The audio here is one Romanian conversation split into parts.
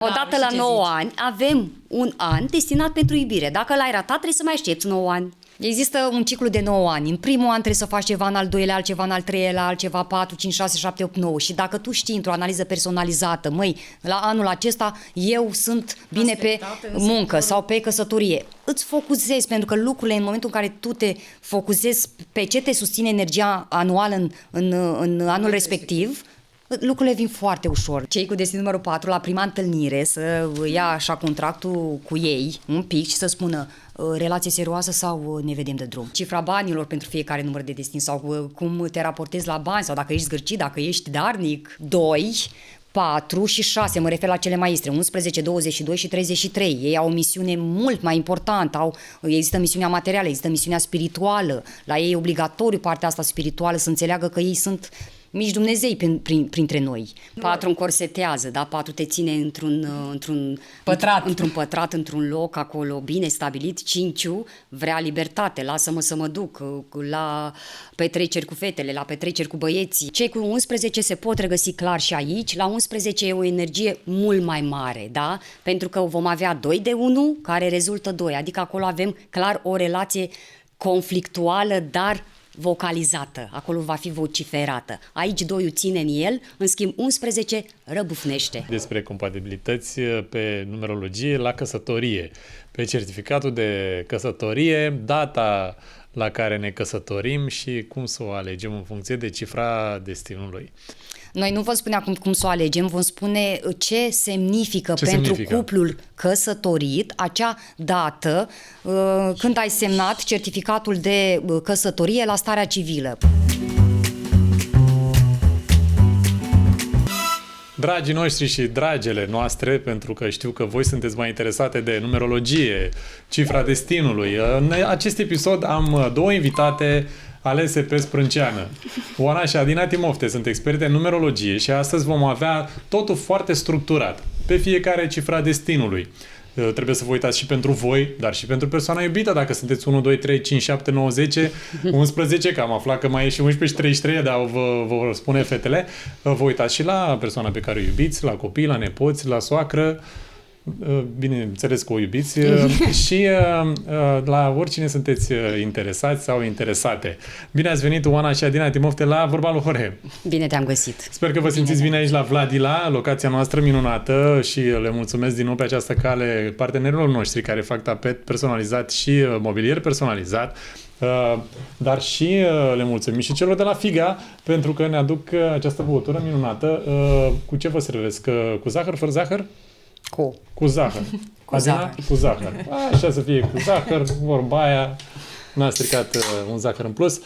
Odată la 9 ani avem un an destinat pentru iubire. Dacă l-ai ratat, trebuie să mai aștepți 9 ani. Există un ciclu de 9 ani. În primul an trebuie să faci ceva, în al doilea altceva, în al treilea altceva, 4, 5, 6, 7, 8, 9. Și dacă tu știi într-o analiză personalizată, măi, la anul acesta eu sunt bine pe muncă sau pe căsătorie, îți focusezi, pentru că lucrurile, în momentul în care tu te focusezi pe ce te susține energia anuală în anul respectiv, lucrurile vin foarte ușor. Cei cu destin numărul 4, la prima întâlnire, să ia așa contractul cu ei un pic și să spună relație serioasă sau ne vedem de drum. Cifra banilor pentru fiecare număr de destin sau cum te raportezi la bani sau dacă ești zgârcit, dacă ești darnic. 2, 4 și 6, mă refer la cele maestre, 11, 22 și 33. Ei au o misiune mult mai importantă, există misiunea materială, există misiunea spirituală. La ei e obligatoriu partea asta spirituală, să înțeleagă că ei sunt mici Dumnezei printre noi. 4 încorsetează, da? 4 te ține într-un pătrat, într-un loc acolo bine stabilit. 5 vrea libertate, lasă-mă să mă duc la petreceri cu fetele, la petreceri cu băieții. Cei cu 11 se pot regăsi clar și aici. La 11 e o energie mult mai mare, da? Pentru că vom avea 2 de 1 care rezultă 2, adică acolo avem clar o relație conflictuală, dar vocalizată, acolo va fi vociferată. Aici 2 ține în el, în schimb 11 răbufnește. Despre compatibilități pe numerologie la căsătorie. Pe certificatul de căsătorie, data la care ne căsătorim și cum să o alegem în funcție de cifra destinului. Noi nu vă spune acum cum să o alegem, vom spune ce semnifică cuplul căsătorit acea dată când ai semnat certificatul de căsătorie la starea civilă. Dragii noștri și dragele noastre, pentru că știu că voi sunteți mai interesate de numerologie, cifra destinului, în acest episod am 2 invitate alese pe sprânceană. Oana și Adina Timofte sunt experte în numerologie și astăzi vom avea totul foarte structurat, pe fiecare cifra destinului. Trebuie să vă uitați și pentru voi, dar și pentru persoana iubită, dacă sunteți 1, 2, 3, 5, 7, 9, 10, 11, că am aflat că mai e și 11 și 33, dar vă vor spune fetele. Vă uitați și la persoana pe care o iubiți, la copii, la nepoți, la soacră, bineînțeles că o iubiți și la oricine sunteți interesați sau interesate. Bine ați venit, Oana și Adina Timofte, la Vorba lui Jorge. Bine te-am găsit. Sper că vă simțiți bine aici la Vladila, locația noastră minunată, și le mulțumesc din nou pe această cale partenerilor noștri care fac tapet personalizat și mobilier personalizat. Dar și le mulțumim și celor de la Figa pentru că ne aduc această băutură minunată. Cu ce vă servesc? Cu zahăr, fără zahăr? Cu zahăr. Cu zahăr. Cu zahăr. Așa să fie, cu zahăr, vorba aia. N-a stricat un zahăr în plus.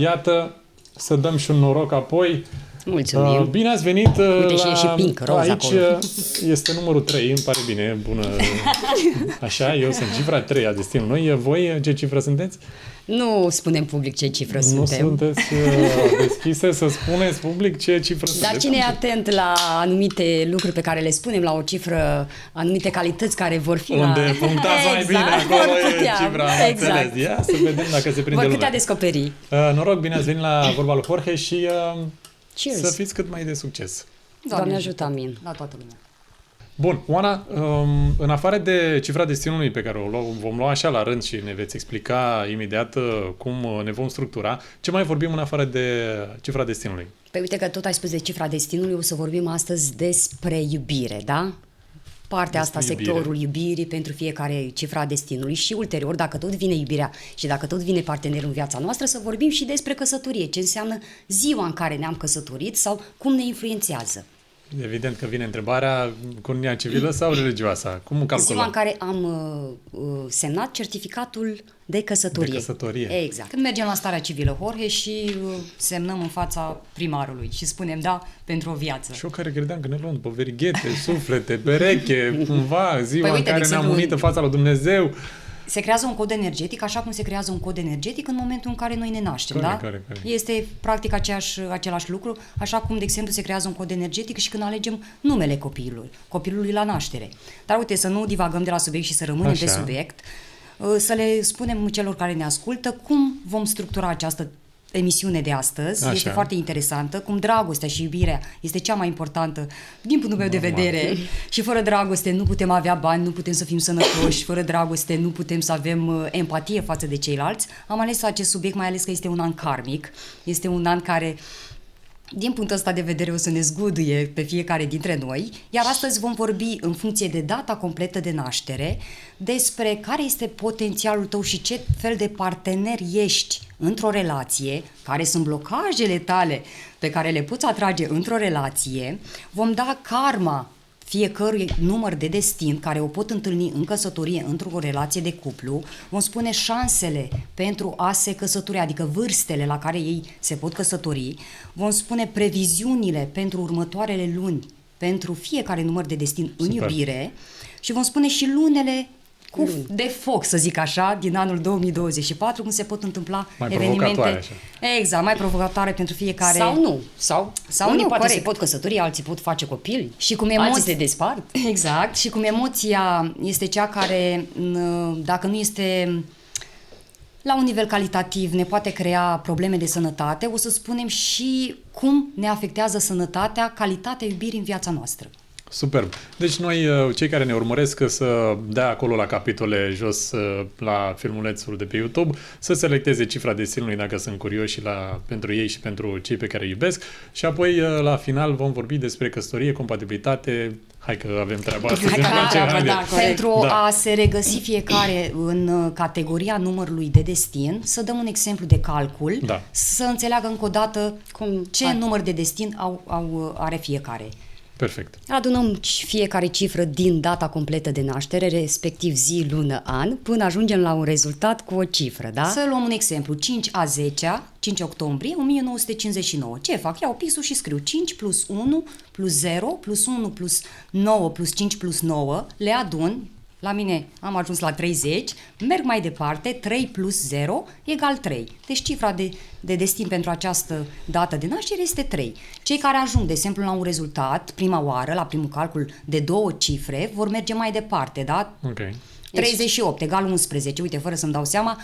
Iată, să dăm și un noroc apoi. Mulțumim. Bine ați venit. Uite, și e și pink, roz aici acolo. Este numărul 3, îmi pare bine, bună. Așa, eu sunt cifra 3 a destinului. Voi ce cifră sunteți? Nu spunem public ce cifră suntem. Nu sunteți deschise să spuneți public ce cifră sunteți. Dar cine e atent la anumite lucruri pe care le spunem, la o cifră, anumite calități care vor fi unde punctați mai bine, acolo e cifra, exact. înțeles. Ia să vedem dacă se prinde vor lumea. putea descoperi. Noroc, bine ați venit la Vorba lui Jorge și Cheers. să fiți cât mai de succes. Doamne ajută, amin. La toată lumea. Bun, Oana, în afară de cifra destinului pe care o vom lua așa la rând și ne veți explica imediat cum ne vom structura, ce mai vorbim în afară de cifra destinului? Păi uite că tot ai spus de cifra destinului, o să vorbim astăzi despre iubire, da? Partea asta, sectorul iubirii pentru fiecare cifra destinului și ulterior, dacă tot vine iubirea și dacă tot vine partenerul în viața noastră, să vorbim și despre căsătorie, ce înseamnă ziua în care ne-am căsătorit sau cum ne influențează. Evident că vine întrebarea cu unia civilă sau religioasă. Cum calculăm? Ziua în care am semnat certificatul de căsătorie. De căsătorie. Exact. Când mergem la starea civilă, Jorge, și semnăm în fața primarului și spunem da pentru o viață. Și eu care credeam că ne luăm pe verighete, suflete, pereche, cumva, ziua în care ne-am unit în fața lui Dumnezeu. Se creează un cod energetic, așa cum se creează un cod energetic în momentul în care noi ne naștem, da? Corect. Este practic același lucru, așa cum, de exemplu, se creează un cod energetic și când alegem numele copilului la naștere. Dar uite, să nu divagăm de la subiect și să rămânem pe subiect, să le spunem celor care ne ascultă cum vom structura această emisiune de astăzi. Așa. Este foarte interesantă, cum dragostea și iubirea este cea mai importantă din punctul meu de vedere. Și fără dragoste nu putem avea bani, nu putem să fim sănătoși, fără dragoste nu putem să avem empatie față de ceilalți. Am ales acest subiect, mai ales că este un an karmic, este un an care, din punctul ăsta de vedere, o să ne zguduie pe fiecare dintre noi, iar astăzi vom vorbi în funcție de data completă de naștere despre care este potențialul tău și ce fel de partener ești într-o relație, care sunt blocajele tale pe care le poți atrage într-o relație. Vom da karma fiecărui număr de destin care o pot întâlni în căsătorie, într-o relație de cuplu. Vom spune șansele pentru a se căsători, adică vârstele la care ei se pot căsători. Vom spune previziunile pentru următoarele luni, pentru fiecare număr de destin în iubire și vom spune și lunele de foc, să zic așa, din anul 2024, cum se pot întâmpla mai evenimente. Așa. Exact, mai provocatoare pentru fiecare. Sau nu. Sau unii nu, poate corect. se pot căsători, alții pot face copil. Și cum alții se despart. Exact, și cum emoția este cea care, dacă nu este la un nivel calitativ, ne poate crea probleme de sănătate, o să spunem și cum ne afectează sănătatea, calitatea iubirii în viața noastră. Superb. Deci noi, cei care ne urmăresc, să dea acolo la capitole jos, la filmulețul de pe YouTube, să selecteze cifra destinului dacă sunt curioși pentru ei și pentru cei pe care îi iubesc și apoi la final vom vorbi despre căsătorie, compatibilitate. Hai că avem treaba asta. Pentru a se regăsi fiecare în categoria numărului de destin, să dăm un exemplu de calcul, să înțeleagă încă o dată ce număr de destin are fiecare. Perfect. Adunăm fiecare cifră din data completă de naștere, respectiv zi, lună, an, până ajungem la un rezultat cu o cifră, da? Să luăm un exemplu. 5 a 10-a, 5 octombrie 1959. Ce fac? Iau pixul și scriu 5 plus 1 plus 0 plus 1 plus 9 plus 5 plus 9, le adun. La mine am ajuns la 30, merg mai departe, 3 plus 0 egal 3. Deci cifra de destin pentru această dată de naștere este 3. Cei care ajung, de exemplu, la un rezultat, prima oară, la primul calcul de 2 cifre, vor merge mai departe, da? Ok. 38 egal 11, uite, fără să-mi dau seama,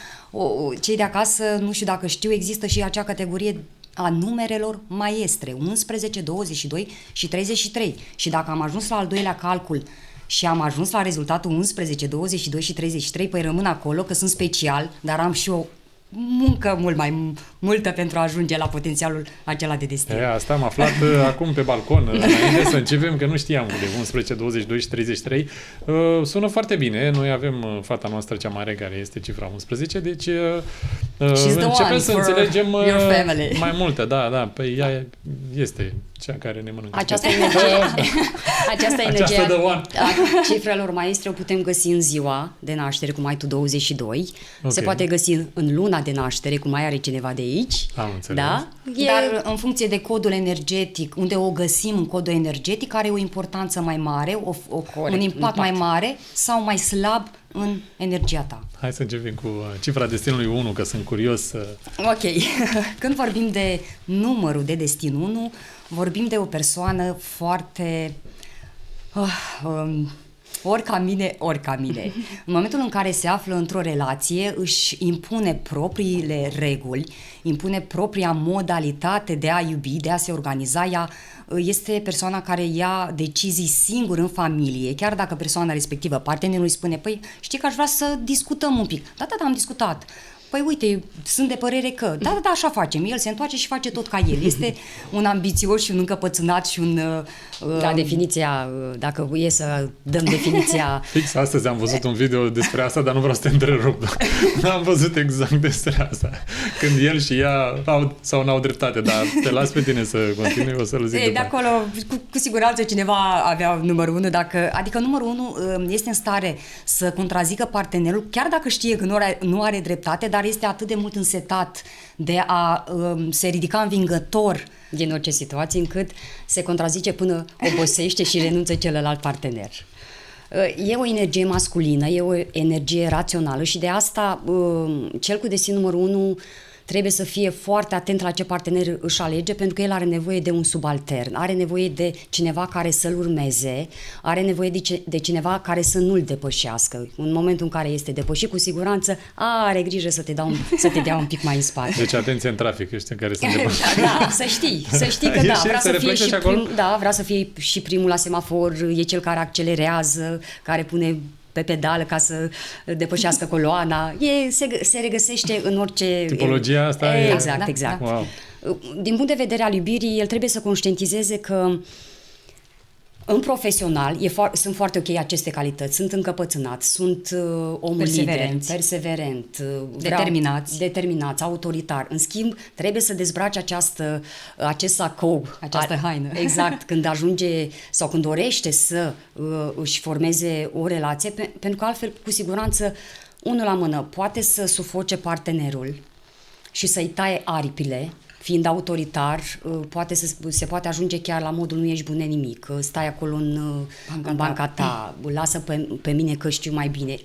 cei de acasă, nu știu dacă știu, există și acea categorie a numerelor maestre, 11, 22 și 33. Și dacă am ajuns la al doilea calcul și am ajuns la rezultatul 11, 22 și 33, păi rămân acolo că sunt special, dar am și o muncă mult mai multă pentru a ajunge la potențialul acela de destin. Asta am aflat acum pe balcon, înainte să începem, că nu știam de 11, 22 și 33. Sună foarte bine. Noi avem fata noastră cea mare, care este cifra 11, deci începem să înțelegem mai multe. Da, păi ea este cea care ne mănâncă. Această energie a cifrelor maestre o putem găsi în ziua de naștere, cum ai tu 22. Se poate găsi în luna de naștere, cum mai are cineva de aici. Am înțeles. Da? Dar în funcție de codul energetic, unde o găsim în codul energetic, are o importanță mai mare, un impact mai mare sau mai slab în energia ta. Hai să începem cu cifra destinului 1, că sunt curios. Ok. Când vorbim de numărul de destin 1, vorbim de o persoană foarte... ori ca mine. În momentul în care se află într-o relație, își impune propriile reguli, impune propria modalitate de a iubi, de a se organiza. Ea este persoana care ia decizii singur în familie, chiar dacă persoana respectivă, partenerul, îi spune, păi știi că aș vrea să discutăm un pic. Da, am discutat. Păi uite, sunt de părere că, da, așa facem. El se întoarce și face tot ca el. Este un ambițios și un încăpățânat și un... definiția, dacă e să dăm definiția... Fix astăzi am văzut un video despre asta, dar nu vreau să te întrerup. Am văzut exact despre asta. Când el și ea n-au dreptate, dar te las pe tine să continui, o să-l zic de acolo, cu siguranță cineva avea numărul 1, adică numărul 1 este în stare să contrazică partenerul, chiar dacă știe că nu are dreptate, dar este atât de mult însetat de a se ridica învingător din orice situație, încât se contrazice până obosește și renunță celălalt partener. E o energie masculină, e o energie rațională și de asta cel cu destin numărul 1 trebuie să fie foarte atent la ce partener își alege, pentru că el are nevoie de un subaltern, are nevoie de cineva care să-l urmeze, are nevoie de cineva care să nu-l depășească. În momentul în care este depășit, cu siguranță are grijă să te dea un pic mai în spate. Deci atenție în trafic, ăștia care sunt depășiți. Da, să știi că da, vrea să fie și primul la semafor, e cel care accelerează, care pune pe pedală ca să depășească coloana. Se regăsește în orice... Tipologia asta Exact. Wow. Din punct de vedere al iubirii, el trebuie să conștientizeze că în profesional sunt foarte ok aceste calități. Sunt încăpățânat, sunt omul lider, perseverent, determinați, autoritar. În schimb, trebuie să dezbrace acest sacou, această haină. Exact, când ajunge sau când dorește să își formeze o relație, pentru că altfel, cu siguranță, unul la mână poate să sufoce partenerul și să-i taie aripile. Fiind autoritar, se poate ajunge chiar la modul nu ești bun de nimic, stai acolo în banca ta, lasă pe mine că știu mai bine.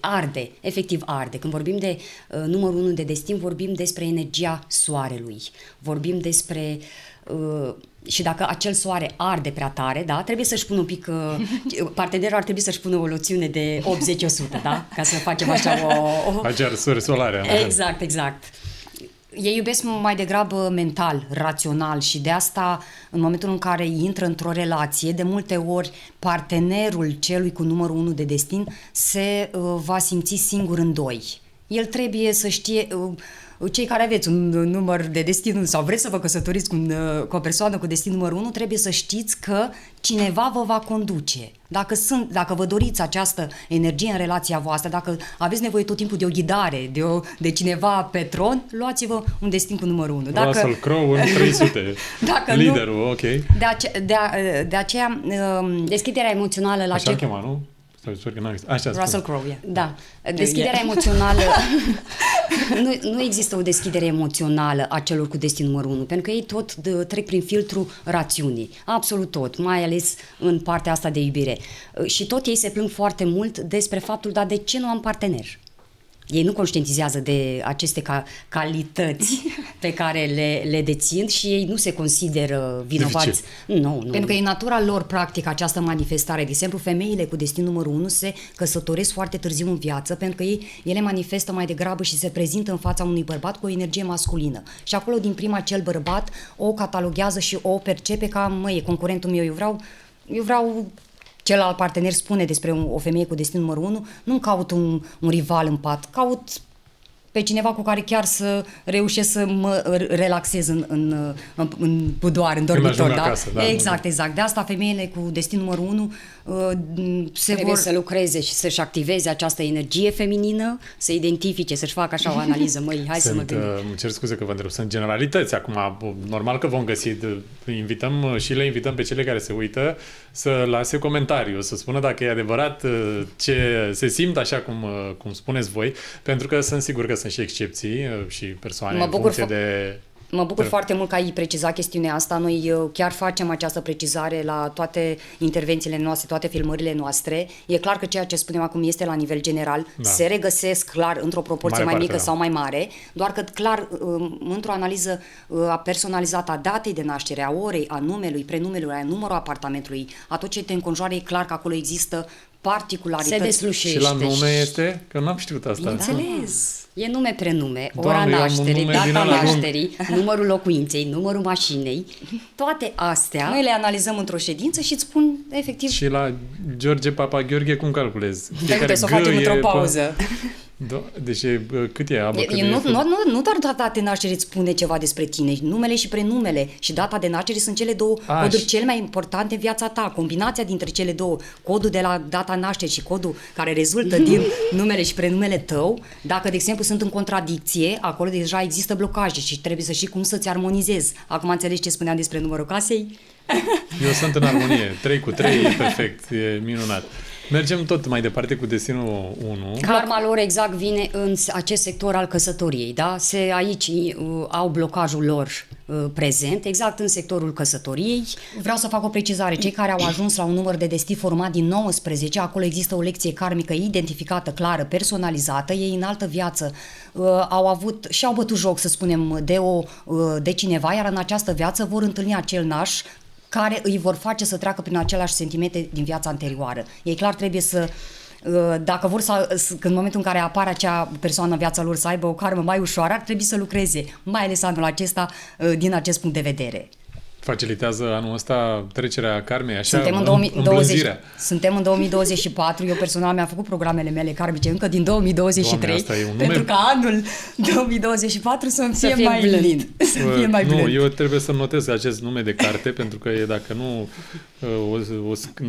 Efectiv arde. Când vorbim de numărul 1 de destin, vorbim despre energia soarelui. Vorbim despre... și dacă acel soare arde prea tare, da, trebuie să-și pună un pic... partenerul ar trebui să-și pună o loțiune de 80-100, da? Ca să facem așa o... Acea răsuri solare. Exact. Ei iubesc mai degrabă mental, rațional și de asta, în momentul în care intră într-o relație, de multe ori partenerul celui cu numărul 1 de destin se va simți singur în doi. El trebuie să știe... Cei care aveți un număr de destin sau vreți să vă căsătoriți cu o persoană cu destin numărul 1, trebuie să știți că cineva vă va conduce. Dacă vă doriți această energie în relația voastră, dacă aveți nevoie tot timpul de o ghidare, de cineva pe tron, luați-vă un destin cu numărul 1. Russell Crowe în 300. Liderul, ok. De aceea, deschiderea emoțională la Așa chema, nu? Russell Crowe, Da. Deschiderea emoțională... nu există o deschidere emoțională a celor cu destin numărul 1, pentru că ei tot trec prin filtrul rațiunii. Absolut tot, mai ales în partea asta de iubire. Și tot ei se plâng foarte mult despre faptul, dar de ce nu am partener? Ei nu conștientizează de aceste calități pe care le dețin și ei nu se consideră vinovați. Nu. Pentru că e natura lor, practic, această manifestare. De exemplu, femeile cu destin numărul 1 se căsătoresc foarte târziu în viață, pentru că ele manifestă mai degrabă și se prezintă în fața unui bărbat cu o energie masculină. Și acolo, din prima, acel bărbat o cataloghează și o percepe ca, e concurentul meu, eu vreau celălalt partener spune despre o femeie cu destin numărul 1, nu caut un rival în pat, caut pe cineva cu care chiar să reușesc să mă relaxez în budoar, în dormitor. Da? Acasă, da? Exact. De asta femeile cu destin numărul 1 trebuie să lucreze și să-și activeze această energie feminină, să identifice, să-și facă așa o analiză. Hai să mă gândesc. Îmi cer scuze că vă întreb, sunt generalități. Acum, normal că vom găsi, le invităm pe cele care se uită să lase comentariu, să spună dacă e adevărat ce se simt așa cum spuneți voi, pentru că sunt sigur că sunt și excepții și persoane în funcție de... Mă bucur foarte mult că ai precizat chestiunea asta. Noi chiar facem această precizare la toate intervențiile noastre, toate filmările noastre. E clar că ceea ce spunem acum este la nivel general. Da. Se regăsesc clar într-o proporție mai mică sau mai mare, doar că clar într-o analiză personalizată a datei de naștere, a orei, a numelui, prenumelui, a numărul apartamentului, a tot ce te înconjoară, e clar că acolo există particularități. Se deslușește. Și la nume este? Că n-am știut asta. Înțeles. E nume, prenume, ora nașterii, data nașterii, numărul locuinței, numărul mașinei, toate astea. Noi le analizăm într-o ședință și îți spun efectiv... Și la George Papa Gheorghe cum calculezi? Trebuie să o facem într-o pauză. Deci cât e? Nu doar data de naștere îți spune ceva despre tine, numele și prenumele și data de naștere sunt cele două coduri cele mai importante în viața ta. Combinația dintre cele două, codul de la data nașterii și codul care rezultă din numele și prenumele tău, dacă de exemplu sunt în contradicție, acolo deja există blocaje și trebuie să știi cum să-ți armonizezi. Acum înțelegi ce spuneam despre numărul casei? Eu sunt în armonie, 3 cu 3 e perfect, e minunat. Mergem tot mai departe cu destinul 1. Karma lor exact vine în acest sector al căsătoriei, da? Aici au blocajul lor prezent, exact în sectorul căsătoriei. Vreau să fac o precizare. Cei care au ajuns la un număr de destin format din 19, acolo există o lecție karmică identificată, clară, personalizată. Ei în altă viață au avut și au bătut joc, să spunem, de cineva, iar în această viață vor întâlni acel naș care îi vor face să treacă prin aceleași sentimente din viața anterioară. Ei clar trebuie să dacă vor în momentul în care apare acea persoană în viața lor să aibă o karmă mai ușoară, ar trebui să lucreze, mai ales anul acesta, din acest punct de vedere. Facilitează anul ăsta trecerea karmei, așa, Suntem în 2020, suntem în 2024, eu personal mi-am făcut programele mele karmice încă din 2023, Doamne, pentru că anul 2024 să fie mai lin. Să fie mai blând. Nu, eu trebuie să notez acest nume de carte, pentru că dacă nu,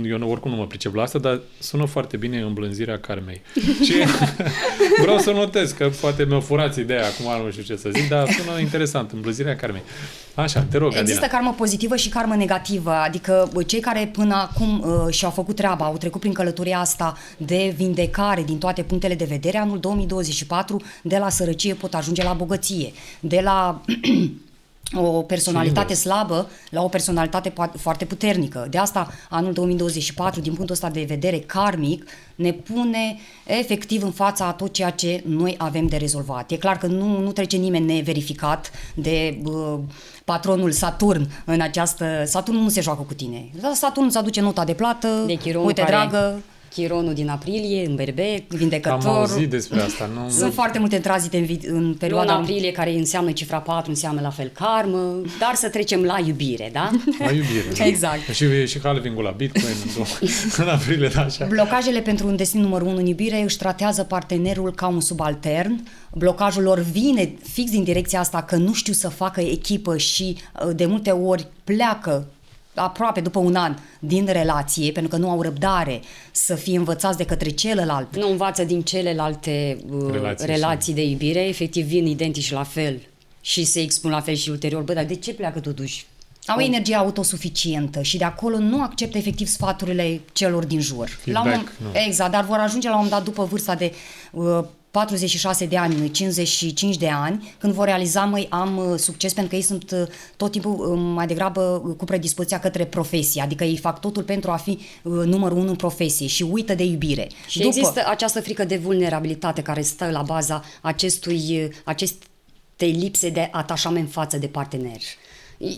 eu oricum nu mă pricep la asta, dar sună foarte bine îmblânzirea karmei. Și vreau să notez, că poate mi-o furați ideea, acum nu știu ce să zic, dar sună interesant, îmblânzirea karmei. Așa, te rog, Adina. Există karmă pozitivă și karmă negativă, adică cei care până acum și-au făcut treaba, au trecut prin călătoria asta de vindecare din toate punctele de vedere, anul 2024 de la sărăcie pot ajunge la bogăție, de la o personalitate slabă la o personalitate foarte puternică. De asta anul 2024, din punctul ăsta de vedere karmic, ne pune efectiv în fața a tot ceea ce noi avem de rezolvat. E clar că nu trece nimeni neverificat de patronul Saturn în această... Saturn nu se joacă cu tine. Saturn îți aduce nota de plată, de Chiron, uite dragă... Chironul din aprilie, în berbec, vindecător. Am auzit despre asta. Nu? Sunt foarte multe tranzite în perioada... Luna aprilie, care înseamnă cifra 4, înseamnă la fel karmă, dar să trecem la iubire, da? La iubire. Exact. Și halving-ul la Bitcoin în aprilie, da, așa. Blocajele pentru un destin numărul 1 în iubire își tratează partenerul ca un subaltern. Blocajul lor vine fix din direcția asta că nu știu să facă echipă și de multe ori pleacă aproape după un an din relație, pentru că nu au răbdare să fie învățați de către celălalt. Nu învață din celelalte relații de iubire, efectiv vin identici la fel și se expun la fel și ulterior. Bă, dar de ce pleacă totuși? Au energie autosuficientă și de acolo nu acceptă efectiv sfaturile celor din jur. Exact, dar vor ajunge la un moment dat după vârsta de 46 de ani, 55 de ani, când vor realiza, măi, am succes, pentru că ei sunt tot timpul mai degrabă cu predispoziția către profesie, adică ei fac totul pentru a fi numărul 1 în profesie și uită de iubire. Și există această frică de vulnerabilitate care stă la baza acestei lipse de atașament față de partener.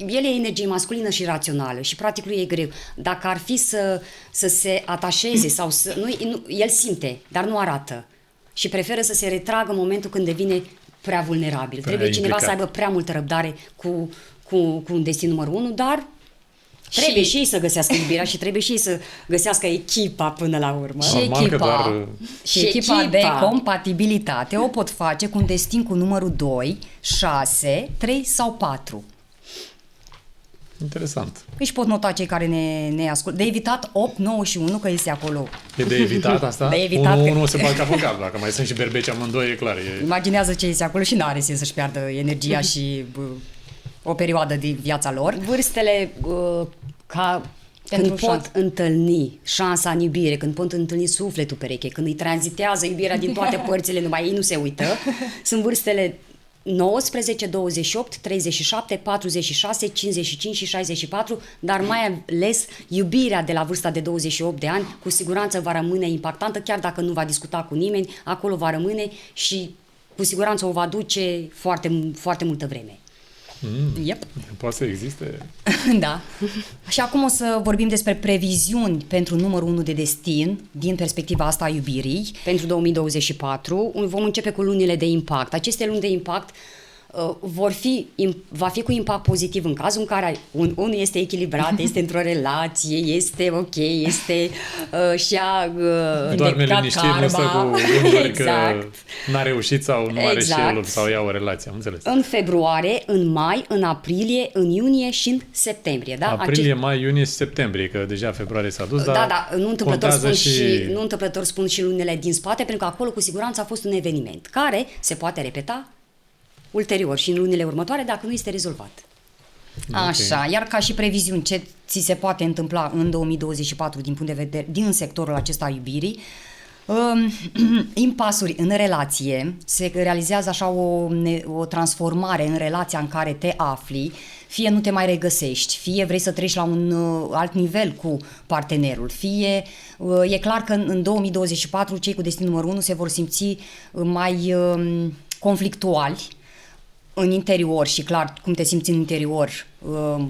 El e energie masculină și rațională și practic lui e greu. Dacă ar fi să se atașeze sau să... el simte, dar nu arată. Și preferă să se retragă în momentul când devine prea vulnerabil. Trebuie cineva să aibă prea multă răbdare cu un destin numărul 1, dar trebuie și ei să găsească iubirea și trebuie și ei să găsească echipa până la urmă. Și echipa de compatibilitate o pot face cu un destin cu numărul 2, 6, 3 sau 4. Interesant. Își pot nota cei care ne ascultă. De evitat 8, 9 și 1, că este acolo. E de evitat asta? De evitat. 1 se bag cap în cap, dacă mai sunt și berbeci amândoi, e clar. Imaginează ce este acolo și n-are sens să-și piardă energia și o perioadă din viața lor. Vârstele când pot întâlni șansa în iubire, când pot întâlni sufletul pereche, când îi tranzitează iubirea din toate părțile, numai ei nu se uită, sunt vârstele 19, 28, 37, 46, 55 și 64, dar mai ales iubirea de la vârsta de 28 de ani cu siguranță va rămâne impactantă, chiar dacă nu va discuta cu nimeni, acolo va rămâne și cu siguranță o va duce foarte, foarte multă vreme. Yep. Poate să existe. Da. Și acum o să vorbim despre previziuni pentru numărul 1 de destin din perspectiva asta a iubirii. Pentru 2024 vom începe cu lunile de impact. Aceste luni de impact va fi cu impact pozitiv în cazul în care unul este echilibrat, este într-o relație, este ok, este și-a doarme liniștit, nu stă cu gânduri că n-a reușit sau nu are și el sau ea o relație, am înțeles. În februarie, în mai, în aprilie, în iunie și în septembrie. Da? Aprilie, mai, iunie și septembrie, că deja februarie s-a dus, dar nu întâmplător spun și lunile din spate, pentru că acolo cu siguranță a fost un eveniment care se poate repeta ulterior și în lunile următoare dacă nu este rezolvat. Așa, iar ca și previziuni, ce ți se poate întâmpla în 2024 din punct de vedere, din sectorul acesta al iubirii, impasuri în relație, se realizează așa o transformare în relația în care te afli, fie nu te mai regăsești, fie vrei să treci la un alt nivel cu partenerul, fie e clar că în 2024 cei cu destin numărul 1 se vor simți mai conflictuali în interior și clar cum te simți în interior,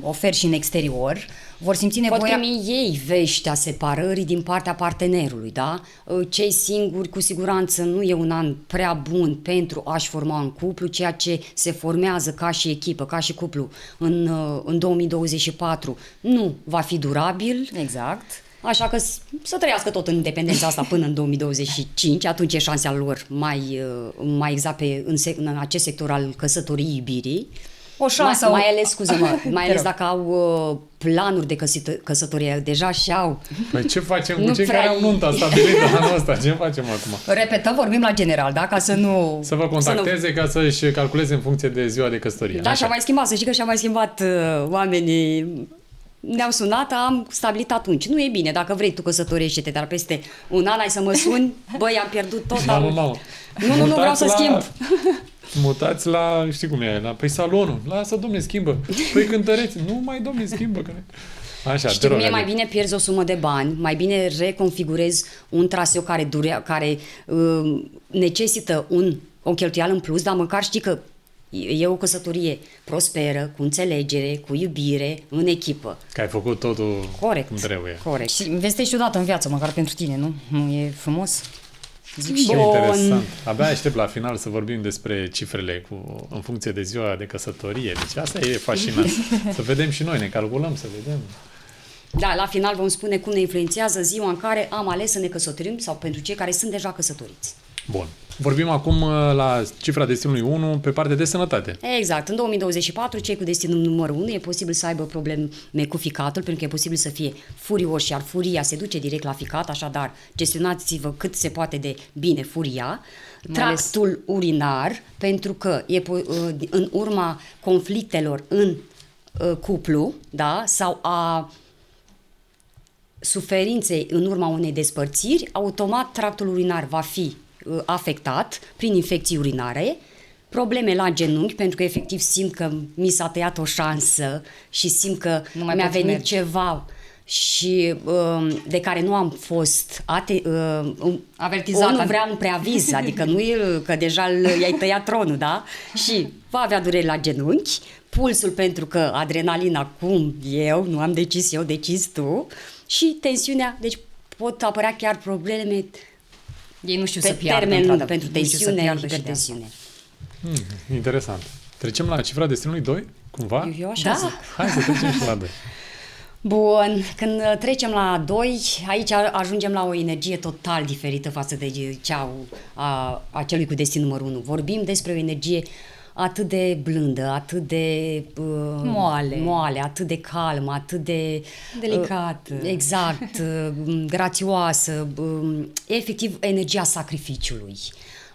oferi și în exterior, vor simți nevoia... Pot primi ei vești a separării din partea partenerului, da? Cei singuri, cu siguranță, nu e un an prea bun pentru a-și forma un cuplu, ceea ce se formează ca și echipă, ca și cuplu în 2024 nu va fi durabil. Exact. Așa că să trăiască tot în independența asta până în 2025, atunci e șansa lor mai exact în acest sector al căsătoriei iubirii. O șansă. Mai ales, scuză-mă, mai ales dacă au planuri de căsătorie, deja și-au. Păi ce facem cu cei care au nunta stabilită anul ăsta? Ce facem acum? Repetăm, vorbim la general, da? Ca să nu... Să vă contacteze ca să-și calculeze în funcție de ziua de căsătorie. Da, și-a mai schimbat, să știi că și-a mai schimbat oamenii... Ne-au sunat, am stabilit atunci. Nu e bine, dacă vrei tu căsătorește-te, dar peste un an ai să mă suni, băi, am pierdut tot. Mamă. Nu, vreau să schimb. Mutați la, știi cum e, păi salonul. Lasă, domne, schimbă. Păi cântăreți. Nu mai, domne, schimbă. Așa, știi cum e, mai bine pierzi o sumă de bani, mai bine reconfigurezi un traseu care necesită o cheltuială în plus, dar măcar știi că e o căsătorie prosperă, cu înțelegere, cu iubire, în echipă. Că ai făcut totul cum trebuie. Corect. Și investești odată în viață, măcar pentru tine, nu? Nu e frumos? Zic și interesant. Abia aștept la final să vorbim despre cifrele în funcție de ziua de căsătorie. Deci asta e fascinant. Să vedem și noi, ne calculăm, să vedem. Da, la final vom spune cum ne influențează ziua în care am ales să ne căsătorim sau pentru cei care sunt deja căsătoriți. Bun. Vorbim acum la cifra destinului 1 pe partea de sănătate. Exact. În 2024, cei cu destinul numărul 1 e posibil să aibă probleme cu ficatul, pentru că e posibil să fie furioși, iar furia se duce direct la ficat, așadar gestionați-vă cât se poate de bine furia. Tractul urinar, pentru că e în urma conflictelor în cuplu, da, sau a suferinței în urma unei despărțiri, automat tractul urinar va fi afectat prin infecții urinare, probleme la genunchi, pentru că efectiv simt că mi s-a tăiat o șansă și simt că mi-a venit ceva și de care nu am fost avertizată. Nu vreau un preaviz, adică nu e că deja i-ai tăiat tronul, da? Și va avea dureri la genunchi, pulsul pentru că adrenalina, cum eu, nu am decis eu, decizi tu, și tensiunea, deci pot apărea chiar probleme. Ei nu știu pe să piardă, termen pentru tensiune, hipertensiune. Interesant. Trecem la cifra destinului 2, cumva? Eu așa zic. Hai să trecem și la 2. Bun, când trecem la 2, aici ajungem la o energie total diferită față de cea a celui cu destin numărul 1. Vorbim despre o energie atât de blândă, atât de moale, atât de calmă, atât de delicată. Exact, grațioasă, efectiv energia sacrificiului.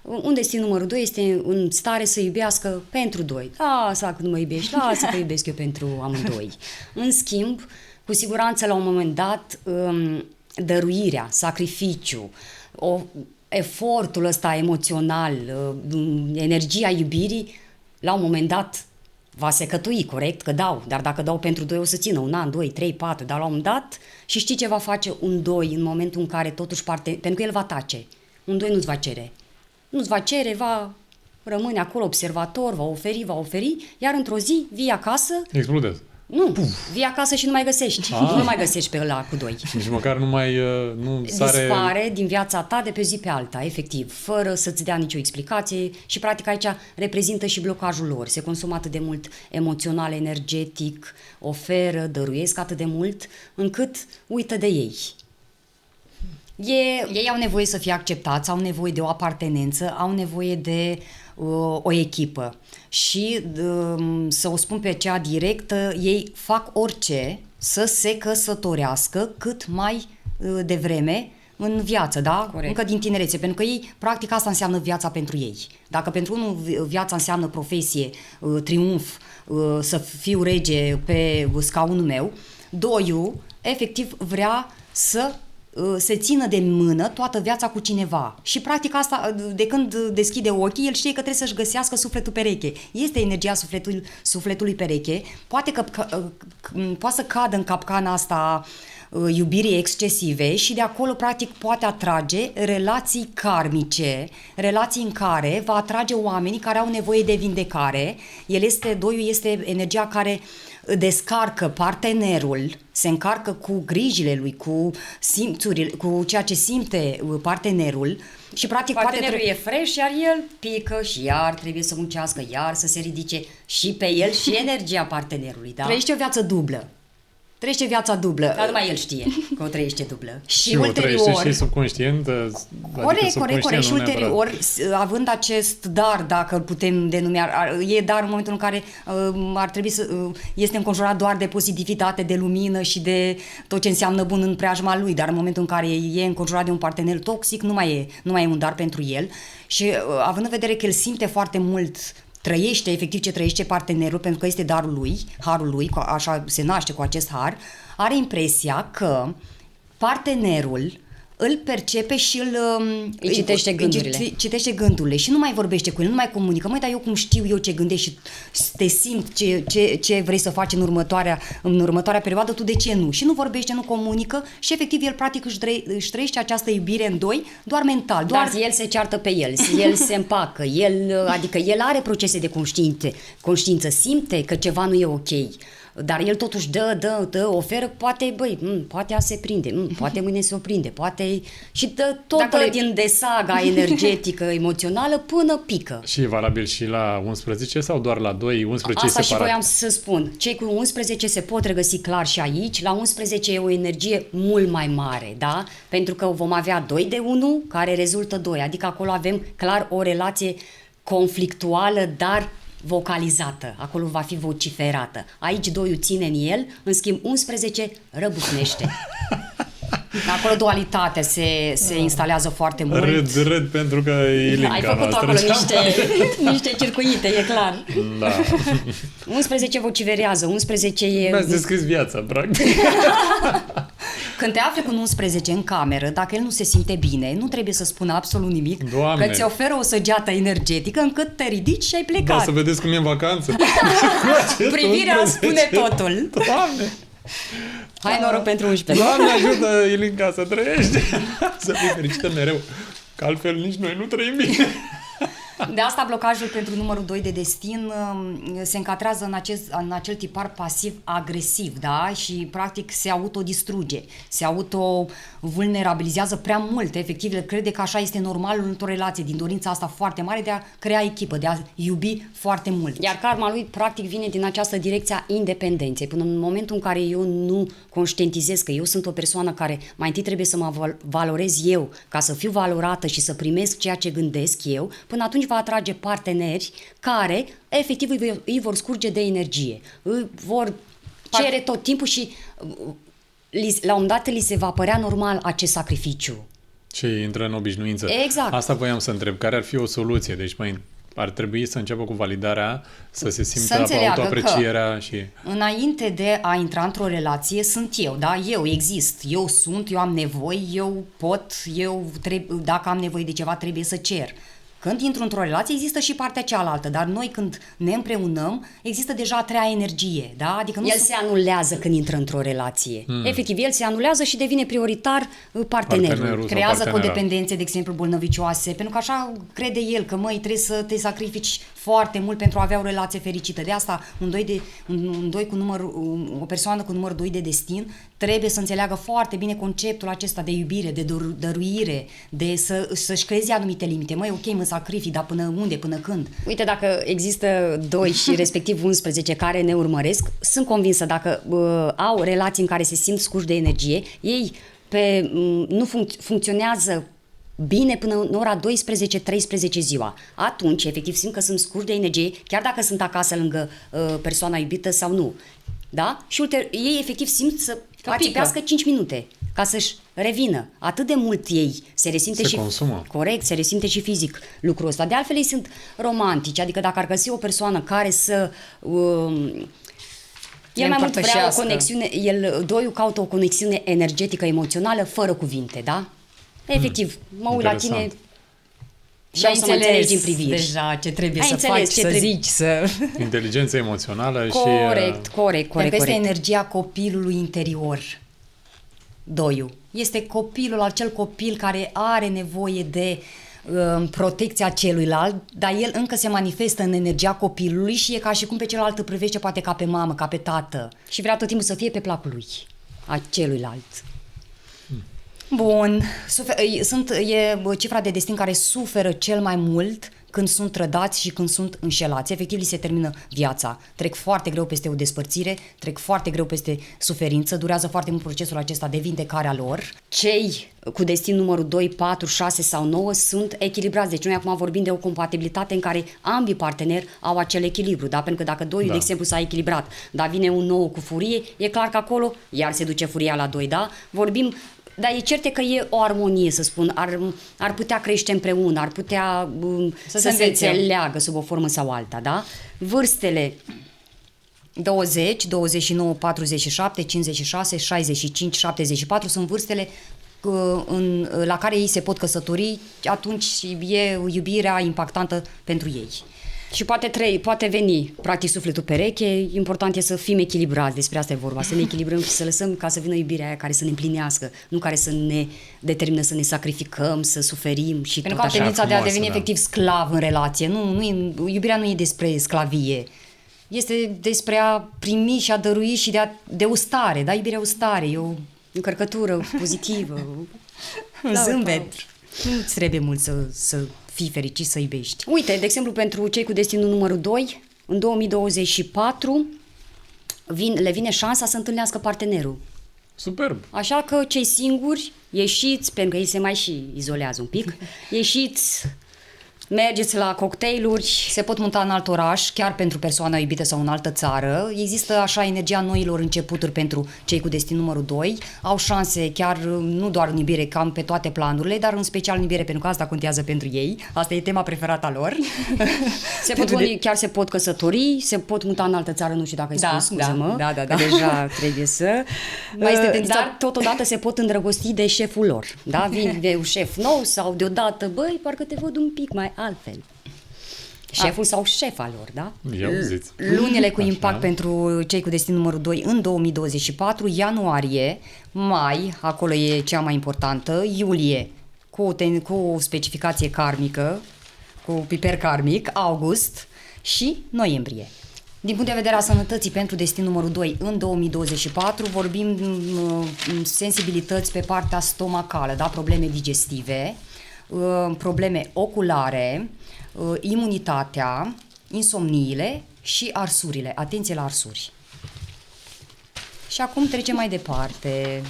Un destin numărul 2 este în stare să iubească pentru doi. Lasă că nu mă iubești, lasă că iubesc eu pentru amândoi. În schimb, cu siguranță la un moment dat, dăruirea, sacrificiu, efortul ăsta emoțional, energia iubirii, la un moment dat va secătui, corect? Că dau, dar dacă dau pentru 2 o să țină 1 an, 2, 3, 4, dar la un moment dat și știi ce va face un 2 în momentul în care totuși pentru că el va tace. Un 2 nu-ți va cere. Nu-ți va cere, va rămâne acolo observator, va oferi, iar într-o zi vii acasă. Explodez. Nu, vii acasă și nu mai găsești. Nu mai găsești pe ăla cu 2. Nici măcar nu sare... Dispare din viața ta de pe zi pe alta, efectiv, fără să-ți dea nicio explicație și practic aici reprezintă și blocajul lor. Se consumă atât de mult emoțional, energetic, oferă, dăruiesc atât de mult, încât uită de ei. Ei au nevoie să fie acceptați, au nevoie de o apartenență, au nevoie de o echipă. Și să o spun pe cea directă, ei fac orice să se căsătorească cât mai devreme, în viață, da? Corect. Încă din tinerețe, pentru că ei, practic, asta înseamnă viața pentru ei. Dacă pentru unul viața înseamnă profesie, triumf, să fiu rege pe scaunul meu, doiul, efectiv, vrea să se țină de mână toată viața cu cineva. Și practic asta, de când deschide ochii, el știe că trebuie să-și găsească sufletul pereche. Este energia sufletului pereche, poate să cadă în capcana asta iubirii excesive și de acolo practic poate atrage relații karmice, relații în care va atrage oamenii care au nevoie de vindecare. Doiul este energia care descarcă partenerul, se încarcă cu grijile lui, cu simțurile, cu ceea ce simte partenerul și practic Partenerul e fresh, iar el pică și iar trebuie să muncească, iar să se ridice și pe el și energia partenerului, da? trăiește o viață dublă. Trăiește viața dublă. Dar numai el știe că o trăiește dublă. Și o trăiește și subconștient. Corect. Și ulterior, având acest dar, dacă îl putem denumi, e dar în momentul în care ar trebui să este înconjurat doar de pozitivitate, de lumină și de tot ce înseamnă bun în preajma lui, dar în momentul în care e înconjurat de un partener toxic, nu mai e un dar pentru el. Și având în vedere că el simte foarte mult, trăiește efectiv ce trăiește partenerul, pentru că este darul lui, harul lui, așa se naște cu acest har, are impresia că partenerul îl percepe și îi citește gândurile. Citește gândurile și nu mai vorbește cu el, nu mai comunică. Măi, dar eu cum știu eu ce gândești și te simt ce vrei să faci în următoarea perioadă, tu de ce nu? Și nu vorbește, nu comunică și efectiv el practic își trăiește această iubire în doi, doar mental. Dar el se ceartă pe el se împacă, adică el are procese de conștiință, simte că ceva nu e ok. Dar el totuși dă, oferă, poate a se prinde, poate mâine se oprinde, poate și dă tot din desaga energetică, emoțională până pică. Și e valabil și la 11 sau doar la 2, 11 Asta separat? și voiam să spun. Cei cu 11 se pot regăsi clar și aici. La 11 e o energie mult mai mare, da? Pentru că vom avea 2 de 1 care rezultă 2. Adică acolo avem clar o relație conflictuală, dar vocalizată, acolo va fi vociferată. Aici doiul ține în el, în schimb 11 răbufnește. Acolo dualitatea se instalează foarte mult. Râd pentru că e Ilinca ai făcut noastră. acolo niște circuite, e clar. Da. 11 vociferează, 11 e... Mi-ați descris viața, practic. Când te afli cu un 11 în cameră, dacă el nu se simte bine, nu trebuie să spună absolut nimic, Doamne. că ți oferă o săgeată energetică încât te ridici și ai plecat. Da, să vedeți cum e în vacanță. Privirea spune totul. Doamne! Hai noroc pentru 11. Doamne ajută, Ilinca, să trăiești. Să fii fericită mereu. Că altfel nici noi nu trăim bine. De asta blocajul pentru numărul 2 de destin se încadrează în acel tipar pasiv-agresiv, da? Și practic se autodistruge, se autovulnerabilizează prea mult, efectiv el crede că așa este normalul într-o relație, din dorința asta foarte mare de a crea echipă, de a iubi foarte mult. Iar karma lui practic vine din această direcție a independenței. Până în momentul în care eu nu conștientizez că eu sunt o persoană care mai întâi trebuie să mă valorez eu ca să fiu valorată și să primesc ceea ce gândesc eu, până atunci va atrage parteneri care efectiv îi vor scurge de energie, îi vor cere tot timpul și la un moment dat li se va părea normal acest sacrificiu. Ce intră în obișnuință. Exact. Asta voiam să întreb. Care ar fi o soluție? Deci ar trebui să înceapă cu validarea, să se simtă autoaprecierea și... Înainte de a intra într-o relație sunt eu, da? Eu exist, eu sunt, eu am nevoi, eu pot, dacă am nevoie de ceva trebuie să cer. Când intru într-o relație, există și partea cealaltă, dar noi când ne împreunăm, există deja a treia energie, da? Adică nu se anulează când intră într-o relație. Efectiv, el se anulează și devine prioritar partenerul. Creează codependențe, de exemplu, bolnăvicioase, pentru că așa crede el că, trebuie să te sacrifici foarte mult pentru a avea o relație fericită. De asta, o persoană cu numărul 2 de destin trebuie să înțeleagă foarte bine conceptul acesta de iubire, de dăruire, de să-și creeze anumite limite. Ok, mă sacrific, dar până unde, până când? Uite, dacă există 2 și respectiv 11 care ne urmăresc, sunt convinsă dacă au relații în care se simt scuși de energie, ei nu funcționează bine până în ora 12-13 ziua. Atunci, efectiv, simt că sunt scuși de energie, chiar dacă sunt acasă lângă persoana iubită sau nu. Da? Și ei efectiv simt să ațipească 5 minute. ca să-și revină. Atât de mult ei se resimte Se și... consumă. Corect, se resimte și fizic lucrul ăsta. De altfel ei sunt romantici, adică dacă ar găsi o persoană care să... el mai mult vrea o împărtășească. conexiune, doiul caută o conexiune energetică, emoțională, fără cuvinte, da? Efectiv, mă uit la tine Interesant. și ai să mă înțelegi din priviri. deja ce trebuie Ai să înțeles faci, ce să trebuie- zici, să... Inteligență emoțională Corect, și... corect. Pentru că este energia copilului interior. Doiul. Este copilul, acel copil care are nevoie de protecția celuilalt, dar el încă se manifestă în energia copilului și e ca și cum pe celălalt îl privește poate ca pe mamă, ca pe tată. Și vrea tot timpul să fie pe placul lui, a celuilalt. Bun. E cifra de destin care suferă cel mai mult când sunt trădați și când sunt înșelați. Efectiv, li se termină viața. Trec foarte greu peste o despărțire, trec foarte greu peste suferință, durează foarte mult procesul acesta de vindecare a lor. Cei cu destin numărul 2, 4, 6 sau 9 sunt echilibrați. Deci noi acum vorbim de o compatibilitate în care ambii parteneri au acel echilibru, da? Pentru că dacă 2, de exemplu, s-a echilibrat, dar vine un 9 cu furie, e clar că acolo iar se duce furia la 2, da? Vorbim. Dar e cert că e o armonie, să spun, ar putea crește împreună, ar putea să se înțeleagă sub o formă sau alta, da? Vârstele 20, 29, 47, 56, 65, 74 sunt vârstele la care ei se pot căsători, atunci e iubirea impactantă pentru ei. și poate veni, practic, sufletul pereche, important e să fim echilibrați, despre asta e vorba, să ne echilibrăm și să lăsăm ca să vină iubirea aia care să ne împlinească, nu care să ne determină să ne sacrificăm, să suferim și Pentru tot că au așa. tendința de a frumoasă, deveni da. efectiv sclav în relație. Iubirea nu e despre sclavie. Este despre a primi și a dărui și de o stare, da? Iubirea e o stare, e o Încărcătură pozitivă. un zâmbet. Nu-ți trebuie mult să fii fericit, să iubești. Uite, de exemplu, pentru cei cu destinul numărul 2, în 2024 le vine șansa să întâlnească partenerul. Superb. Așa că cei singuri, ieșiți, pentru că ei se mai și izolează un pic, ieșiți, mergeți la cocktailuri. Se pot muta în alt oraș, chiar pentru persoana iubită sau în altă țară. Există așa energia noilor începuturi pentru cei cu destin numărul 2. Au șanse chiar nu doar în iubire, cam pe toate planurile, dar în special în iubire, pentru că asta contează pentru ei. Asta e tema preferată a lor. Chiar se pot căsători, se pot muta în altă țară, nu știu dacă ai Da, spus, scuză-mă, da, da, că da. deja trebuie să... Mai este tendința- Dar totodată se pot îndrăgosti de șeful lor, da? Vin de un șef nou sau deodată, băi, parcă te văd un pic mai altfel. Șeful sau șefa lor, da? Ia auziți. Lunile cu Așa. impact pentru cei cu destin numărul 2 în 2024, ianuarie, mai, acolo e cea mai importantă, iulie, cu o specificație karmică, cu piper karmic, august și noiembrie. Din punct de vedere a sănătății pentru destin numărul 2 în 2024, vorbim sensibilități pe partea stomacală, da? Probleme digestive, probleme oculare, imunitatea, insomniile și arsurile. Atenție la arsuri. Și acum trecem mai departe.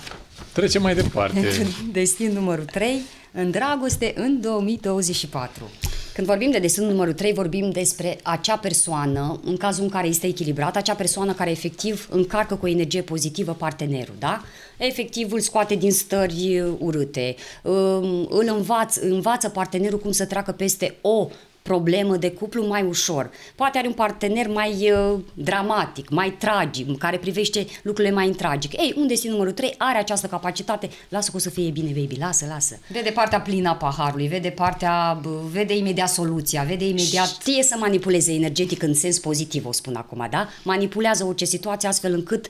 Trecem mai departe. Destin numărul 3, în dragoste în 2024. Când vorbim de destinul numărul 3, vorbim despre acea persoană, în cazul în care este echilibrată, acea persoană care efectiv încarcă cu o energie pozitivă partenerul, da? Efectiv îl scoate din stări urâte, îl învață partenerul cum să treacă peste o problemă de cuplu mai ușor. Poate are un partener mai dramatic, mai tragic, care privește lucrurile mai în tragic. Ei, un destin numărul 3 are această capacitate, lasă că o să fie bine, baby, lasă. Vede partea plină a paharului, vede imediat soluția, vede imediat... Știe să manipuleze energetic în sens pozitiv, o spun acum, da? Manipulează orice situație astfel încât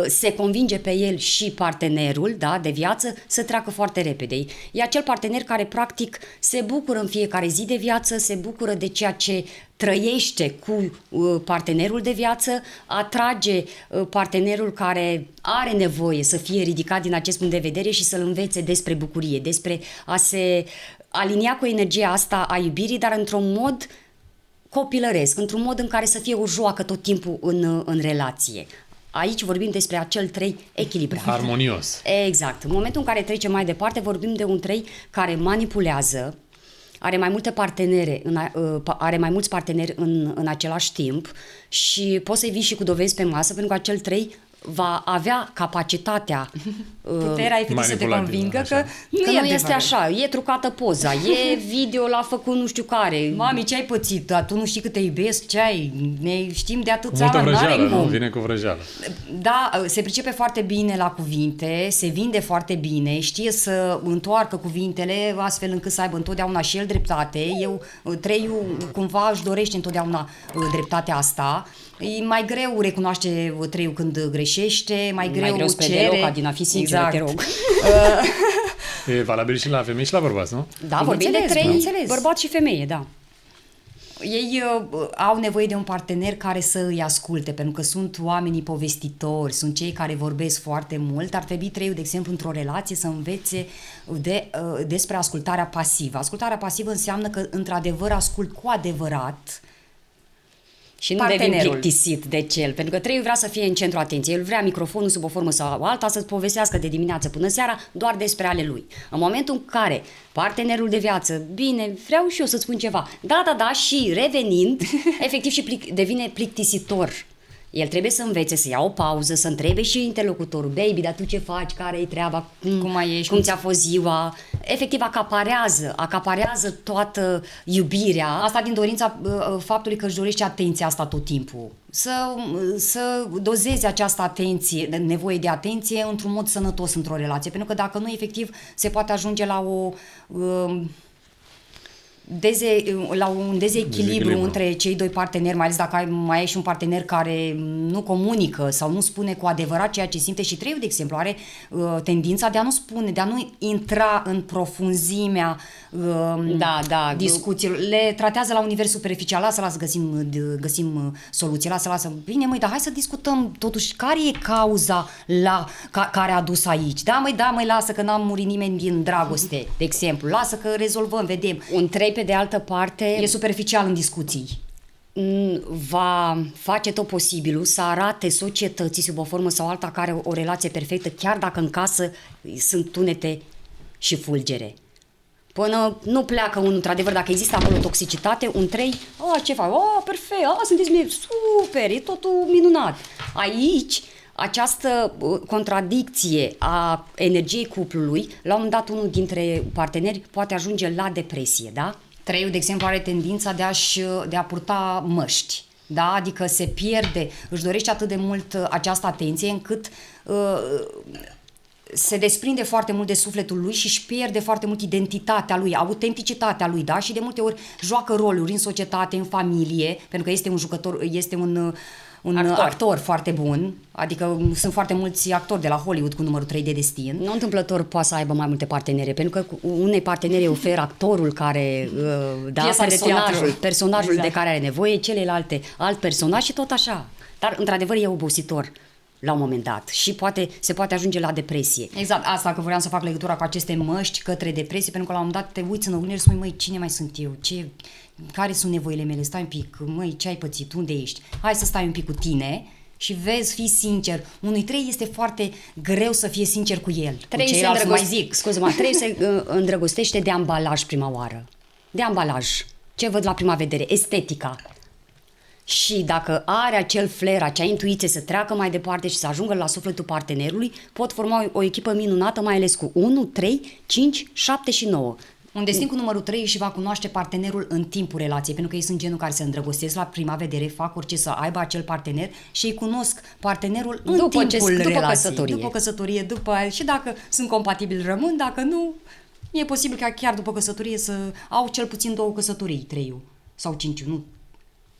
se convinge pe el și partenerul, da, de viață, să treacă foarte repede. E acel partener care practic se bucură în fiecare zi de viață, se bucură de ceea ce trăiește cu partenerul de viață, atrage partenerul care are nevoie să fie ridicat din acest punct de vedere și să-l învețe despre bucurie, despre a se alinia cu energia asta a iubirii, dar într-un mod copilăresc, într-un mod în care să fie o joacă tot timpul în relație. Aici vorbim despre acel 3 echilibrat. Harmonios. Exact. În momentul în care trecem mai departe, vorbim de un 3 care manipulează, are mai mulți parteneri în același timp și poți să-i vii și cu dovezi pe masă, pentru că acel 3 va avea capacitatea, puterea efectiv să te manipulativă, convingă așa. că nu este așa, e trucată poza, e video l-a făcut nu știu care. Mami, ce ai pățit? Dar tu nu știi cât te iubesc, ce ai? Ne știm de Cu atâția multă ani, n-are vrăjeală, nu? cum. Vine cu vrăjeală. Da, se pricepe foarte bine la cuvinte, se vinde foarte bine, știe să întoarcă cuvintele astfel încât să aibă întotdeauna și el dreptate. Treiu cumva își dorește întotdeauna dreptatea asta. E mai greu recunoaște Treiu când greșește, mai greu spre cere. deloc, Adina, fi sinceră, exact. te rog. E valabil și la femei și la bărbați, nu? Da, vorbim de trei, bineînțeles. bărbat și femeie, da. Ei au nevoie de un partener care să îi asculte, pentru că sunt oamenii povestitori, sunt cei care vorbesc foarte mult. Ar trebui Treiu, de exemplu, într-o relație să învețe despre ascultarea pasivă. Ascultarea pasivă înseamnă că, într-adevăr, ascult cu adevărat Și nu devin partenerul. plictisit de cel, pentru că Treiu vrea să fie în centru atenției. El vrea microfonul sub o formă sau alta să-ți povestească de dimineață până seara doar despre ale lui. În momentul în care partenerul de viață, bine, vreau și eu să spun ceva, da, și revenind, efectiv și devine plictisitor. El trebuie să învețe, să ia o pauză, să întrebe și interlocutorul, baby, dar tu ce faci, care-i treaba, Cum mai ești, cum ți-a fost ziua. Efectiv acaparează toată iubirea. Asta din dorința faptului că își dorește atenția asta tot timpul. Să dozeze această atenție, nevoie de atenție într-un mod sănătos într-o relație. Pentru că dacă nu, efectiv, se poate ajunge la un dezechilibru între cei doi parteneri, mai ales dacă mai ai și un partener care nu comunică sau nu spune cu adevărat ceea ce simte. Și Treiu, de exemplu, are tendința de a nu spune, de a nu intra în profunzimea discuțiilor. Le tratează la un nivel superficial. Lasă găsim soluții. Lasă. Bine, măi, dar hai să discutăm totuși care e cauza care a dus aici. Da, măi, lasă că n-am murit nimeni din dragoste, de exemplu. Lasă că rezolvăm, vedem. Un trei, pe de altă parte, E superficial în discuții. va face tot posibilul să arate societății sub o formă sau alta care o relație perfectă, chiar dacă în casă sunt tunete și fulgere. Până nu pleacă unul, într-adevăr, dacă există acolo toxicitate, un 3, ce fac? Perfect, sunteți super, e totul minunat. Aici, această contradicție a energiei cuplului, la un moment dat unul dintre parteneri poate ajunge la depresie, da? Treiul, de exemplu, are tendința de a purta măști. Da? Adică se pierde, își dorește atât de mult această atenție încât se desprinde foarte mult de sufletul lui și își pierde foarte mult identitatea lui, autenticitatea lui, da? Și de multe ori joacă roluri în societate, în familie, pentru că este un jucător, este un actor foarte bun, adică sunt foarte mulți actori de la Hollywood cu numărul 3 de destin. Nu întâmplător poate să aibă mai multe partenere, pentru că unei partenere oferă actorul care, personajul exact, de care are nevoie, celelalte alt personaj și tot așa. Dar, într-adevăr, e obositor la un moment dat și se poate ajunge la depresie. Exact, asta că vreau să fac legătura cu aceste măști către depresie, pentru că la un moment dat te uiți în oglindă și spui, măi, cine mai sunt eu? Care sunt nevoile mele? Stai un pic, măi, ce ai pățit? Unde ești? Hai să stai un pic cu tine și vezi, fii sincer. Unui 3 este foarte greu să fie sincer cu el. Trei se îndrăgostește de ambalaj prima oară. De ambalaj. Ce văd la prima vedere? Estetica. Și dacă are acel flair, acea intuiție să treacă mai departe și să ajungă la sufletul partenerului, pot forma o echipă minunată, mai ales cu 1, 3, 5, 7 și 9. Un destin cu numărul 3 și va cunoaște partenerul în timpul relației, pentru că ei sunt genul care se îndrăgostesc la prima vedere, fac orice să aibă acel partener și îi cunosc partenerul în timpul relației. După căsătorie, și dacă sunt compatibili rămân, dacă nu, e posibil ca chiar după căsătorie să au cel puțin 2 căsătorii, 3 sau 5, nu,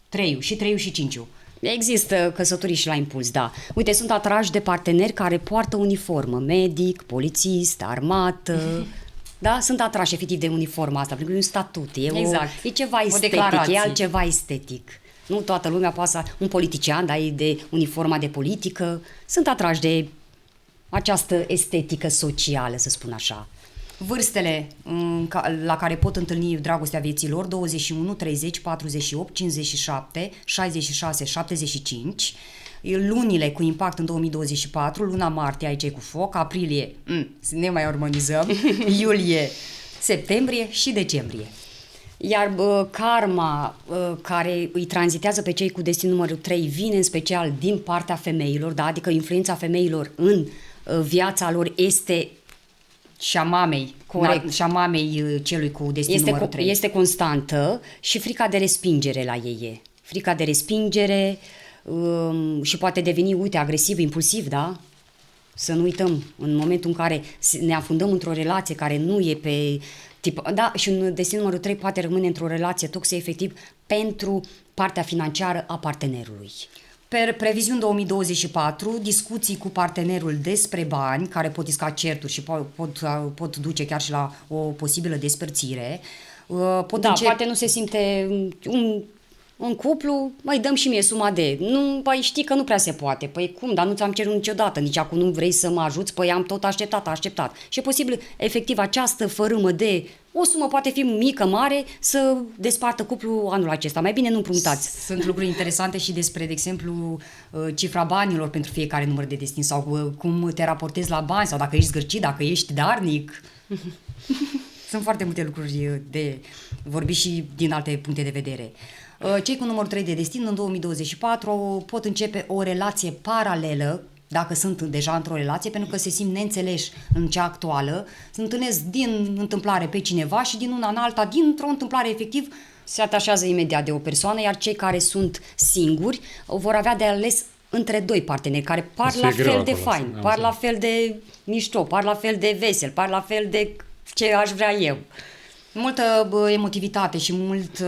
3 și 5. Există căsătorii și la impuls, da. Uite, sunt atrași de parteneri care poartă uniformă, medic, polițist, armată. Da, sunt atrași efectiv de uniforma asta, pentru că e un statut, e ceva estetic, e altceva estetic. Nu toată lumea poate un politician, da, e de uniforma de politică, sunt atrași de această estetică socială, să spun așa. Vârstele la care pot întâlni dragostea vieții lor: 21, 30, 48, 57, 66, 75. Lunile cu impact în 2024, luna martie aici e cu foc, aprilie, ne mai armonizăm, iulie, septembrie și decembrie. Iar karma care îi tranzitează pe cei cu destin numărul 3 vine în special din partea femeilor, da? Adică influența femeilor în viața lor este și a mamei, corect, și a mamei celui cu destin numărul 3. Este constantă și frica de respingere la ei e. Frica de respingere și poate deveni, uite, agresiv, impulsiv, da? Să nu uităm, în momentul în care ne afundăm într-o relație care nu e pe tip, da, și un destin numărul 3 poate rămâne într-o relație toxică efectiv pentru partea financiară a partenerului. Previziuni 2024, discuții cu partenerul despre bani, care pot isca certuri și pot duce chiar și la o posibilă despărțire. Poate nu se simte un cuplu, mai dăm și mie suma de... Nu, păi știi că nu prea se poate. Păi cum, dar nu ți-am cerut niciodată, nici acum nu vrei să mă ajuți, păi am tot așteptat. Și e posibil, efectiv, această fărâmă de... O sumă poate fi mică, mare, să despartă cuplul anul acesta. Mai bine nu împrumutați. Sunt lucruri interesante și despre, de exemplu, cifra banilor pentru fiecare număr de destin sau cum te raportezi la bani sau dacă ești zgârcit, dacă ești darnic. Sunt foarte multe lucruri de vorbit și din alte puncte de vedere. Cei cu numărul 3 de destin în 2024 pot începe o relație paralelă, dacă sunt deja într-o relație, pentru că se simt neînțeleși în cea actuală, se întâlnesc din întâmplare pe cineva și din una în alta, dintr-o întâmplare efectiv, se atașează imediat de o persoană, iar cei care sunt singuri vor avea de ales între doi parteneri care par la fel de fain, par la fel de mișto, par la fel de vesel, par la fel de ce aș vrea eu. Multă emotivitate și mult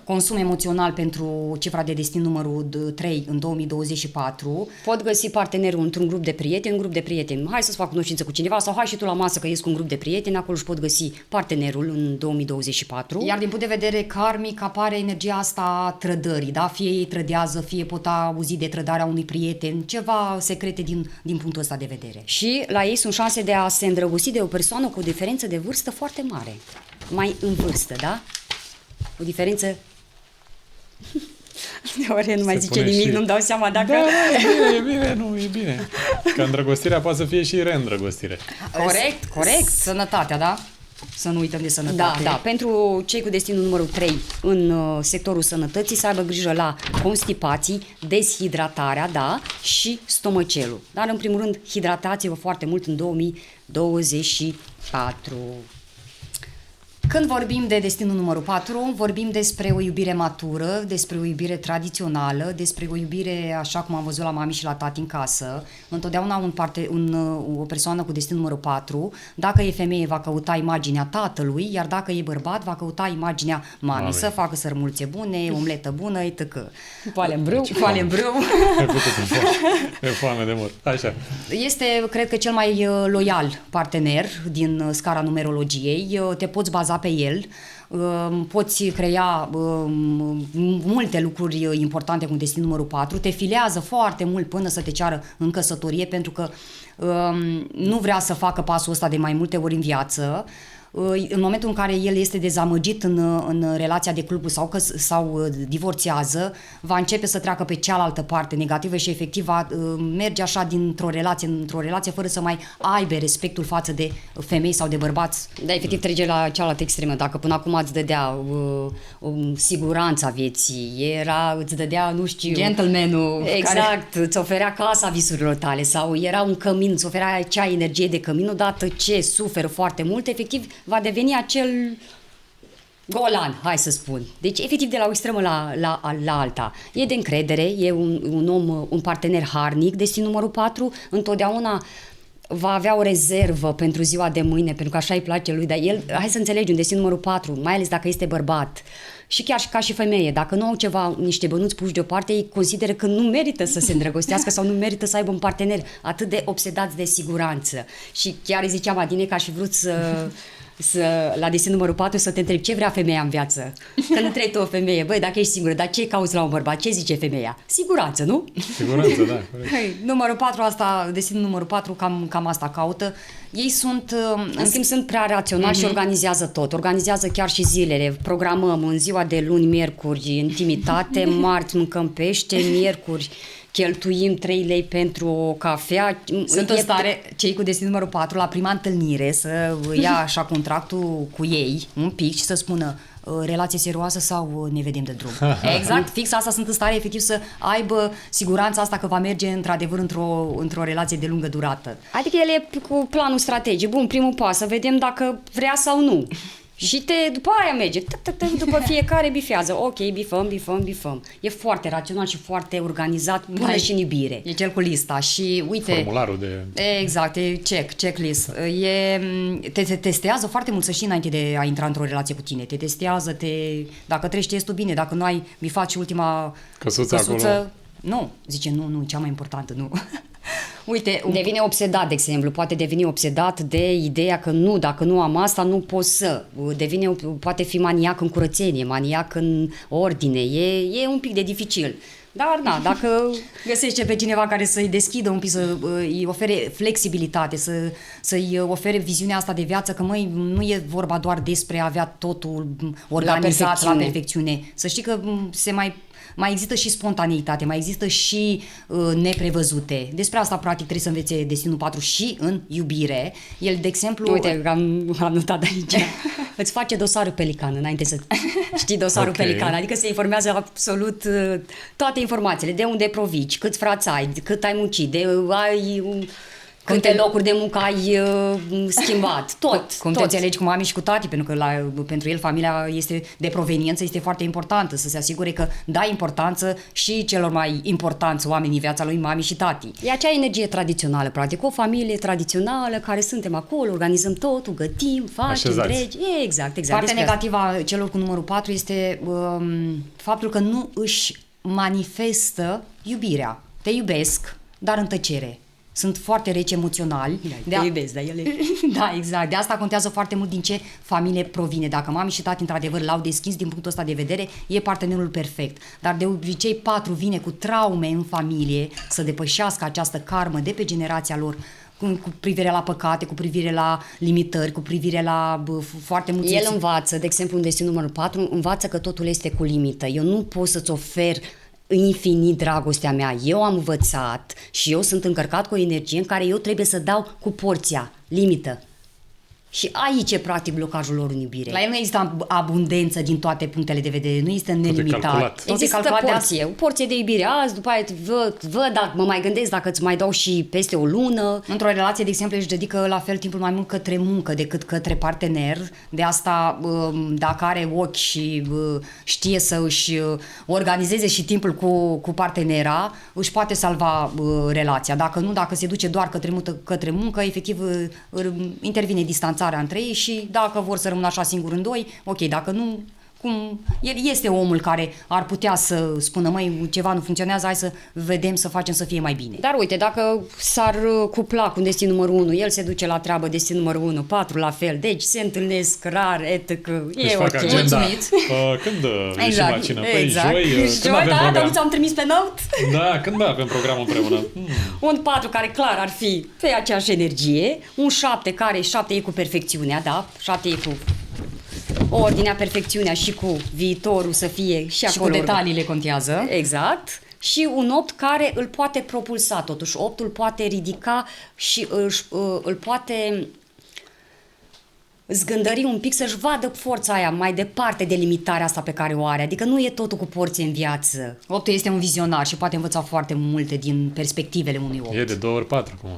consum emoțional pentru cifra de destin numărul 3 în 2024. Pot găsi partenerul într-un grup de prieteni, hai să-ți fac cunoștință cu cineva sau hai și tu la masă că ies cu un grup de prieteni, acolo își pot găsi partenerul în 2024. Iar din punct de vedere karmic apare energia asta a trădării, da? Fie ei trădează, fie pot auzi de trădarea unui prieten, ceva secrete din punctul ăsta de vedere. Și la ei sunt șanse de a se îndrăgosti de o persoană cu o diferență de vârstă foarte mare. Mai în vârstă, da? O diferență... Ori nu mai zice nimic, nu-mi dau seama dacă... Da, e bine. Că îndrăgostirea poate să fie și reîndrăgostire. Corect. Sănătatea, da? Să nu uităm de sănătate. Da. Pentru cei cu destinul numărul 3 în sectorul sănătății să aibă grijă la constipații, deshidratarea, da, și stomacelul. Dar în primul rând, hidratați-vă foarte mult în 2024. Când vorbim de destinul numărul 4, vorbim despre o iubire matură, despre o iubire tradițională, despre o iubire așa cum am văzut la mami și la tati în casă. Întotdeauna o persoană cu destinul numărul 4, dacă e femeie, va căuta imaginea tatălui, iar dacă e bărbat, va căuta imaginea mamei, să facă sărmulțe bune, omletă bună, etc. Poale în brâu. E foame de mor. Așa. Este, cred că, cel mai loial partener din scara numerologiei. Te poți baza pe el, poți crea multe lucruri importante cu destin numărul 4, te filează foarte mult până să te ceară în căsătorie pentru că nu vrea să facă pasul ăsta de mai multe ori în viață. În momentul în care el este dezamăgit în relația de cuplu sau divorțează, va începe să treacă pe cealaltă parte negativă și efectiv va merge așa dintr-o relație într-o relație fără să mai aibă respectul față de femei sau de bărbați. Da, efectiv trece la cealaltă extremă. Dacă până acum îți dădea siguranța vieții, îți dădea, nu știu... Gentleman-ul. Exact, îți oferea casa visurilor tale sau era un cămin, îți oferea acea energie de cămin, odată ce suferă foarte mult, efectiv va deveni acel golan, hai să spun. Deci, efectiv, de la o extremă la alta. E de încredere, e un om, un partener harnic, destin numărul 4, întotdeauna va avea o rezervă pentru ziua de mâine, pentru că așa îi place lui, dar el, hai să înțelegem, destin numărul 4, mai ales dacă este bărbat, și chiar și ca și femeie, dacă nu au ceva, niște bănuți puși deoparte, ei consideră că nu merită să se îndrăgostească sau nu merită să aibă un partener atât de obsedați de siguranță. Și chiar îi ziceam Adine că aș fi vrut la destin numărul 4 să te întreb ce vrea femeia în viață. Că nu trebuie tu o femeie, băi, dacă ești singură, dar ce cauți la un bărbat? Ce zice femeia? Siguranță, nu? Siguranță, da. Numărul 4, destinul numărul 4, cam asta caută. Ei sunt, în schimb, sunt prea raționali și organizează tot. Organizează chiar și zilele. Programăm în ziua de luni, miercuri, intimitate, marți mâncăm pește, miercuri cheltuim 3 lei pentru o cafea. Sunt în stare, cei cu destin numărul 4, la prima întâlnire, să ia așa contractul cu ei un pic și să spună relație serioasă sau ne vedem de drum. Exact, fix asta sunt în stare efectiv să aibă siguranța asta că va merge într-adevăr într-o relație de lungă durată. Adică el e cu planul strategic. Bun, primul pas, să vedem dacă vrea sau nu. Și după aia merge. După fiecare bifează. Ok, bifăm. E foarte rațional și foarte organizat, până și în iubire. E cel cu lista și uite... Formularul de... Exact, e checklist. Te testează foarte mult, să știi, înainte de a intra într-o relație cu tine. Te testează, dacă treci testul bine, dacă nu ai bifat și ultima căsuță acolo. Nu, zice nu, cea mai importantă, nu. Uite, devine obsedat, de exemplu, poate deveni obsedat de ideea că nu, dacă nu am asta, nu pot să. Poate fi maniac în curățenie, maniac în ordine, e un pic de dificil. Dar, dacă găsește pe cineva care să-i deschidă un pic, să-i ofere flexibilitate, să-i ofere viziunea asta de viață, că nu e vorba doar despre a avea totul organizat la perfecțiune. Să știi că mai există și spontaneitate, mai există și neprevăzute. Despre asta, practic, trebuie să învețe destinul 4 și în iubire. El, de exemplu... Uite, am notat aici. Îți face dosarul pelican înainte să știi dosarul pelican. Adică se informează absolut toate informațiile. De unde provici, câți frați ai, cât ai muncit, câte locuri de muncă ai schimbat, tot. Cum te înțelegi cu mami și cu tati, pentru că pentru el familia este de proveniență, este foarte importantă, să se asigure că dai importanță și celor mai importanți oameni în viața lui, mami și tati. E acea energie tradițională, practic, o familie tradițională care suntem acolo, organizăm totul, gătim, facem, dregi. Exact. Partea negativă a celor cu numărul 4 este faptul că nu își manifestă iubirea. Te iubesc, dar în tăcere. Sunt foarte reci emoționali. Te iubesc, dar ele... Da, exact. De asta contează foarte mult din ce familie provine. Dacă mami și tati într-adevăr l-au deschis din punctul ăsta de vedere, e partenerul perfect. Dar de obicei 4 vine cu traume în familie să depășească această karmă de pe generația lor, cu privire la păcate, cu privire la limitări, cu privire la foarte mulți... El învață, de exemplu, în destin numărul 4, învață că totul este cu limită. Eu nu pot să-ți ofer infinit dragostea mea. Eu am învățat și eu sunt încărcat cu o energie în care eu trebuie să dau cu porția, limită. Și aici e practic blocajul lor în iubire. La el nu există abundență din toate punctele de vedere, nu este nelimitat. Există porție, o porție de iubire azi, după aia văd, dacă mă mai gândesc dacă îți mai dau și peste o lună. Într-o relație, de exemplu, își dedică la fel timpul mai mult către muncă decât către partener. De asta, dacă are ochi și știe să își organizeze și timpul cu partenera, își poate salva relația. Dacă nu, dacă se duce doar către muncă, efectiv intervine distanța între ei și dacă vor să rămână așa singuri în doi, ok, dacă nu, el este omul care ar putea să spună, măi, ceva nu funcționează, hai să vedem, să facem să fie mai bine. Dar uite, dacă s-ar cupla cu destin numărul 1, el se duce la treabă, destin numărul 1, 4 la fel, deci se întâlnesc rar, etc. E ok. Mulțumit. Când ieșim la cină? Păi joi, da, nu ți-am trimis pe note? Da, când avem programul împreună? Un 4 care clar ar fi pe aceeași energie, un 7 care 7 e cu perfecțiunea, da? 7 e cu ordinea, perfecțiunea și cu viitorul să fie și acolo. Și cu detaliile contează. Exact. Și un 8 care îl poate propulsa totuși. 8 îl poate ridica și îl poate zgândări un pic să-și vadă forța aia mai departe de limitarea asta pe care o are. Adică nu e totul cu porție în viață. 8 este un vizionar și poate învăța foarte multe din perspectivele unui 8. E de 2 ori 4 acum.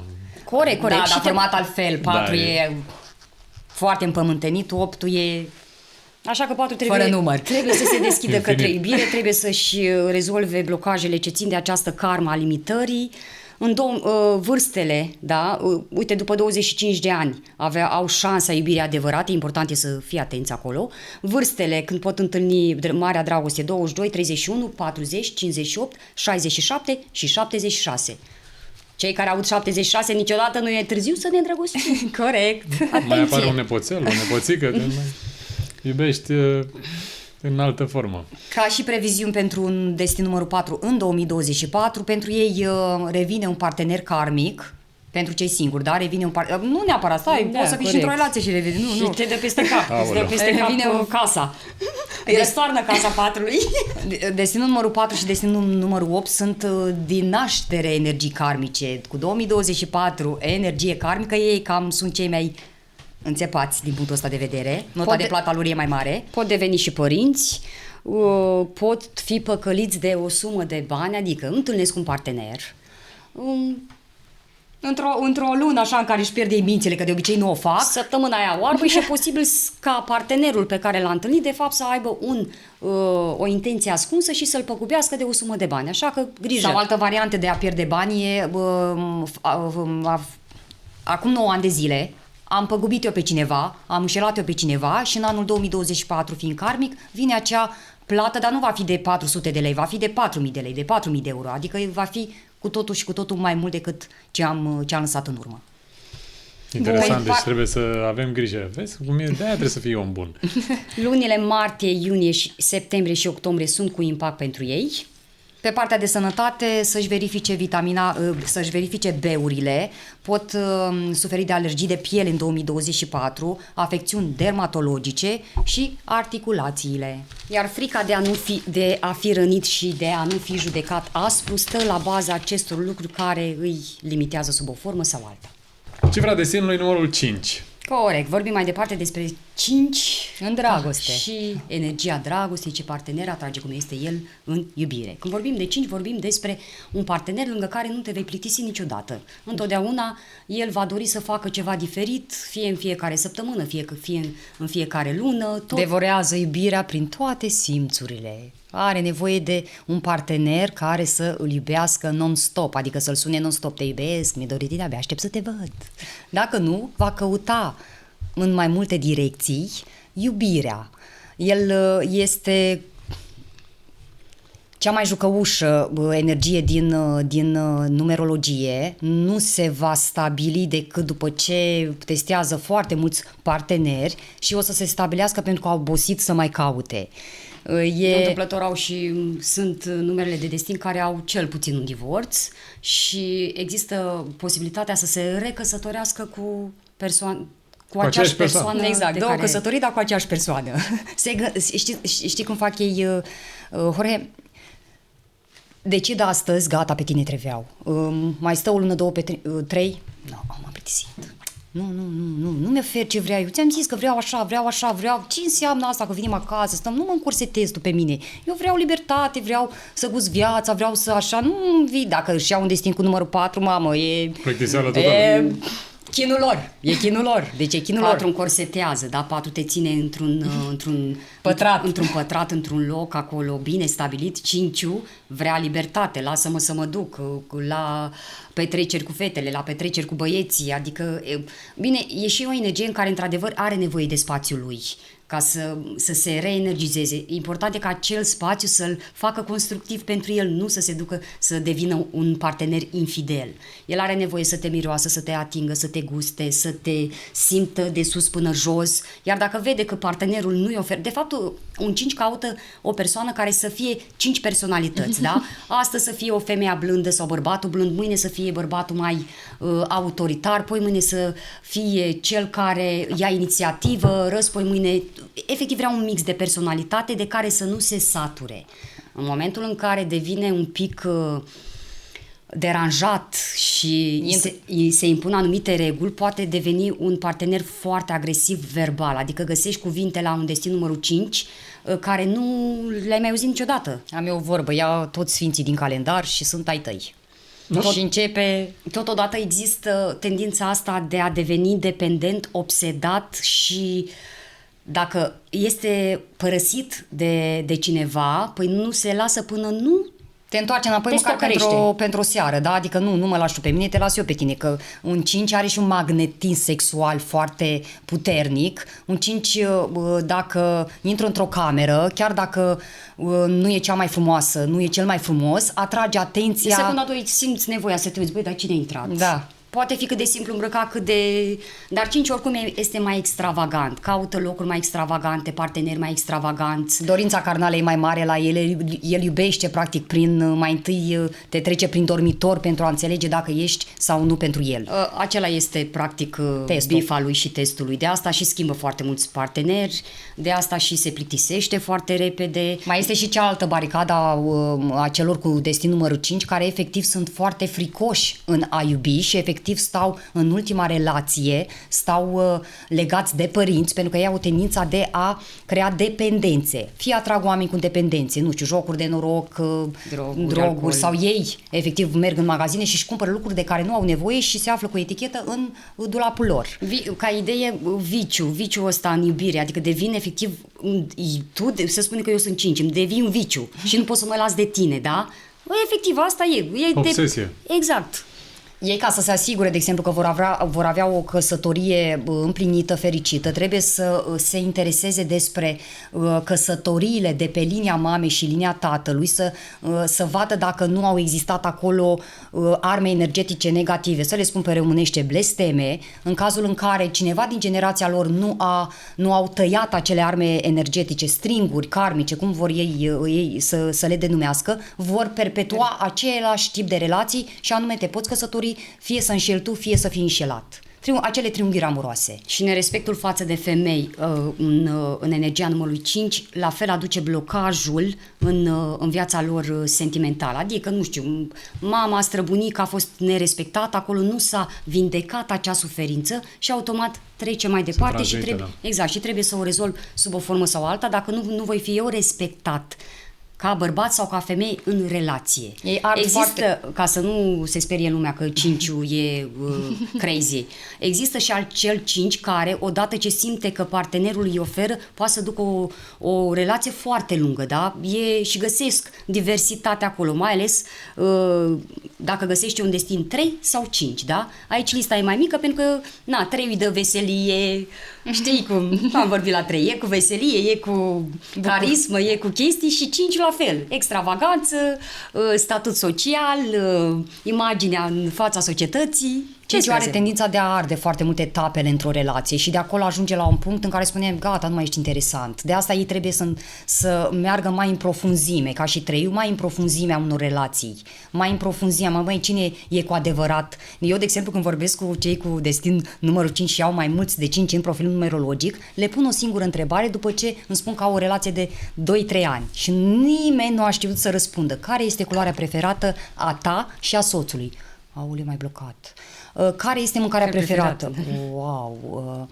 Corect. Da, dar format altfel. 4 e foarte împământenit, 8 e... Așa că 4 fără număr. Trebuie să se deschidă către iubire, trebuie să-și rezolve blocajele ce țin de această karma a limitării. Vârstele, da, uite, după 25 de ani au șansa iubirii adevărate, important e să fie atenți acolo. Vârstele, când pot întâlni marea dragoste, 22, 31, 40, 58, 67 și 76. Cei care au 76, niciodată nu e târziu să ne îndrăgostim. Corect. Atenție. Mai apare un nepoțel, o nepoțică, când iubești în altă formă. Ca și previziuni pentru un destin numărul 4 în 2024, pentru ei revine un partener karmic Pentru cei singuri, da? Revine un nu neapărat, stai, poți să fii și într-o relație și revine. Nu, Și nu. te dă peste cap. Îți dă Aoleu. peste cap Revine casa. Îi răstoarnă casa patului. Destinul numărul 4 și destinul numărul 8 sunt din naștere energii karmice. Cu 2024, energie karmică, ei cam sunt cei mai înțepați din punctul ăsta de vedere. Nota de plată lor e mai mare. Pot deveni și părinți, pot fi păcăliți de o sumă de bani, adică întâlnesc un partener, Într-o lună așa în care își pierde mințile, că de obicei nu o fac. săptămâna aia oarbă și e posibil ca partenerul pe care l-a întâlnit de fapt să aibă o intenție ascunsă și să-l păgubească de o sumă de bani. Așa că grijă. Sau altă variantă de a pierde bani e acum 9 ani de zile am păgubit eu pe cineva, am înșelat eu pe cineva și în anul 2024, fiind karmic, vine acea plată, dar nu va fi de 400 de lei, va fi de 4.000 de lei, de 4.000 de euro, adică va fi cu totul și cu totul mai mult decât ce am lăsat în urmă. Interesant, deci trebuie să avem grijă. Vezi cum e? De-aia trebuie să fii om bun. Lunile martie, iunie, septembrie și octombrie sunt cu impact pentru ei. Pe partea de sănătate, să-și verifice să-și verifice B-urile, pot suferi de alergii de piele în 2024, afecțiuni dermatologice și articulațiile. Iar frica de a fi rănit și de a nu fi judecat aspru stă la baza acestor lucruri care îi limitează sub o formă sau alta. Cifra destinului numărul 5. Corect. Vorbim mai departe despre 5 În dragoste. și energia dragostei, ce partener atrage cum este el în iubire. Când vorbim de 5, vorbim despre un partener lângă care nu te vei plictisi niciodată. Întotdeauna el va dori să facă ceva diferit, fie în fiecare săptămână, fie în fiecare lună. Tot. Devorează iubirea prin toate simțurile. Are nevoie de un partener care să îl iubească non-stop, adică să-l sune non-stop, te iubesc, mi-e dorit, abia aștept să te văd. Dacă nu, va căuta în mai multe direcții iubirea. El este cea mai jucăușă energie din numerologie, nu se va stabili decât după ce testează foarte mulți parteneri și o să se stabilească pentru că au obosit să mai caute. Întâmplător sunt numerele de destin care au cel puțin un divorț și există posibilitatea să se recăsătorească cu aceeași persoană. Exact, două căsătorii, dar cu aceeași persoană. Știi cum fac ei, Jorge? Decid astăzi, gata, pe tine trebuiau. Mai stă o lună, două, trei? Nu, m-am plictisit. Nu mi ofer ce vreau. Eu ți-am zis că vreau așa. Ce înseamnă asta că venim acasă, stăm, nu mă încursetezi tu pe mine. Eu vreau libertate, vreau să gust viața, vreau să așa, nu vii. Dacă își iau un destin cu numărul 4, mamă, Plictiseală totală. Chinul lor. E chinul lor. Deci e chinul 4 lor. încorsetează, da? 4 te ține într-un Pătrat. într-un pătrat, într-un loc acolo bine stabilit. 5 vrea libertate, lasă-mă să mă duc la petreceri cu fetele, la petreceri cu băieții, adică, bine, e și o energie în care într-adevăr are nevoie de spațiul lui ca să se reenergizeze. Important e ca acel spațiu să-l facă constructiv pentru el, nu să se ducă să devină un partener infidel. El are nevoie să te miroasă, să te atingă, să te guste, să te simtă de sus până jos, iar dacă vede că partenerul nu-i oferă, de fapt un 5 caută o persoană care să fie 5 personalități, da? Astăzi să fie o femeie blândă sau bărbatul blând, mâine să fie bărbatul mai autoritar, poi mâine să fie cel care ia inițiativă, răspoi mâine, efectiv vrea un mix de personalitate de care să nu se sature. În momentul în care devine un pic deranjat și se impun anumite reguli, poate deveni un partener foarte agresiv verbal, adică găsești cuvinte la un destin numărul 5 care nu le-ai mai auzit niciodată. Am eu o vorbă, ia toți sfinții din calendar și sunt ai tăi. Și începe... Totodată există tendința asta de a deveni dependent, obsedat și dacă este părăsit de cineva, păi nu se lasă până nu te întoarce înapoi măcar pentru o seară, da? Adică nu mă lași tu pe mine, te las eu pe tine, că un 5 are și un magnetism sexual foarte puternic. Un 5, dacă intră într-o cameră, chiar dacă nu e cea mai frumoasă, nu e cel mai frumos, atrage atenția... În secunda 2 simți nevoia să te uiți, băi, dar cine a intrat? Da. Poate fi cât de simplu îmbrăcat, Dar 5 oricum este mai extravagant. Caută locuri mai extravagante, parteneri mai extravaganți. Dorința carnală e mai mare la el iubește practic mai întâi te trece prin dormitor pentru a înțelege dacă ești sau nu pentru el. Acela este practic Testul. bifa lui și testul lui. De asta și schimbă foarte mulți parteneri, de asta și se plictisește foarte repede. Mai este și cealaltă baricada a celor cu destin numărul 5, care efectiv sunt foarte fricoși în a iubi și efectiv stau în ultima relație, stau legați de părinți, pentru că ei au tendința de a crea dependențe. Fie atrag oameni cu dependențe, nu știu, jocuri de noroc, droguri alcool. sau ei efectiv merg în magazine și își cumpără lucruri de care nu au nevoie și se află cu etichetă în dulapul lor. Ca idee, viciul ăsta în iubire, adică devine efectiv, să spune că eu sunt 5, îmi devii un viciu și nu pot să mă las de tine, da? Efectiv, asta e. Obsesie. Exact. Ei, ca să se asigure, de exemplu, că vor avea o căsătorie împlinită, fericită, trebuie să se intereseze despre căsătoriile de pe linia mamei și linia tatălui, să vadă dacă nu au existat acolo arme energetice negative, să le spun pe românește blesteme, în cazul în care cineva din generația lor nu au tăiat acele arme energetice, stringuri karmice, cum vor ei să le denumească, vor perpetua același tip de relații și anume te poți căsători fie să înșeli tu, fie să fii înșelat. Acele triunghiuri amoroase. Și nerespectul față de femei în energia numărului 5, la fel aduce blocajul în viața lor sentimentală. Adică, nu știu, mama, străbunica a fost nerespectată, acolo nu s-a vindecat acea suferință și automat trece mai departe și trebuie, exact, și trebuie să o rezolv sub o formă sau alta, dacă nu voi fi eu respectat ca bărbat sau ca femeie în relație. Există, ca să nu se sperie lumea că 5-ul e crazy, există și cel 5 care, odată ce simte că partenerul îi oferă, poate să ducă o relație foarte lungă, da? Și găsesc diversitate acolo, mai ales dacă găsești un destin 3 sau 5, da? Aici lista e mai mică pentru că, 3 îi dă veselie, știi cum, am vorbit la 3, e cu veselie, e cu carismă, e cu chestii și 5 la fel, extravaganță, statut social, imaginea în fața societății. Deci are tendința de a arde foarte multe etapele într-o relație și de acolo ajunge la un punct în care spunem, gata, nu mai ești interesant. De asta ei trebuie să meargă mai în profunzime, ca și 3, mai în profunzimea unor relații, mai în profunzimea, cine e cu adevărat. Eu, de exemplu, când vorbesc cu cei cu destin numărul 5 și au mai mulți de 5 în profilul numerologic, le pun o singură întrebare după ce îmi spun că au o relație de 2-3 ani și nimeni nu a știut să răspundă. Care este culoarea preferată a ta și a soțului? Aole, mai blocat. Care este mâncarea preferată? Wow!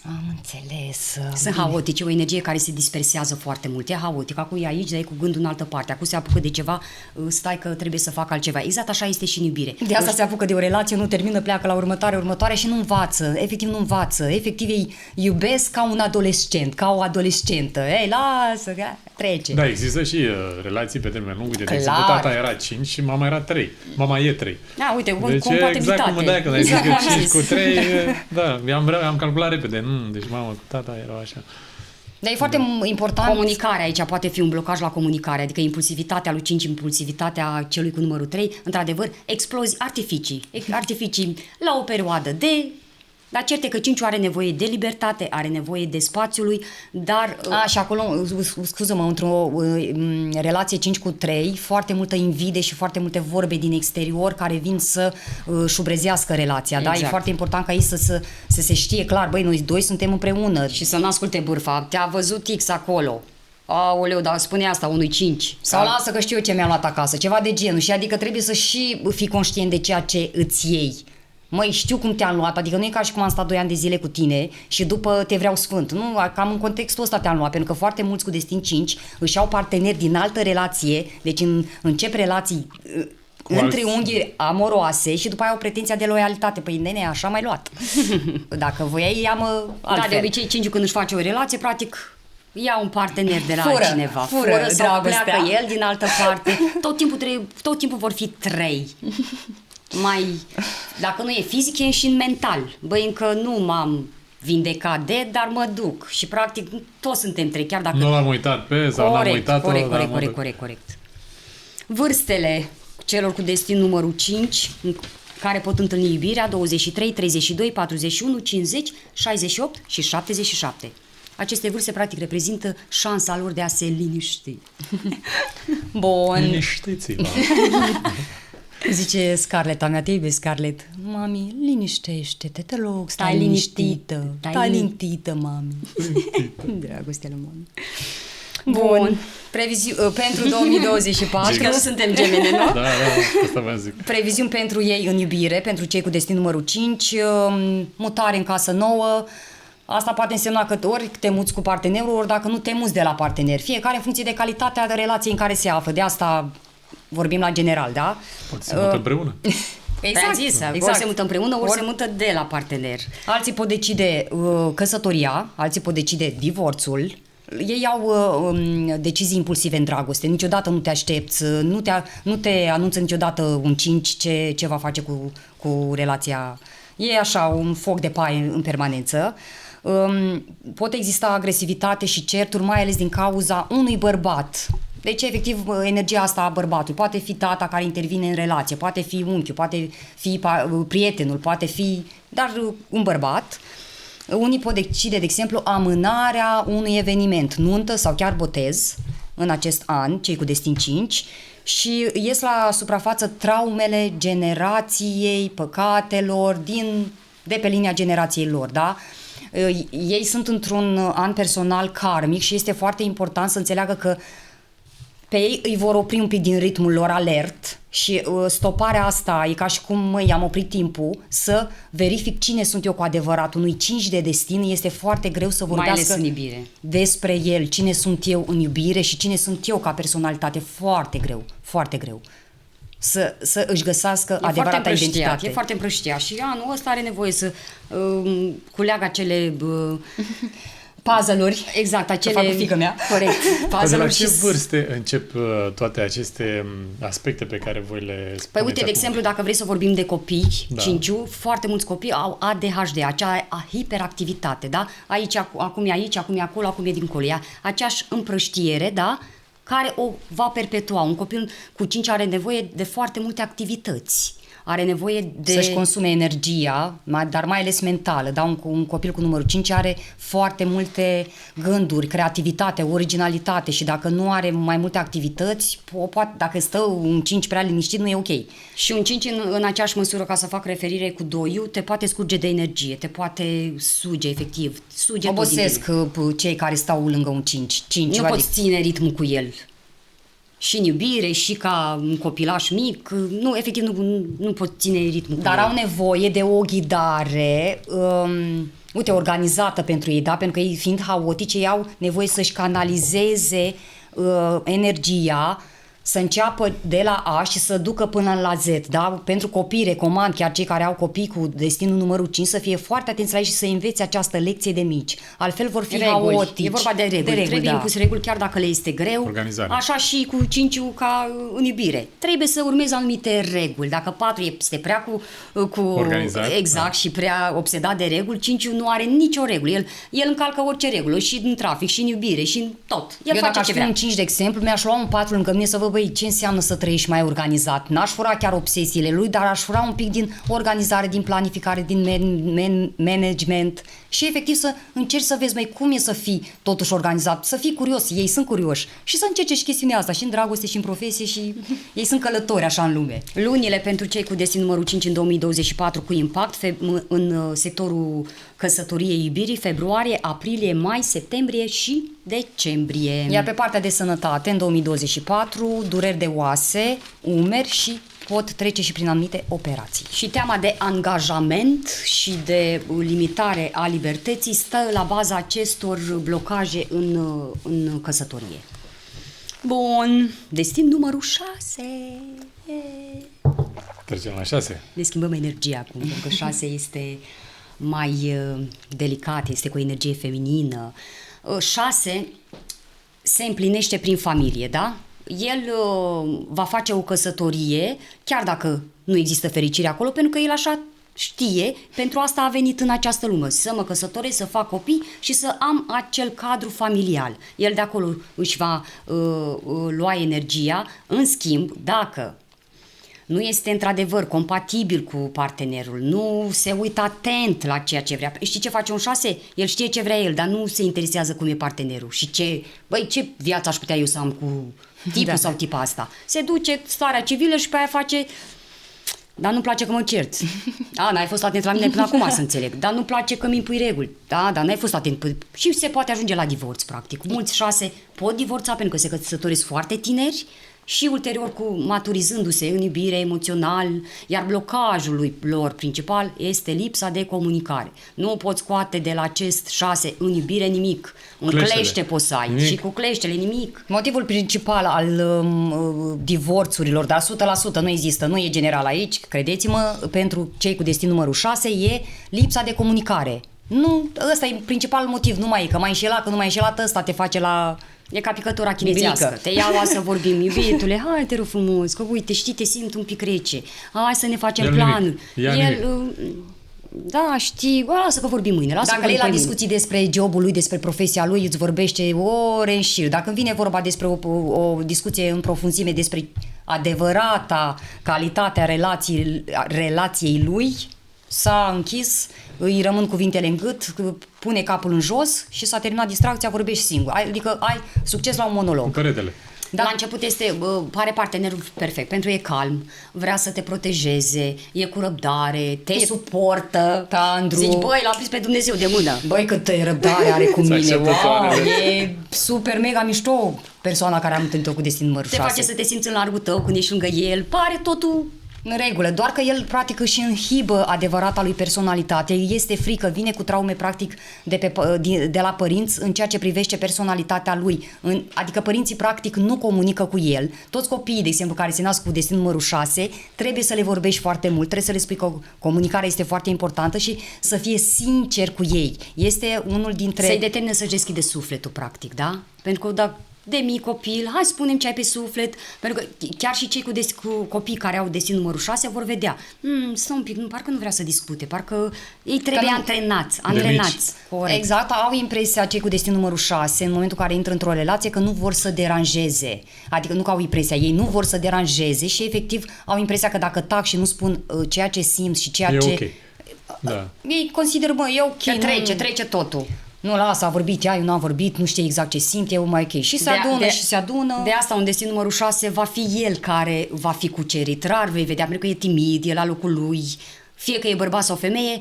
Am înțeles. Sunt haotice, o energie care se dispersează foarte mult. E haotic, acum e aici, dar e cu gândul în altă parte. Acum se apucă de ceva, stai că trebuie să fac altceva. Exact așa este și în iubire. De asta se apucă de o relație, nu termină, pleacă la următoare și nu învață. Efectiv nu învață. Efectiv ei iubesc ca un adolescent, ca o adolescentă. Ei, lasă, trece. Da, există și relații pe termen lung. De exemplu, tata era 5 și mama era 3. Mama e 3. Da, uite, deci compatibilitate. Exact cum când ai zis că 5 cu 3, da, am calculat repede. Deci mama cu tata erau așa. Dar e foarte important. Comunicarea aici poate fi un blocaj la comunicare, adică impulsivitatea lui 5, impulsivitatea celui cu numărul 3, într-adevăr, explozi artificii la o perioadă dar certe că 5 are nevoie de libertate, are nevoie de spațiul lui, dar... și acolo, scuză-mă, într-o relație 5 cu 3, foarte multă invidie și foarte multe vorbe din exterior care vin să șubrezească relația, exact. Da? E foarte important ca ei să se știe clar, băi, noi doi suntem împreună. Și să nu asculte bârfa, te-a văzut X acolo. Aoleu, dar spune asta unui 5. Sau lasă că știu eu ce mi-am luat acasă, ceva de genul. Și adică trebuie să și fii conștient de ceea ce îți iei. Măi, știu cum te-am luat, adică nu e ca și cum am stat 2 ani de zile cu tine și după te vreau sfânt. Nu, cam în contextul ăsta te-am luat, pentru că foarte mulți cu destin 5 își au parteneri din altă relație, deci încep relații între unghiuri amoroase și după aia au pretenția de loialitate. Păi, nene, așa m-ai luat. Dacă voiai, ia-mă altfel. Da, de obicei 5 când își face o relație, practic ia un partener de la altcineva. Fură sau pleacă el din altă parte. Tot timpul vor fi 3. Dacă nu e fizic, e și în mental. Băi, încă nu m-am vindecat dar mă duc. Și practic toți suntem 3, chiar dacă... Nu l-am uitat pe sau l-am uitat-o. Corect. Vârstele celor cu destin numărul 5, care pot întâlni iubirea 23, 32, 41, 50, 68 și 77. Aceste vârste, practic, reprezintă șansa lor de a se liniști. Bun. Liniștiți-vă. Zice Scarlett, a mea, te iubesc, Scarlett. Mami, liniștește-te, te rog, stai liniștită. Stai liniștită, mami. Dragostea lui mami. Bun. Pentru 2024. Și că nu suntem gemene, nu? Da, asta vă zic. Previziuni pentru ei în iubire, pentru cei cu destin numărul 5, mutare în casă nouă. Asta poate însemna că ori te muți cu partenerul, ori dacă nu te muți de la partener. Fiecare în funcție de calitatea de relației în care se află. De asta vorbim la general, da? Poate să mută împreună. Exact. Ori se mută împreună, ori se mută de la partener. Alții pot decide căsătoria, alții pot decide divorțul. Ei au decizii impulsive în dragoste. Niciodată nu te aștepți, nu te anunță niciodată un 5 ce va face cu relația. E așa un foc de paie în permanență. Pot exista agresivitate și certuri, mai ales din cauza unui bărbat. Deci, efectiv, energia asta a bărbatului. Poate fi tata care intervine în relație, poate fi unchiul, poate fi prietenul, poate fi, dar un bărbat. Unii pot decide, de exemplu, amânarea unui eveniment, nuntă sau chiar botez în acest an, cei cu destin 5, și ies la suprafață traumele generației, păcatelor, de pe linia generației lor, da? Ei sunt într-un an personal karmic și este foarte important să înțeleagă că pe ei îi vor opri un pic din ritmul lor alert și stoparea asta e ca și cum i-am oprit timpul să verific cine sunt eu cu adevărat. Unui 5 de destin este foarte greu să vorbească în iubire. despre el, cine sunt eu în iubire și cine sunt eu ca personalitate. Foarte greu, foarte greu să își găsească adevărata identitate. E foarte împrăștiat și anul ăsta are nevoie să culeagă acele... puzzle-uri. Exact, acele... fac cu fiică mea. Corect. De la ce vârste încep toate aceste aspecte pe care voi le spuneți? Păi uite, de exemplu, dacă vrei să vorbim de copii, Da. 5, foarte mulți copii au ADHD, acea hiperactivitate, da? Aici, acum e aici, acum e acolo, acum e dincolo. E aceeași împrăștiere, da? Care o va perpetua. Un copil cu 5 are nevoie de foarte multe activități. Are nevoie de... Să-și consume energia, dar mai ales mentală. Da? Un copil cu numărul 5 are foarte multe gânduri, creativitate, originalitate și dacă nu are mai multe activități, dacă stă un 5 prea liniștit, nu e ok. Și un 5 în aceeași măsură, ca să fac referire cu 2, te poate scurge de energie, te poate suge, efectiv. Suge obosesc cei care stau lângă un 5. Nu poți ține ritmul cu el. Și în iubire, și ca un copilaș mic, nu, efectiv nu pot ține ritmul. Dar au nevoie de o ghidare, uite, organizată pentru ei, da? Pentru că ei fiind haotici, ei au nevoie să-și canalizeze energia, să înceapă de la A și să ducă până la Z, da? Pentru copii recomand, chiar cei care au copii cu destinul numărul 5, să fie foarte atenți la ei și să învețe această lecție de mici. Altfel vor fi haotici. E vorba de reguli. Trebuie impus reguli, chiar dacă le este greu. Organizare. Așa și cu 5-ul ca în iubire. Trebuie să urmezi anumite reguli. Dacă 4 este prea cu organizat, exact, și prea obsedat de reguli, 5-ul nu are nicio regulă. El încalcă orice regulă, și în trafic, și în iubire, și în tot. El Eu face dacă aș ce fi vrea. un 5, de exemplu, mi-aș lua un 4 lângă mine să văd, băi, ce înseamnă să trăiești mai organizat. N-aș fura chiar obsesiile lui, dar aș fura un pic din organizare, din planificare, din management și efectiv să încerci să vezi, mai cum e să fii totuși organizat, să fii curios, ei sunt curioși și să încerci și chestiunea asta și în dragoste și în profesie și ei sunt călători așa în lume. Lunile pentru cei cu destin numărul 5 în 2024 cu impact în sectorul căsătoriei iubirii, februarie, aprilie, mai, septembrie și decembrie. Iar pe partea de sănătate, în 2024, dureri de oase, umeri și pot trece și prin anumite operații. Și teama de angajament și de limitare a libertății stă la baza acestor blocaje în căsătorie. Bun, destin numărul 6. Trecem la 6. Ne schimbăm energia acum, pentru că 6 este mai delicat, este cu o energie feminină. 6 se împlinește prin familie, da? El va face o căsătorie, chiar dacă nu există fericire acolo, pentru că el așa știe, pentru asta a venit în această lume, să mă căsătoresc, să fac copii și să am acel cadru familial. El de acolo își va lua energia. În schimb, dacă nu este într-adevăr compatibil cu partenerul, nu se uită atent la ceea ce vrea. Știi ce face un 6? El știe ce vrea el, dar nu se interesează cum e partenerul și ce viață aș putea eu să am cu tipul sau tipa asta. Se duce starea civilă și pe aia face... Dar nu-mi place că mă cerți. N-ai fost atent la mine până acum să înțeleg. Dar nu-mi place că mi impui reguli. Dar n-ai fost atent. Și se poate ajunge la divorț, practic. Mulți 6 pot divorța pentru că se căsătoresc foarte tineri și ulterior maturizându-se în iubire emoțional, iar blocajul lor principal este lipsa de comunicare. Nu poți scoate de la acest 6 în iubire nimic. Un clește poți să ai nimic. Și cu cleștele nimic. Motivul principal al divorțurilor, dar 100% nu există, nu e general aici, credeți-mă, pentru cei cu destin numărul 6 e lipsa de comunicare. Nu, ăsta e principalul motiv, nu mai e că m-ai înșelat, că nu m-ai înșelat, ăsta te face la... E ca picătura chinezească. Te iau să vorbim, iubitule, hai te rog frumos, că uite, știi, te simt un pic rece. Hai să ne facem planuri. Da, știi, lasă că vorbim mâine. Dacă e la discuții despre jobul lui, despre profesia lui, îți vorbește ore în șir. Dacă vine vorba despre o discuție în profunzime despre adevărata calitatea relației lui, s-a închis, îi rămân cuvintele în gât, pune capul în jos și s-a terminat distracția, vorbești singur. Adică ai succes la un monolog. Peretele. Da. La început pare partenerul perfect, pentru că e calm, vrea să te protejeze, e cu răbdare, te suportă, tandru. Zici, băi, l-am prins pe Dumnezeu de mână. Băi, câtă răbdare are cu mine, wow, e super mega mișto persoana care am întâlnit-o cu destin numărul 6. Te face să te simți în largul tău când ești lângă el, pare totul în regulă, doar că el practic își înhibă adevărata lui personalitate, este frică, vine cu traume practic de la părinți în ceea ce privește personalitatea lui, adică părinții practic nu comunică cu el. Toți copiii, de exemplu, care se nasc cu destin numărul 6, trebuie să le vorbești foarte mult, trebuie să le spui că comunicarea este foarte importantă și să fie sincer cu ei. Este unul dintre... Să-i determine să-și deschide sufletul, practic, da? Pentru că dacă de mic copil, hai spunem ce ai pe suflet, pentru că chiar și cei cu copii care au destin numărul 6 vor vedea, stai un pic, parcă nu vrea să discute, parcă ei trebuie antrenați. Exact, au impresia cei cu destin numărul 6 în momentul în care intră într-o relație că nu vor să deranjeze, adică nu că au impresia, ei nu vor să deranjeze și efectiv au impresia că dacă tac și nu spun ceea ce simt și ceea ce... Okay. Da. Ei consideră, e ok, că trece totul. Nu, lasă, a vorbit ea, eu nu am vorbit, nu știe exact ce simt, e mai ok. Și se adună. De asta un destin numărul 6 va fi el care va fi cucerit. Rar vei vedea, pentru că e timid, e la locul lui, fie că e bărbat sau femeie,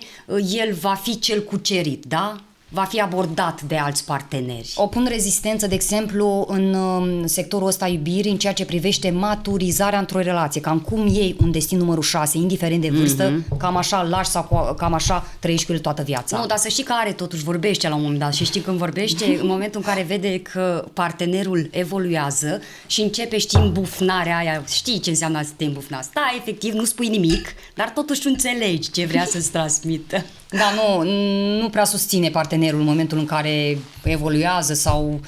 el va fi cel cucerit, da? Va fi abordat de alți parteneri. Opun rezistență, de exemplu, în sectorul ăsta iubirii, în ceea ce privește maturizarea într-o relație. Cam cum iei un destin numărul 6, indiferent de vârstă, cam așa lași sau cam așa trăiești cu el toată viața. Nu, dar să știi că totuși vorbește la un moment dat și știi când vorbește, în momentul în care vede că partenerul evoluează și începe, îmbufnarea aia, știi ce înseamnă să te îmbufnați. Da, efectiv, nu spui nimic, dar totuși înțelegi ce vrea să-ți transmită. Da, nu prea susține partenerul în momentul în care evoluează sau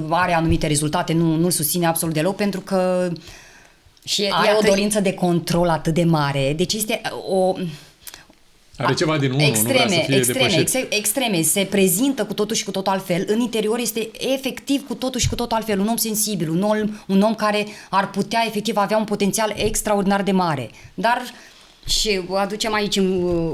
are anumite rezultate, nu-l susține absolut deloc, pentru că și are o dorință de control atât de mare. Deci este are ceva din unul, nu vrea să fie depășit. Extreme, se prezintă cu totul și cu totul altfel. În interior este efectiv cu totul și cu totul altfel. Un om sensibil, un om care ar putea efectiv avea un potențial extraordinar de mare. Dar... Și o aducem aici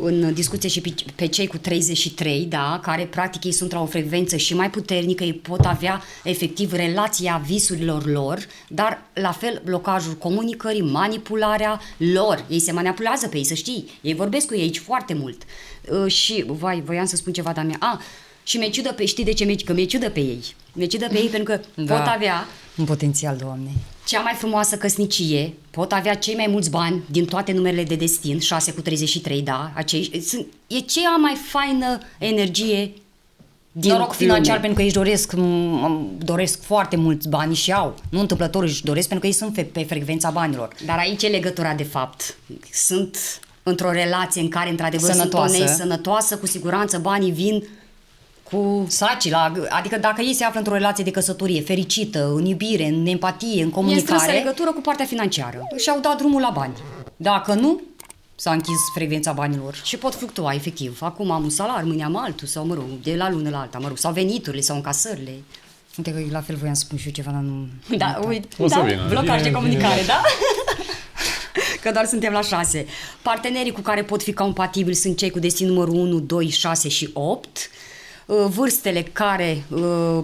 în discuție și pe cei cu 33, da, care practic ei sunt la o frecvență și mai puternică, ei pot avea efectiv relația visurilor lor, dar la fel blocajul comunicării, manipularea lor. Ei se manipulează pe ei, să știi. Ei vorbesc cu ei aici foarte mult. Și, voiam să spun ceva, dar și mi-e ciudă știi de ce că mi-e ciudă pe ei? Mi-e ciudă pe ei pentru că pot avea un potențial, Doamne. Cea mai frumoasă căsnicie, pot avea cei mai mulți bani din toate numerele de destin, 6 cu 33, da, e cea mai faină energie din noroc financiar, pentru că ei doresc foarte mulți bani și au. Nu întâmplător își doresc, pentru că ei sunt pe frecvența banilor. Dar aici e legătura de fapt. Sunt într-o relație în care într-adevăr sănătoasă, cu siguranță banii vin cu saci, adică dacă ei se află într-o relație de căsătorie fericită, în iubire, în empatie, în comunicare, e strânsă legătură cu partea financiară. Și-au dat drumul la bani. Dacă nu, s-a închis frecvența banilor. Și pot fluctua, efectiv. Acum am un salar, mâine am altul, sau de la lună la alta, sau veniturile, sau încasările. Uite că la fel voiam să spun și eu ceva, dar nu... Da, uite, o să vină. Blocaj de comunicare, da? că doar suntem la 6. Partenerii cu care pot fi compatibili sunt cei cu destin numărul 1, 2, 6 și 8. Vârstele care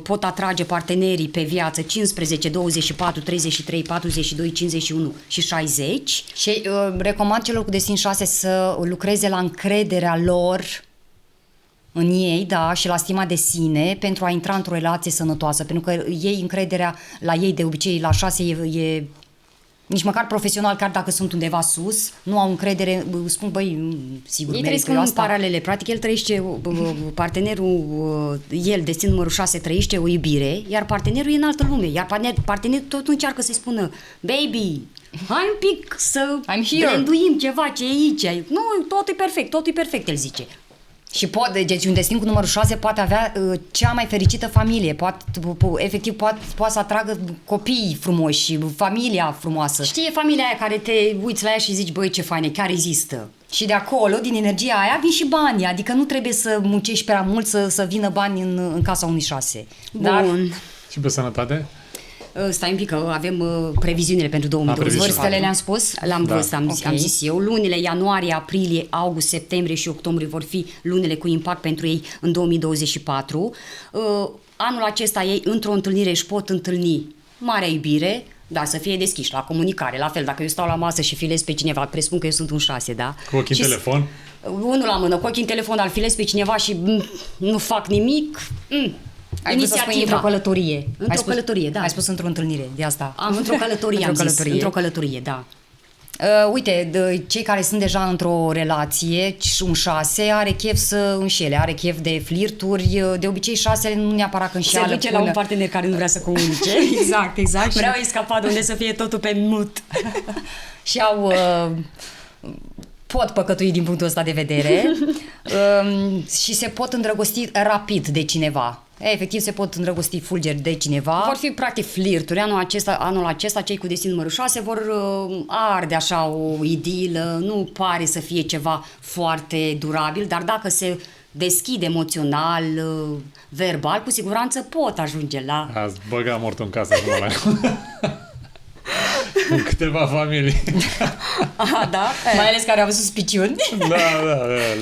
pot atrage partenerii pe viață 15, 24, 33, 42, 51 și 60. Și recomand celor cu destin 6 să lucreze la încrederea lor în ei, da, și la stima de sine pentru a intra într-o relație sănătoasă, pentru că ei, încrederea la ei de obicei la 6 e nici măcar profesional, chiar dacă sunt undeva sus, nu au încredere, spun, băi, sigur, Ei merită trăiesc eu în asta. paralele. Practic, el trăiește, partenerul, el, destin numărul 6, trăiește o iubire, iar partenerul e în altă lume. Iar partenerul tot încearcă să-i spună, baby, hai un pic să I'm here. branduim ceva ce e aici. Nu, totul e perfect, el zice. Și deci un destin cu numărul 6 poate avea cea mai fericită familie, efectiv poate să atragă copii frumoși, familia frumoasă. Știi, e familia aia care te uiți la ea și zici, băi, ce faine, chiar există. Și de acolo, din energia aia, vin și banii, adică nu trebuie să muncești prea mult să vină bani în casa unui 6. Bun. Și pe sănătate? Stai un pic, că avem previziunile pentru 2020. Vârstele le-am spus? Am zis eu. Lunile ianuarie, aprilie, august, septembrie și octombrie vor fi lunile cu impact pentru ei în 2024. Anul acesta ei, într-o întâlnire, își pot întâlni marea iubire, dar să fie deschiși la comunicare. La fel, dacă eu stau la masă și filez pe cineva, presupun că eu sunt un 6, da? Cu ochii în telefon? Unul la mână, cu ochii în telefon, dar filez pe cineva și nu fac nimic. Ai vrut să spui într-o călătorie. Într-o călătorie, da. Ai spus într-o întâlnire, de asta. Într-o călătorie, am zis. Într-o călătorie, da. Uite, cei care sunt deja într-o relație, un 6 are chef să înșele, are chef de flirturi, de obicei 6 nu neapărat că înșeală. Se duce la un partener care nu vrea să comunice. Exact. Vreau escapat unde să fie totul pe mut. Și pot păcătui din punctul ăsta de vedere și se pot îndrăgosti rapid de cineva. Efectiv, se pot îndrăgosti fulger de cineva. Vor fi practic flirturi. Anul acesta cei cu destin numărul 6 vor arde așa o idilă. Nu pare să fie ceva foarte durabil, dar dacă se deschid emoțional, verbal, cu siguranță pot ajunge la... Ați băgat mortul în casă acum la în câteva familii. Da? Mai ales care au suspiciuni. Da,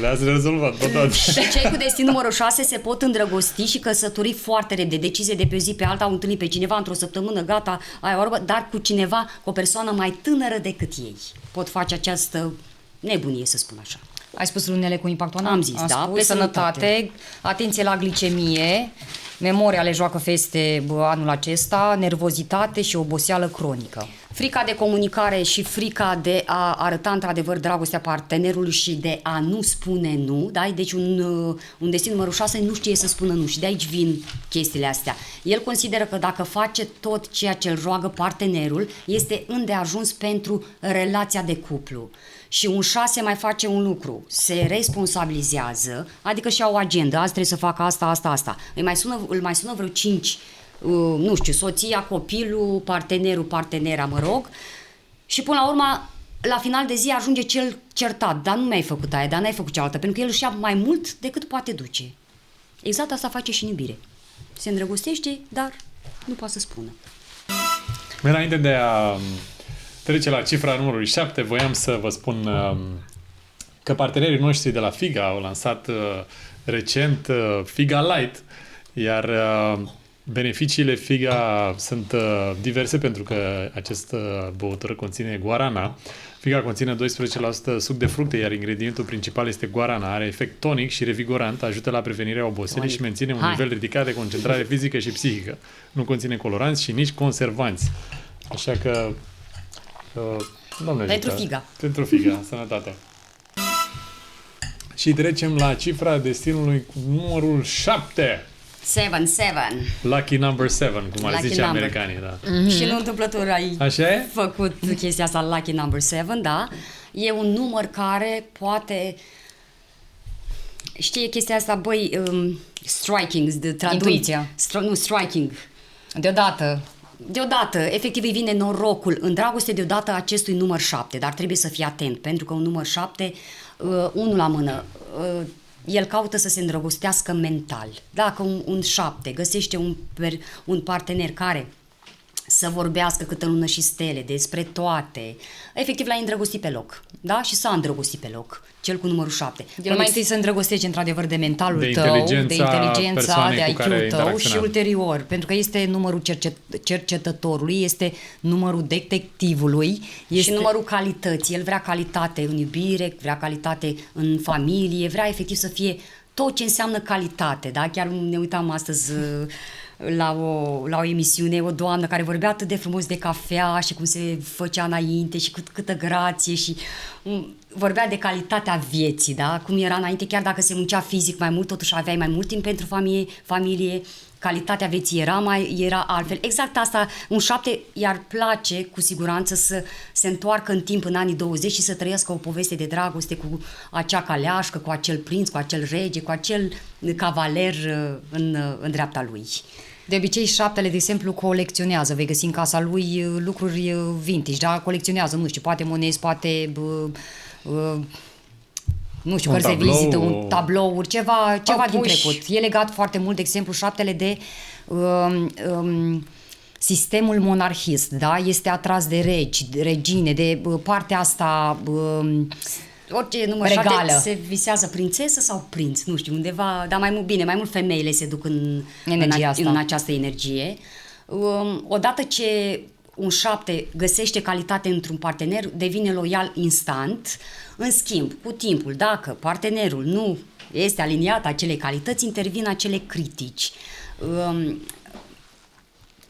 le-ați rezolvat pe toate. Cei cu destin numărul 6 se pot îndrăgosti și căsători foarte repede. Decizie de pe o zi pe alta, au întâlnit pe cineva într-o săptămână, gata, aia orbă, dar cu cineva, cu o persoană mai tânără decât ei. Pot face această nebunie, să spun așa. Ai spus lunele cu impact? Am zis, da, spus, pe sănătate, atenție la glicemie, memoria le joacă feste anul acesta, nervozitate și oboseală cronică. Frica de comunicare și frica de a arăta într-adevăr dragostea partenerului și de a nu spune nu, da? Deci un destin numărul 6 nu știe să spună nu și de aici vin chestiile astea. El consideră că dacă face tot ceea ce îl roagă partenerul, este îndeajuns pentru relația de cuplu. Și un 6 mai face un lucru, se responsabilizează, adică și-a o agendă, azi trebuie să fac asta. Îl mai sună vreo 5, nu știu, soția, copilul, partenera, mă rog, și până la urmă, la final de zi ajunge cel certat, dar nu mi-ai făcut aia, dar n-ai făcut cealaltă, pentru că el își ia mai mult decât poate duce. Exact asta face și în iubire. Se îndrăgostește, dar nu poate să spună. Înainte de a trece la cifra numărului 7, voiam să vă spun că partenerii noștri de la Figa au lansat recent Figa Light, iar beneficiile Figa sunt diverse pentru că această băutură conține guarana. Figa conține 12% suc de fructe, iar ingredientul principal este guarana. Are efect tonic și revigorant, ajută la prevenirea oboselii și menține un nivel ridicat de concentrare fizică și psihică. Nu conține coloranți și nici conservanți. Așa că Pentru Figa, sănătate. Și trecem la cifra destinului cu numărul 7. 7. Lucky number 7, cum ar zice americanii, da. Și nu întâmplător ai făcut chestia asta, lucky number 7, da? E un număr care poate... Știi chestia asta, băi, striking, de traduc. Intuiția. Striking. Deodată, efectiv îi vine norocul în dragoste deodată acestui număr 7, dar trebuie să fii atent, pentru că un număr 7, unul la mână, el caută să se îndrăgostească mental. Dacă un 7 găsește un partener care să vorbească câtă lună și stele despre toate. Efectiv l-ai îndrăgostit pe loc, da? Și s-a îndrăgostit pe loc, cel cu numărul 7. El mai întâi să îndrăgostești într-adevăr de mentalul de tău, inteligența de persoanei cu care IQ-ul tău și interacționează. ulterior, pentru că este numărul cercetătorului, este numărul detectivului, Și numărul calității. El vrea calitate în iubire, vrea calitate în familie, vrea efectiv să fie tot ce înseamnă calitate, da? Chiar ne uitam astăzi la o emisiune, o doamnă care vorbea atât de frumos de cafea și cum se făcea înainte și câtă grație și vorbea de calitatea vieții, da? Cum era înainte, chiar dacă se muncea fizic mai mult, totuși aveai mai mult timp pentru familie, calitatea vieții era altfel. Exact asta, un 7 i-ar place cu siguranță să se întoarcă în timp în anii 20 și să trăiască o poveste de dragoste cu acea caleașcă, cu acel prinț, cu acel rege, cu acel cavaler în dreapta lui. De obicei, 7-le, de exemplu, colecționează. Vei găsi în casa lui lucruri vintage, da? Colecționează, nu știu, poate monezi, poate... nu știu, cărți de vizită, un tablouri, ceva din trecut. E legat foarte mult, de exemplu, 7-le de sistemul monarhist, da? Este atras de regi, de regine, de partea asta orice număr regală. 7 se visează prințesă sau prinț, nu știu, undeva, dar mai mult femeile se duc în această energie. Odată ce un 7 găsește calitate într-un partener, devine loial instant. În schimb, cu timpul, dacă partenerul nu este aliniat acelei calități, intervin acele critici.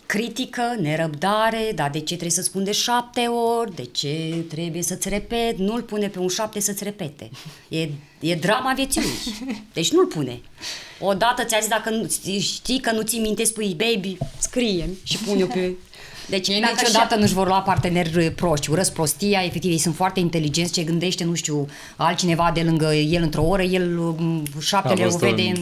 Critică, nerăbdare, dar de ce trebuie să spun de 7 ori, de ce trebuie să-ți repet, nu-l pune pe un 7 să-ți repete. E drama vieții lui. Deci nu-l pune. Odată ți-a zis, dacă știi că nu ții minte, spui, baby, scrie-mi și pune-o pe... Deci ei niciodată nu-și vor lua parteneri proști, urăsc prostia, efectiv, ei sunt foarte inteligenți, ce gândește, nu știu, altcineva de lângă el într-o oră, el 7-le o vede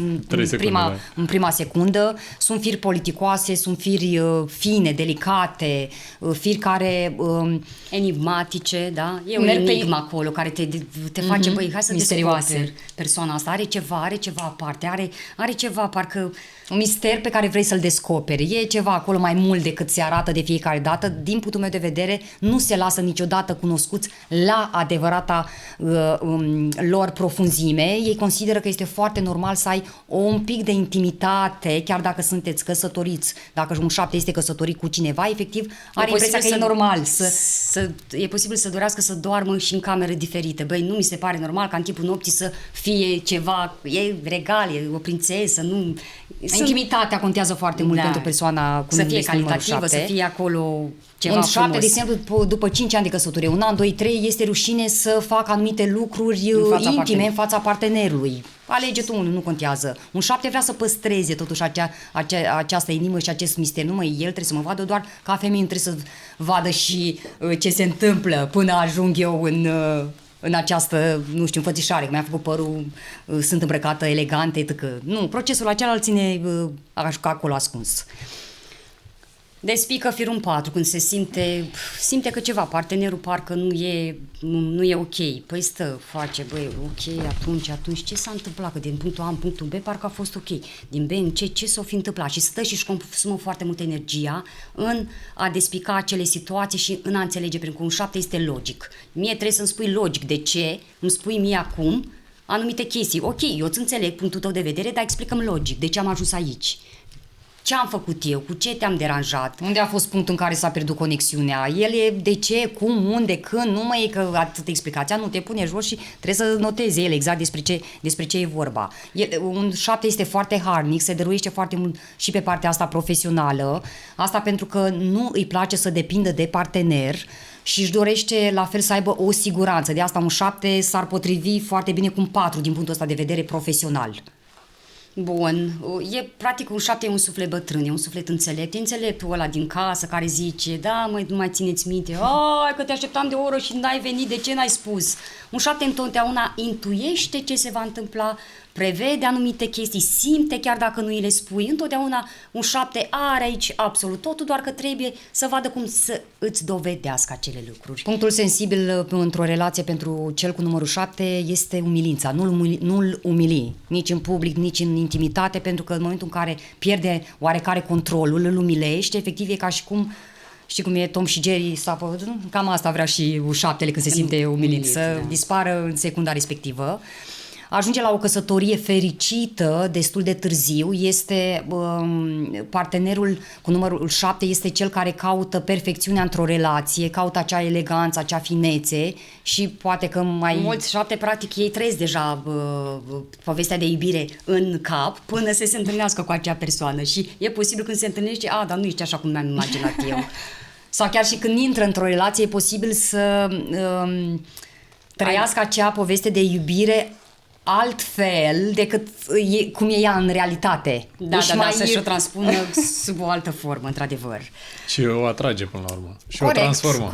în prima secundă, sunt firi politicoase, sunt firi fine, delicate, firi care... enigmatice, da? E un enigma acolo care te face, băi, hai să descoperi persoana asta, are ceva aparte, are ceva, parcă... Un mister pe care vrei să-l descoperi. E ceva acolo mai mult decât se arată de fiecare dată. Din punctul meu de vedere, nu se lasă niciodată cunoscuți la adevărata lor profunzime. Ei consideră că este foarte normal să ai un pic de intimitate, chiar dacă sunteți căsătoriți. Dacă un 7 este căsătorit cu cineva, efectiv, are impresia că e normal. E posibil să dorească să doarmă și în camere diferite. Băi, nu mi se pare normal ca în timpul nopții să fie ceva, e regal, e o prințesă, nu... Intimitatea contează foarte mult pentru persoana cu să fie calitativă, să fie acolo ceva un 7, frumos. de exemplu, după 5 ani de căsătorie, un an, 2, 3, este rușine să facă anumite lucruri intime în fața partenerului. Alege tu unul, nu contează. Un 7 vrea să păstreze totuși această inimă și acest mister. Nu, el trebuie să mă vadă doar ca femeie, nu trebuie să vadă și ce se întâmplă până ajung eu în această, nu știu, înfățișare, că mi-a făcut părul, sunt îmbrăcată elegant, etc. Nu, procesul acela îl ține acolo ascuns. Despică firul 4 când se simte că ceva, partenerul parcă nu e ok. Păi face, băi, ok, atunci ce s-a întâmplat? Că din punctul A în punctul B parcă a fost ok. Din B în ce s-o fi întâmplat? Și stă și-și consumă foarte multă energia în a despica acele situații și în a înțelege, pentru că un 7 este logic. Mie trebuie să-mi spui logic de ce, îmi spui mie acum anumite chestii. Ok, eu îți înțeleg punctul tău de vedere, dar explicăm logic de ce am ajuns aici. Ce am făcut eu? Cu ce te-am deranjat? Unde a fost punctul în care s-a pierdut conexiunea? El e de ce, cum, unde, când, nu mai e că atât explicația, nu te pune jos și trebuie să notezi el exact despre ce e vorba. Un 7 este foarte harnic, se dăruiește foarte mult și pe partea asta profesională, asta pentru că nu îi place să depindă de partener și își dorește la fel să aibă o siguranță. De asta un 7 s-ar potrivi foarte bine cu un 4 din punctul ăsta de vedere profesional. Bun, practic un 7 e un suflet bătrân, e un suflet înțelept, e înțeleptul ăla din casă care zice, da, măi, nu mai țineți minte, ai că te așteptam de o oră și n-ai venit, de ce n-ai spus? Un 7 întotdeauna intuiește ce se va întâmpla, prevede anumite chestii, simte chiar dacă nu îi le spui, întotdeauna un 7 are aici absolut totul, doar că trebuie să vadă cum să îți dovedească acele lucruri. Punctul sensibil într-o relație pentru cel cu numărul 7 este umilința, nu-l umili, nici în public, nici în intimitate, pentru că în momentul în care pierde oarecare controlul, îl umilește, efectiv e ca și cum Știi cum e Tom și Jerry, cam asta vrea și șaptele când se simte umilit, să dispară în secunda respectivă. Ajunge la o căsătorie fericită destul de târziu, este partenerul cu numărul 7 este cel care caută perfecțiunea într-o relație, caută acea eleganță, acea finețe și poate că mai... Mulți 7, practic, ei trăiesc deja povestea de iubire în cap până să se întâlnească cu acea persoană și e posibil când se întâlnește, dar nu ești așa cum mi-am imaginat eu. Sau chiar și când intră într-o relație e posibil să trăiască acea poveste de iubire altfel decât cum e ea în realitate. Da, să-și o transpună sub o altă formă, într-adevăr. Și o atrage până la urmă. Și corect, o transformă.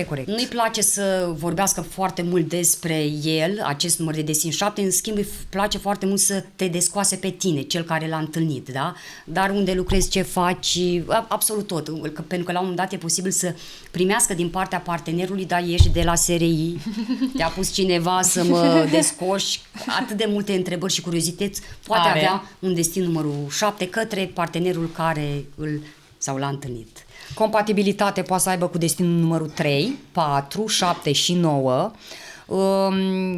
Corect. Nu-i place să vorbească foarte mult despre el, acest număr de destin 7, în schimb îi place foarte mult să te descoase pe tine, cel care l-a întâlnit, da? Dar unde lucrezi, ce faci, absolut tot. Pentru că la un moment dat e posibil să primească din partea partenerului, dar ești de la SRI, te-a pus cineva să mă descoși, atât de multe întrebări și curiozități, poate avea un destin numărul 7 către partenerul care l-a întâlnit. Compatibilitate poate să aibă cu destinul numărul 3, 4, 7 și 9.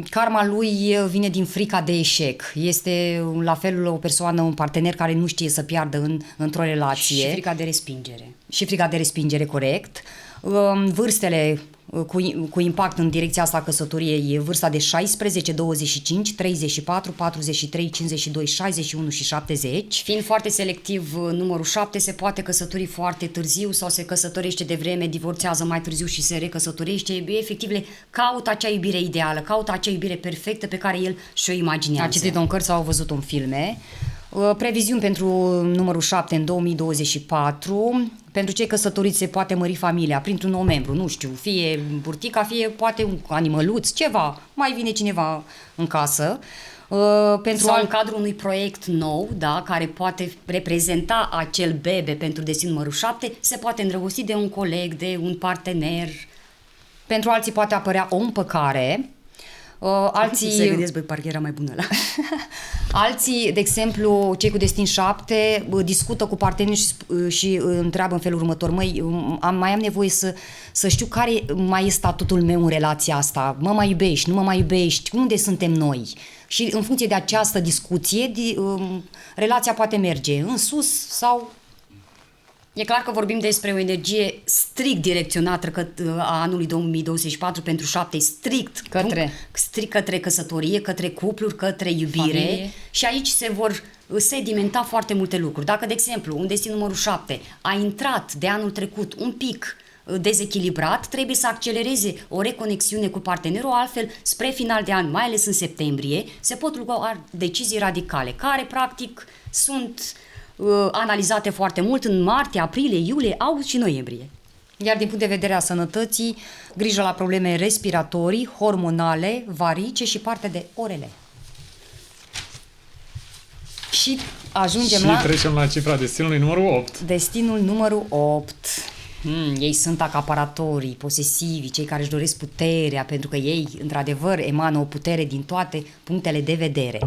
Karma lui vine din frica de eșec. Este la fel o persoană, un partener care nu știe să piardă într-o relație. Și frica de respingere. Și frica de respingere, corect. Vârstele cu impact în direcția asta a căsătoriei e vârsta de 16, 25, 34, 43, 52, 61 și 70. Fiind foarte selectiv numărul 7, se poate căsători foarte târziu sau se căsătorește de vreme, divorțează mai târziu și se recăsătorește. Efectiv, caută acea iubire ideală, caută acea iubire perfectă pe care el și-o imaginează. A citit-o în cărți sau a văzut-o în filme. Previziuni pentru numărul 7 în 2024. Pentru cei căsătoriți se poate mări familia printr-un nou membru, nu știu, fie burtica, fie poate un animăluț, ceva, mai vine cineva în casă. Sau în cadrul unui proiect nou, da, care poate reprezenta acel bebe pentru destin numărul 7, se poate îndrăgosti de un coleg, de un partener. Pentru alții poate apărea o împăcare. Alții... Se gândesc, parcă era mai bună la... Alții, de exemplu, cei cu destin 7, discută cu partenerii și întreabă în felul următor: măi, mai am nevoie să știu care mai e statutul meu în relația asta, mă mai iubești, nu mă mai iubești, unde suntem noi? Și în funcție de această discuție, relația poate merge în sus sau... E clar că vorbim despre o energie strict direcționată a anului 2024 pentru 7, strict către căsătorie, către cupluri, către iubire. Familie. Și aici se vor sedimenta foarte multe lucruri. Dacă, de exemplu, un destin numărul 7 a intrat de anul trecut un pic dezechilibrat, trebuie să accelereze o reconexiune cu partenerul, altfel, spre final de an, mai ales în septembrie, se pot lua decizii radicale, care, practic, sunt analizate foarte mult în martie, aprilie, iulie, august și noiembrie. Iar din punct de vedere a sănătății, grijă la probleme respiratorii, hormonale, varice și partea de orele. Și ajungem și trecem la cifra destinului numărul 8. Destinul numărul 8. Ei sunt acaparatorii, posesivi, cei care își doresc puterea, pentru că ei, într-adevăr, emană o putere din toate punctele de vedere.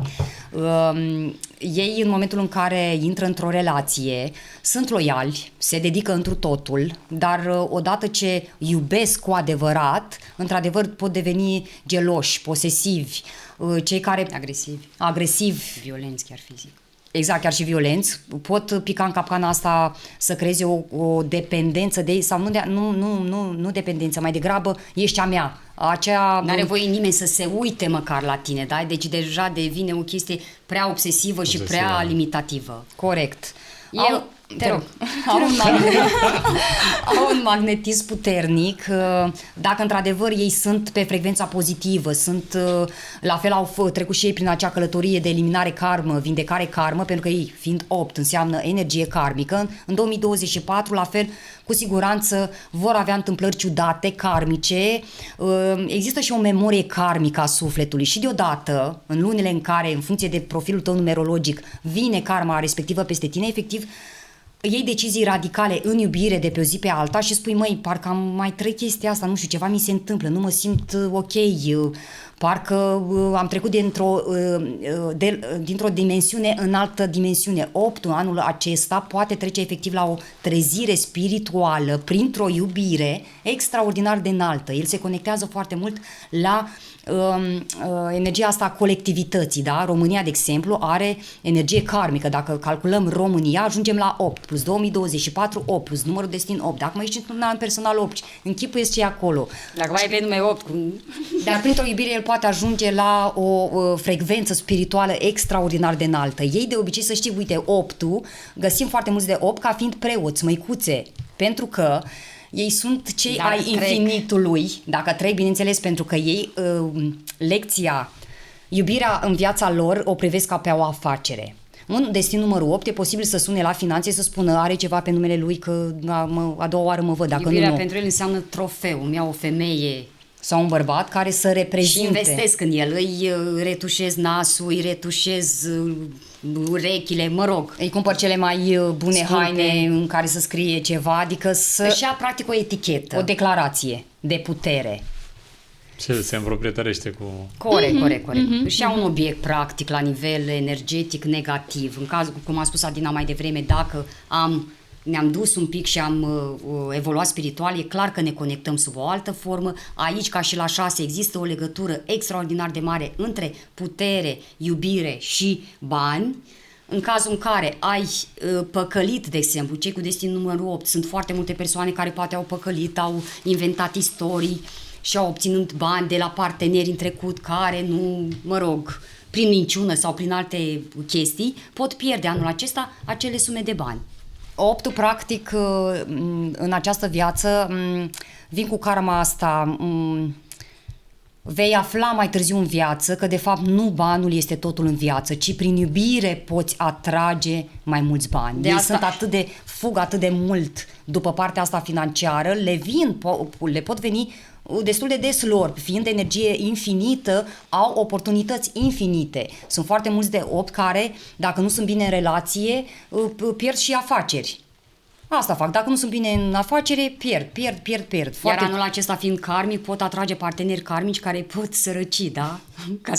Ei, în momentul în care intră într-o relație, sunt loiali, se dedică întru totul, dar odată ce iubesc cu adevărat, într-adevăr pot deveni geloși, posesivi, cei care... Agresivi. Violenți, chiar fizic. Exact, chiar și violenți, pot pica în capcana asta să creeze o dependență de ei, sau nu dependență, mai degrabă ești a mea. N-are voie nimeni să se uite măcar la tine, da? Deci deja devine o chestie prea obsesivă și prea limitativă. Corect. Te rog. Au un magnetism puternic. Dacă într-adevăr ei sunt pe frecvența pozitivă, sunt la fel, au trecut și ei prin acea călătorie de eliminare karmă, vindecare karmă, pentru că ei, fiind 8, înseamnă energie karmică. În 2024, la fel, cu siguranță vor avea întâmplări ciudate, karmice. Există și o memorie karmică a sufletului și deodată, în lunile în care, în funcție de profilul tău numerologic, vine karma respectivă peste tine, efectiv, iei decizii radicale în iubire de pe o zi pe alta și spui, măi, parcă am mai trăit chestia asta, nu știu, ceva mi se întâmplă, nu mă simt ok, Parcă am trecut dintr-o dimensiune în altă dimensiune. Optul anul acesta poate trece efectiv la o trezire spirituală printr-o iubire extraordinar de înaltă. El se conectează foarte mult la energia asta a colectivității, da? România, de exemplu, are energie karmică. Dacă calculăm România, ajungem la 8 plus 2024, 8 plus numărul destin 8. Dacă mai ești într-un an personal 8, închipuieți ce e acolo. Dacă mai e pe nume 8. Dar printr-o iubire el poate ajunge la o frecvență spirituală extraordinar de înaltă. Ei de obicei, să știi, uite, 8-ul, găsim foarte mulți de 8 ca fiind preoți, măicuțe, pentru că ei sunt cei ai infinitului, dacă trec, bineînțeles, pentru că ei lecția, iubirea în viața lor o privesc ca pe o afacere. Un destin numărul 8 e posibil să sune la finanțe, să spună are ceva pe numele lui că a doua oară mă văd, dacă iubirea nu. pentru el înseamnă trofeu, îmi iau o femeie sau un bărbat care să reprezinte. și investesc în el, îi retușez nasul, îi retușez urechile, mă rog. Îi cumpăr cele mai bune Scumpe haine în care să scrie ceva, adică să... Își ia practic o etichetă. O declarație de putere. Și el se împroprietărește cu... Corect. Își ia un obiect practic la nivel energetic negativ. În cazul, cum a spus Adina mai devreme, dacă ne-am dus un pic și am evoluat spiritual, e clar că ne conectăm sub o altă formă. Aici, ca și la 6, există o legătură extraordinar de mare între putere, iubire și bani. În cazul în care ai păcălit, de exemplu, cei cu destin numărul 8, sunt foarte multe persoane care poate au păcălit, au inventat istorii și au obținut bani de la parteneri în trecut care nu, mă rog, prin minciună sau prin alte chestii, pot pierde anul acesta acele sume de bani. Optul, practic, în această viață, vin cu karma asta, vei afla mai târziu în viață că, de fapt, nu banul este totul în viață, ci prin iubire poți atrage mai mulți bani. Ei sunt fug atât de mult după partea asta financiară, le pot veni destul de des lor, fiind de energie infinită, au oportunități infinite. Sunt foarte mulți de 8 care, dacă nu sunt bine în relație, pierd și afaceri. Asta fac. Dacă nu sunt bine în afacere, pierd. Iar anul acesta fiind karmic, pot atrage parteneri karmici care pot sărăci, da? Ca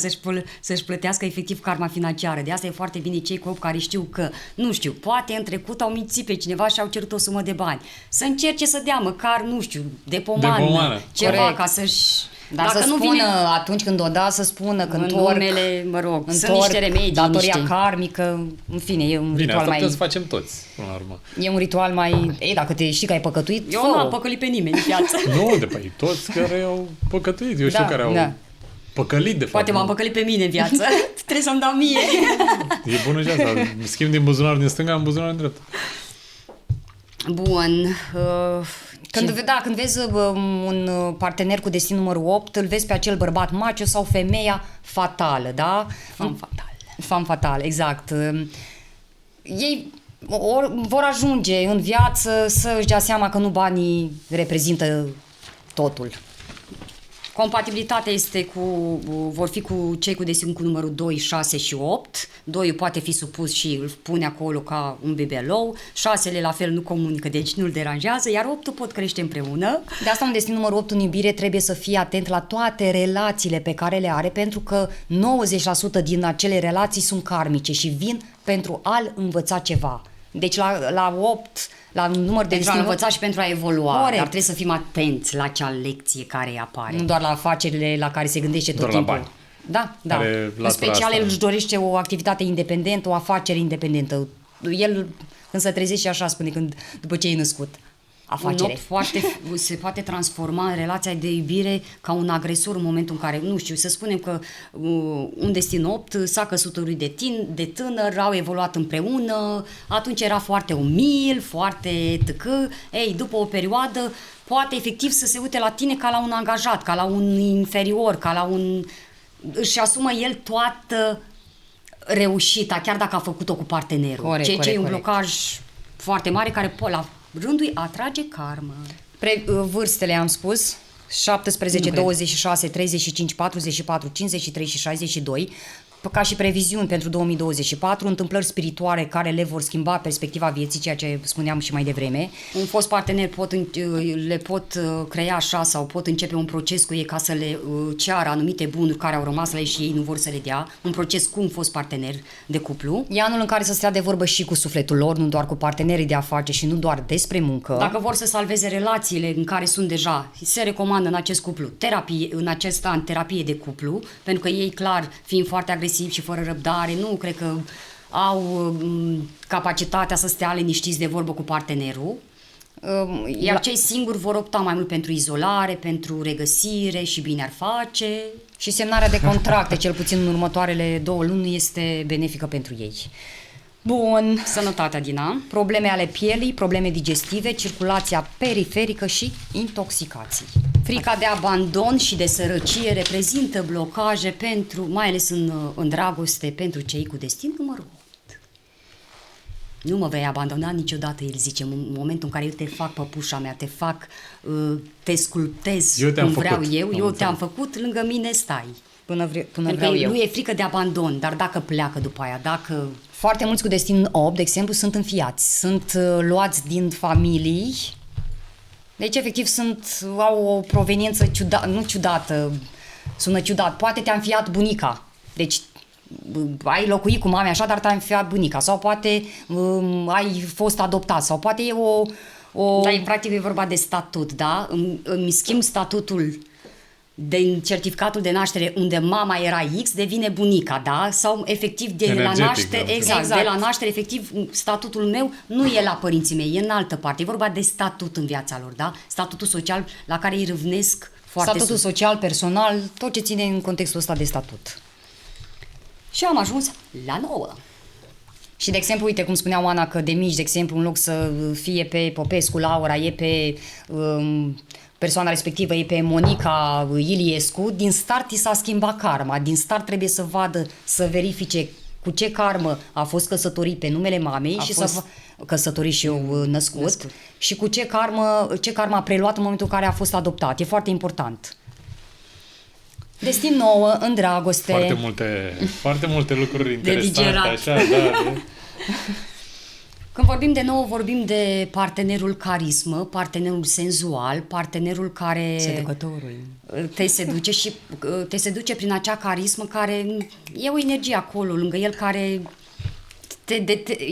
să-și plătească efectiv karma financiară. De asta e foarte bine cei cu 8 care știu că, nu știu, poate în trecut au mințit pe cineva și au cerut o sumă de bani. Să încerce să dea măcar, nu știu, de pomană. Ceva. Corect. Ca să-și... Dar dacă să nu spună, vine atunci când o da, să spună că numele, mă rog, sunt niște remedii, datoria karmică, în fine, e un ritual mai... Bine, asta să facem toți, până la urmă. E un ritual mai... Ei, dacă te știi că ai păcătuit, eu nu am păcălit pe nimeni în viață. Nu, de păi, toți care au păcătuit, eu știu care au păcălit, de fapt. Poate m-am păcălit pe mine în viață, trebuie să-mi dau mie. E bună și asta, schimb din buzunarul din stânga în buzunarul din dreapta. Bun, când vezi un partener cu destin numărul 8, îl vezi pe acel bărbat macho sau femeia fatală, da? Femme fatale, exact. Ei vor ajunge în viață să își dea seama că nu banii reprezintă totul. Compatibilitatea este vor fi cu cei cu destin cu numărul 2, 6 și 8. 2 poate fi supus și îl pune acolo ca un bebelou. 6 la fel nu comunică, deci nu-l deranjează, iar 8 pot crește împreună. De asta un destin numărul 8 în iubire trebuie să fie atent la toate relațiile pe care le are, pentru că 90% din acele relații sunt karmice și vin pentru a-l învăța ceva. Deci la 8... la un număr de pentru a învăța și pentru a evolua. Corect. Dar trebuie să fim atenți la acea lecție care apare. Nu doar la afacerile la care se gândește tot timpul. La bani. Da. În special el își dorește o activitate independentă, o afacere independentă. El când se trezește așa spune după ce e născut. Afacere. Un 8 se poate transforma în relația de iubire ca un agresor în momentul în care, nu știu, să spunem că un destin 8 s-a căsătorit de tânăr, au evoluat împreună, atunci era foarte umil, foarte după o perioadă poate efectiv să se uite la tine ca la un angajat, ca la un inferior, ca la un... își asumă el toată reușita, chiar dacă a făcut-o cu partenerul. Ceea ce e un blocaj foarte mare care la rândul atrage karmă. Vârstele am spus, 17, 26, 35, 44, 53 și 62. ca și previziuni pentru 2024, întâmplări spirituale care le vor schimba perspectiva vieții, ceea ce spuneam și mai devreme. Un fost partener le pot crea așa sau pot începe un proces cu ei ca să le ceară anumite bunuri care au rămas la ei și ei nu vor să le dea. Un proces cu un fost partener de cuplu. E anul în care să stea de vorbă și cu sufletul lor, nu doar cu partenerii de afaceri și nu doar despre muncă. Dacă vor să salveze relațiile în care sunt deja, se recomandă în acest cuplu în acest an terapie de cuplu, pentru că ei, clar, fiind foarte agresivi și fără răbdare, nu cred că au capacitatea să stea liniștiți de vorbă cu partenerul. Iar cei singuri vor opta mai mult pentru izolare, pentru regăsire și bine ar face. Și semnarea de contracte, cel puțin în următoarele 2 luni, este benefică pentru ei. Bun. Sănătatea, Dina. Probleme ale pielii, probleme digestive, circulația periferică și intoxicații. Frica de abandon și de sărăcie reprezintă blocaje pentru, mai ales în dragoste, pentru cei cu destin numărul 8. Nu mă vei abandona niciodată, el zice, în momentul în care eu te fac păpușa mea, te sculptez cum vreau eu te-am făcut, lângă mine stai. Până vreau eu. Nu e frică de abandon, dar dacă pleacă după aia, dacă... Foarte mulți cu destin 8, de exemplu, sunt înfiați, sunt luați din familii, deci efectiv au o proveniență ciudată, sună ciudat, poate te-a înfiat bunica, deci ai locuit cu mame așa, dar te-a înfiat bunica, sau poate ai fost adoptat, sau poate e o... Dar practic e vorba de statut, da? Îmi schimb statutul din certificatul de naștere unde mama era X, devine bunica, da? Sau efectiv de la naștere, exact, de la naștere, efectiv, statutul meu nu e la părinții mei, e în altă parte. E vorba de statut în viața lor, da? Statutul social la care îi râvnesc foarte statutul social, personal, tot ce ține în contextul ăsta de statut. Și am ajuns la 9. Și, de exemplu, uite, cum spunea Oana, că de mici, de exemplu, în loc să fie pe Popescu, Laura, e pe... persoana respectivă e pe Monica Iliescu, din start i s-a schimbat karma, din start trebuie să vadă, să verifice cu ce karmă a fost căsătorit pe numele mamei și să căsătorit și eu născut și cu ce karmă a preluat în momentul în care a fost adoptat. E foarte important. Destin 9, în dragoste. Foarte multe lucruri interesante. Așa, da. Când vorbim de nou, vorbim de partenerul carismă, partenerul senzual, partenerul care seducătorul te seduce prin acea carismă care e o energie acolo lângă el care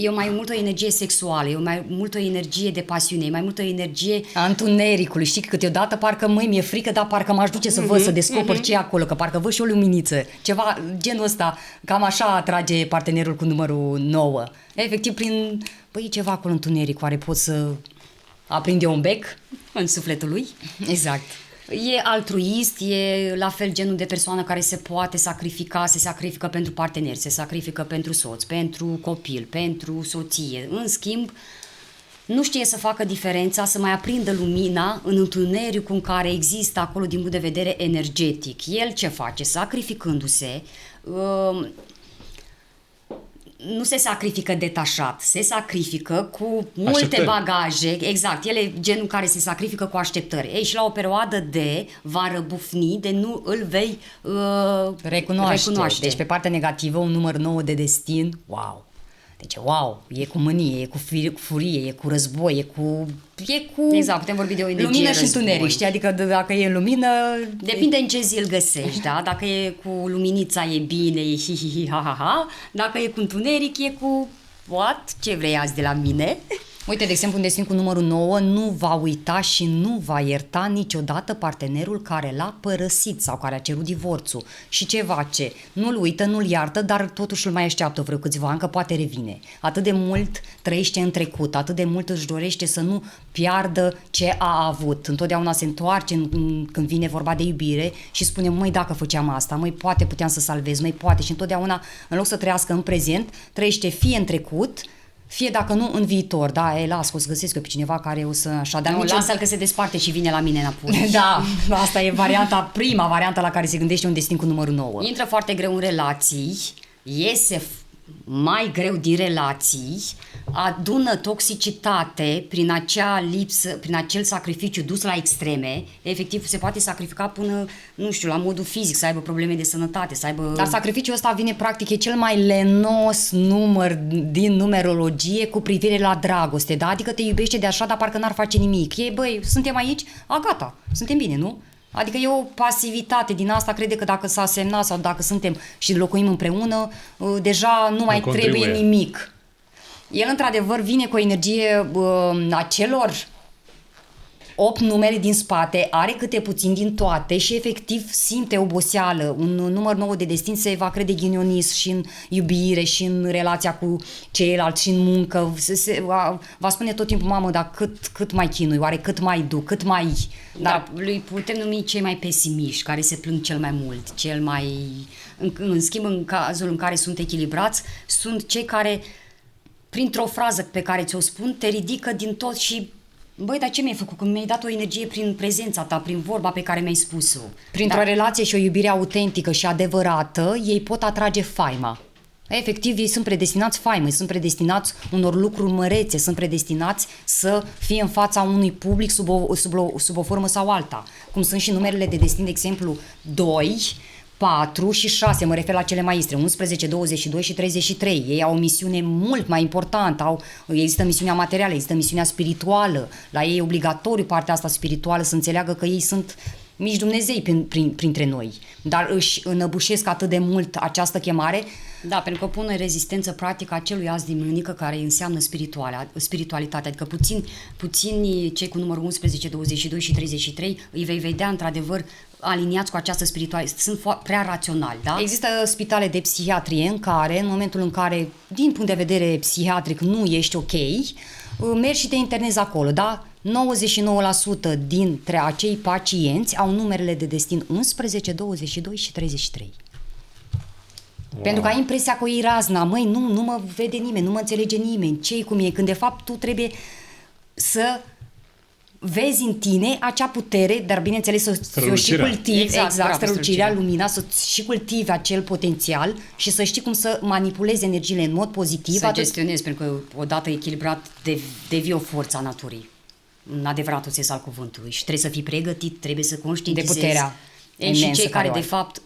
e mai mult o energie sexuală, e mai mult o energie de pasiune, e mai mult o energie a întunericului. Știi că câteodată parcă mi-e frică, dar parcă m-aș duce să văd, să descoper ce e acolo, că parcă văd și o luminiță. Ceva genul ăsta, cam așa atrage partenerul cu numărul 9. Efectiv, e ceva acolo întuneric, care pot să aprinde un bec în sufletul lui. Exact. E altruist, e la fel genul de persoană care se poate sacrifica, se sacrifică pentru parteneri, se sacrifică pentru soț, pentru copil, pentru soție. În schimb, nu știe să facă diferența, să mai aprindă lumina în întunericul în care există acolo din punct de vedere energetic. El ce face? Sacrificându-se, nu se sacrifică detașat, se sacrifică cu multe bagaje, exact, el e genul care se sacrifică cu așteptări. Ei, și la o perioadă va răbufni, de nu îl vei recunoaște. Deci pe partea negativă, un număr 9 de destin, wow! Deci, wow, e cu mânie, e cu furie, e cu război, e cu... Exact, putem vorbi de o energie lumină și întuneric, știi? Adică dacă e în lumină... Depinde în ce zi îl găsești, da? Dacă e cu luminița e bine, e hi-hi-hi, ha-ha-ha. Dacă e cu întuneric, e cu... What? Ce vrei azi de la mine? Uite, de exemplu, un destin cu numărul 9 nu va uita și nu va ierta niciodată partenerul care l-a părăsit sau care a cerut divorțul. Și ce face? Nu-l uită, nu-l iartă, dar totuși îl mai așteaptă vreo câțiva ani, că poate revine. Atât de mult trăiește în trecut, atât de mult își dorește să nu piardă ce a avut. Întotdeauna se întoarce când vine vorba de iubire și spune, măi, dacă făceam asta, măi, poate puteam să salvez, măi, poate. Și întotdeauna, în loc să trăiască în prezent, trăiește fie în trecut, fie dacă nu în viitor, da, las, o să găsesc eu pe cineva care o să așa, dar nu, lasă-l că se desparte și vine la mine înapoi. Da, asta e prima variantă la care se gândește un destin cu numărul 9. Intră foarte greu în relații, iese mai greu din relații, adună toxicitate prin acea lipsă, prin acel sacrificiu dus la extreme. Efectiv, se poate sacrifica până, nu știu, la modul fizic, să aibă probleme de sănătate, să aibă... Dar sacrificiul ăsta vine practic, e cel mai lenos număr din numerologie cu privire la dragoste, da? Adică te iubește de așa, dar parcă n-ar face nimic. E, băi, suntem aici? Gata, suntem bine, nu? Adică e o pasivitate din asta, crede că dacă s-a semnat sau dacă suntem și locuim împreună, deja nu mai trebuie nimic. El, într-adevăr, vine cu o energie a celor 8 numere din spate, are câte puțin din toate și efectiv simte oboseală. Un număr nou de destin se va crede ghinionist și în iubire și în relația cu ceilalți și în muncă. Va spune tot timpul, mamă, dar cât mai chinui, oare cât mai duc, cât mai... Dar lui putem numi cei mai pesimiști, care se plâng cel mai mult, cel mai... În schimb, în cazul în care sunt echilibrați, sunt cei care, printr-o frază pe care ți-o spun, te ridică din tot și băi, dar ce mi-ai făcut? Când mi-ai dat o energie prin prezența ta, prin vorba pe care mi-ai spus-o. Printr-o relație și o iubire autentică și adevărată, ei pot atrage faima. Efectiv, ei sunt predestinați faimei, sunt predestinați unor lucruri mărețe, sunt predestinați să fie în fața unui public sub o formă sau alta. Cum sunt și numerele de destin, de exemplu, 2, 4 și 6, mă refer la cele mai istre, 11, 22 și 33. Ei au o misiune mult mai importantă, există misiunea materială, există misiunea spirituală. La ei e obligatoriu partea asta spirituală să înțeleagă că ei sunt mici Dumnezei printre noi. Dar își înăbușesc atât de mult această chemare. Da, pentru că pun în rezistență practica acelui as din mânică care înseamnă spiritualitate. Adică puțini cei cu numărul 11, 22 și 33 îi vei vedea într-adevăr aliniați cu această spiritualitate. Sunt prea raționali, da? Există spitale de psihiatrie în care, în momentul în care, din punct de vedere psihiatric, nu ești ok, mergi și te internezi acolo, da? 99% dintre acei pacienți au numerele de destin 11, 22 și 33. Wow. Pentru că ai impresia că e razna, măi, nu mă vede nimeni, nu mă înțelege nimeni, ce-i cum e, când de fapt tu trebuie să vezi în tine acea putere, dar bineînțeles să o și cultivi, exact strălucirea, lumina, să și cultivi acel potențial și să știi cum să manipulezi energiile în mod pozitiv. Să gestionezi, pentru că odată echilibrat devii o forță a naturii, în adevăratul sens al cuvântului, și trebuie să fii pregătit, trebuie să conștientizezi. De puterea și cei care de fapt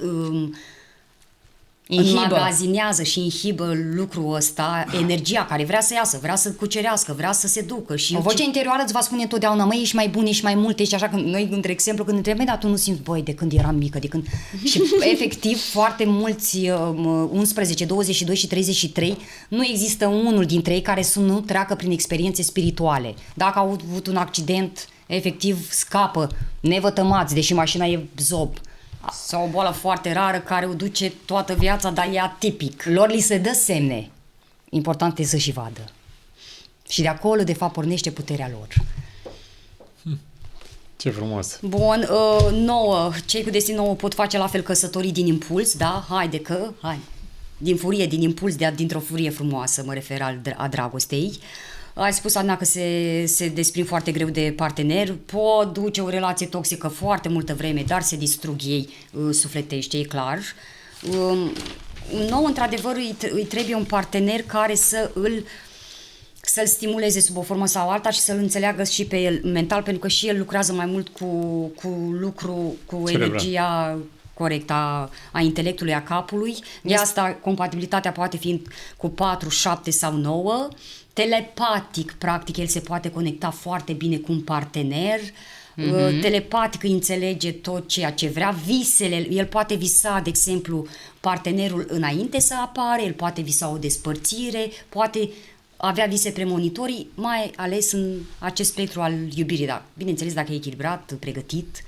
înmagazinează și inhibă lucrul ăsta, energia care vrea să iasă, vrea să cucerească, vrea să se ducă. Și o voce interioară îți va spune întotdeauna, măi, ești mai bun, ești mai mult, ești așa, că noi, între exemplu, când întrebăm, dar tu nu simți, băi, de când eram mică, de când... Și efectiv, foarte mulți 11, 22 și 33, nu există unul dintre ei care să nu treacă prin experiențe spirituale. Dacă au avut un accident, efectiv, scapă, nevătămați, deși mașina e zob. Sau o boală foarte rară care o duce toată viața, dar e atipic. Lor li se dă semne. Important e să și vadă. Și de acolo, de fapt, pornește puterea lor. Ce frumos. Bun, cei cu destin nouă pot face la fel căsătorii din impuls, da? Hai. Din furie, din impuls, dintr-o furie frumoasă, mă refer a dragostei. Ai spus, Adina, că se desprind foarte greu de partener, pot duce o relație toxică foarte multă vreme, dar se distrug ei sufletește, e clar. Nou, într-adevăr, îi trebuie un partener care să-l stimuleze sub o formă sau alta și să-l înțeleagă și pe el mental, pentru că și el lucrează mai mult cu energia corectă a intelectului, a capului. De asta compatibilitatea poate fi cu 4, 7 sau 9. Telepatic, practic, el se poate conecta foarte bine cu un partener. Telepatic îi înțelege tot ceea ce vrea, visele, el poate visa, de exemplu, partenerul înainte să apară, el poate visa o despărțire, poate avea vise premonitorii, mai ales în acest spectru al iubirii, da. Bineînțeles, dacă e echilibrat, pregătit.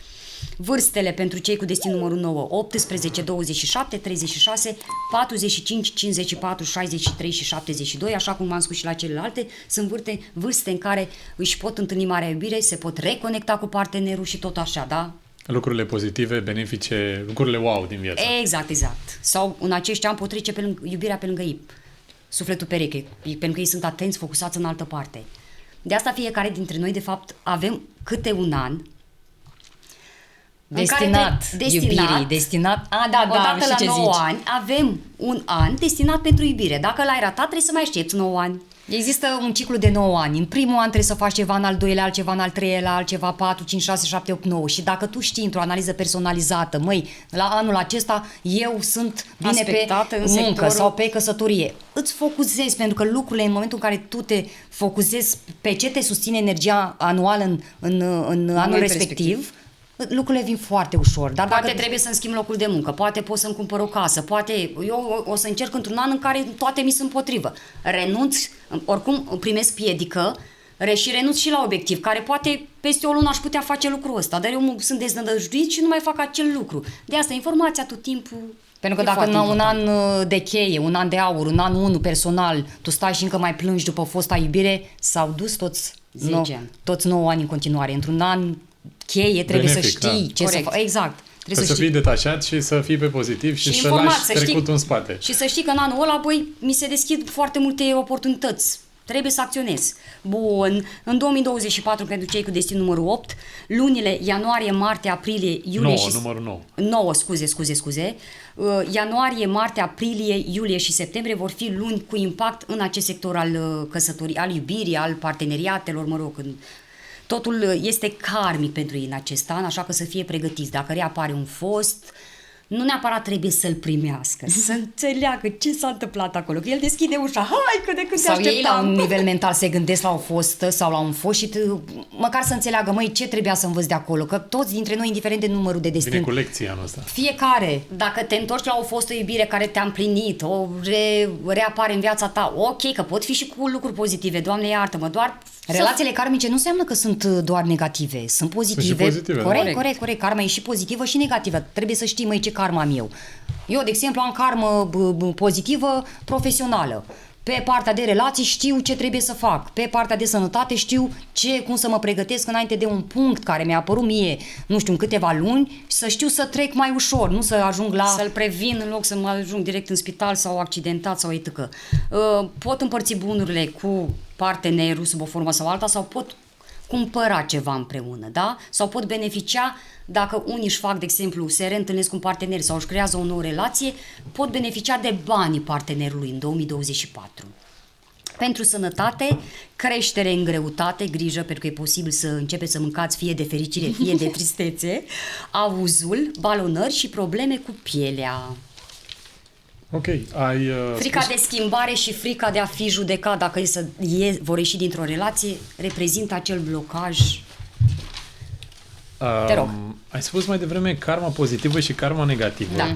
Vârstele pentru cei cu destin numărul 9, 18, 27, 36, 45, 54, 63 și 72, așa cum v-am spus și la celelalte, sunt vârste în care își pot întâlni marea iubire, se pot reconecta cu partenerul și tot așa, da? Lucrurile pozitive, benefice, lucrurile wow din viață. Exact. Sau în acești ani pot trece iubirea pe lângă ei, sufletul pereche, pentru că ei sunt atenți, focusați în altă parte. De asta fiecare dintre noi, de fapt, avem câte un an Iubirii, destinat. Odată știu la ce 9 zici. ani avem un an destinat pentru iubire. Dacă l-ai ratat, trebuie să mai aștepți 9 ani. Există un ciclu de 9 ani. În primul an trebuie să faci ceva, în al doilea altceva, în al treilea altceva, 4, 5, 6, 7, 8, 9. Și dacă tu știi într-o analiză personalizată, măi, la anul acesta eu sunt bine Aspectată pe în muncă sectorul- sau pe căsătorie, îți focusezi, pentru că lucrurile, în momentul în care tu te focusezi pe ce te susține energia anuală în anul respectiv, lucrurile vin foarte ușor. Dar Poate dacă trebuie să-mi schimb locul de muncă, poate pot să-mi cumpăr o casă, poate eu o să încerc într-un an în care toate mi sunt împotrivă. Renunț, oricum primesc piedică, și renunț și la obiectiv, care poate peste o lună aș putea face lucrul ăsta, dar eu sunt deznădăjduit și nu mai fac acel lucru. De asta informația tot timpul. Pentru că e dacă în foarte un important. an de cheie, un an de aur, un an 1 personal, tu stai și încă mai plângi după fosta iubire, s-au dus toți 10 ani. toți 9 ani în continuare. Într-un an cheie trebuie Benefic, să știi da. ce Corect. să faci. Exact. Trebuie să fii detașat și să fii pe pozitiv și să informat, lași să știi- trecutul în spate. Și să știi că în anul ăla, băi, mi se deschid foarte multe oportunități. Trebuie să acționez. Bun, în 2024, pentru cei cu destin numărul 8, lunile ianuarie, martie, aprilie, iulie 9, și... numărul 9. 9, scuze. Ianuarie, martie, aprilie, iulie și septembrie vor fi luni cu impact în acest sector al căsătorii, al iubirii, al parteneriatelor, mă rog, totul este karmic pentru ei în acest an, așa că să fie pregătiți. Dacă reapare un fost, nu neapărat trebuie să-l primească, să înțeleagă ce s-a întâmplat acolo, că el deschide ușa, hai că de când te Sau ei la așteptam. un nivel mental se gândesc la o fostă sau la un fost și măcar să înțeleagă, măi, ce trebuia să învăț de acolo, că toți dintre noi, indiferent de numărul de Vine destin, cu lecția anul ăsta. fiecare. Dacă te întorci la o fostă iubire care te-a împlinit, reapare în viața ta, ok, că pot fi și cu lucruri pozitive, Doamne iartă-mă, doar Relațiile karmice nu înseamnă că sunt doar negative, sunt pozitive. Sunt și pozitive, da. Corect. Karma e și pozitivă și negativă. Trebuie să știi, măi, ce karma am eu. Eu, de exemplu, am karmă pozitivă profesională. Pe partea de relații știu ce trebuie să fac. Pe partea de sănătate știu cum să mă pregătesc înainte de un punct care mi-a apărut mie, nu știu, în câteva luni, să știu să trec mai ușor, nu să ajung la... să-l previn în loc să mă ajung direct în spital sau accidentat sau etc. Pot împărți bunurile cu partenerul sub o formă sau alta sau pot cumpăra ceva împreună, da? Sau pot beneficia, dacă unii își fac, de exemplu, se reîntâlnesc cu un partener sau își creează o nouă relație, pot beneficia de banii partenerului în 2024. Pentru sănătate, creștere în greutate, grijă, pentru că e posibil să începeți să mâncați fie de fericire, fie de tristețe, abuzul, balonări și probleme cu pielea. Ok, Frica de schimbare și frica de a fi judecat dacă vor ieși dintr-o relație reprezintă acel blocaj. Te rog. Ai spus mai devreme karma pozitivă și karma negativă. Da.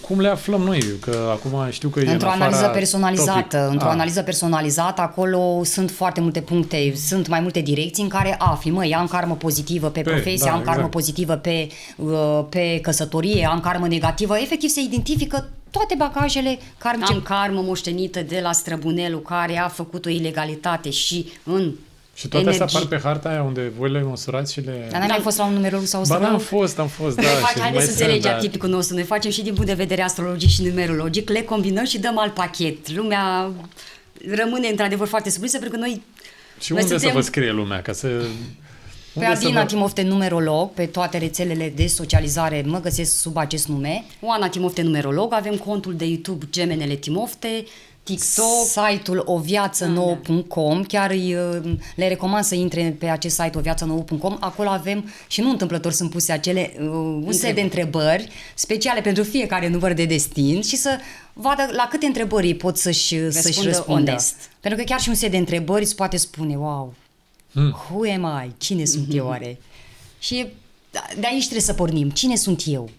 Cum le aflăm noi? Că acum știu că e Într-o în afara analiză personalizată. topic. Într-o analiză personalizată, acolo sunt foarte multe puncte, sunt mai multe direcții în care afli, măi, am karmă pozitivă pe profesie, am karmă pozitivă pe căsătorie, am karmă negativă. Efectiv se identifică toate bagajele karmice. Am karmă moștenită de la străbunelul care a făcut o ilegalitate și în Și toate astea apar pe harta aia unde voi le măsurați și le... Dar n-ai mai fost la un numerolog sau Ba da, am astrolog? fost, da. Haideți să înțelegi atipicul nostru. Noi facem și din punct de vedere astrologic și numerologic, le combinăm și dăm alt pachet. Lumea rămâne într-adevăr foarte surprinsă pentru că noi... Și unde să vă scrie lumea? Ca să... Pe Adina Timofte numerolog, pe toate rețelele de socializare mă găsesc sub acest nume. Oana Timofte numerolog, avem contul de YouTube Gemenele Timofte, TikTok, site-ul oviațănouă.com, chiar le recomand să intre pe acest site oviațănouă.com, acolo avem, și nu întâmplător sunt puse acele un set de întrebări speciale pentru fiecare număr de destin și să vadă la câte întrebări pot să-și răspundă. Onest. Pentru că chiar și un set de întrebări îți poate spune, wow, who am I? Cine sunt eu oare? Și de aici trebuie să pornim. Cine sunt eu?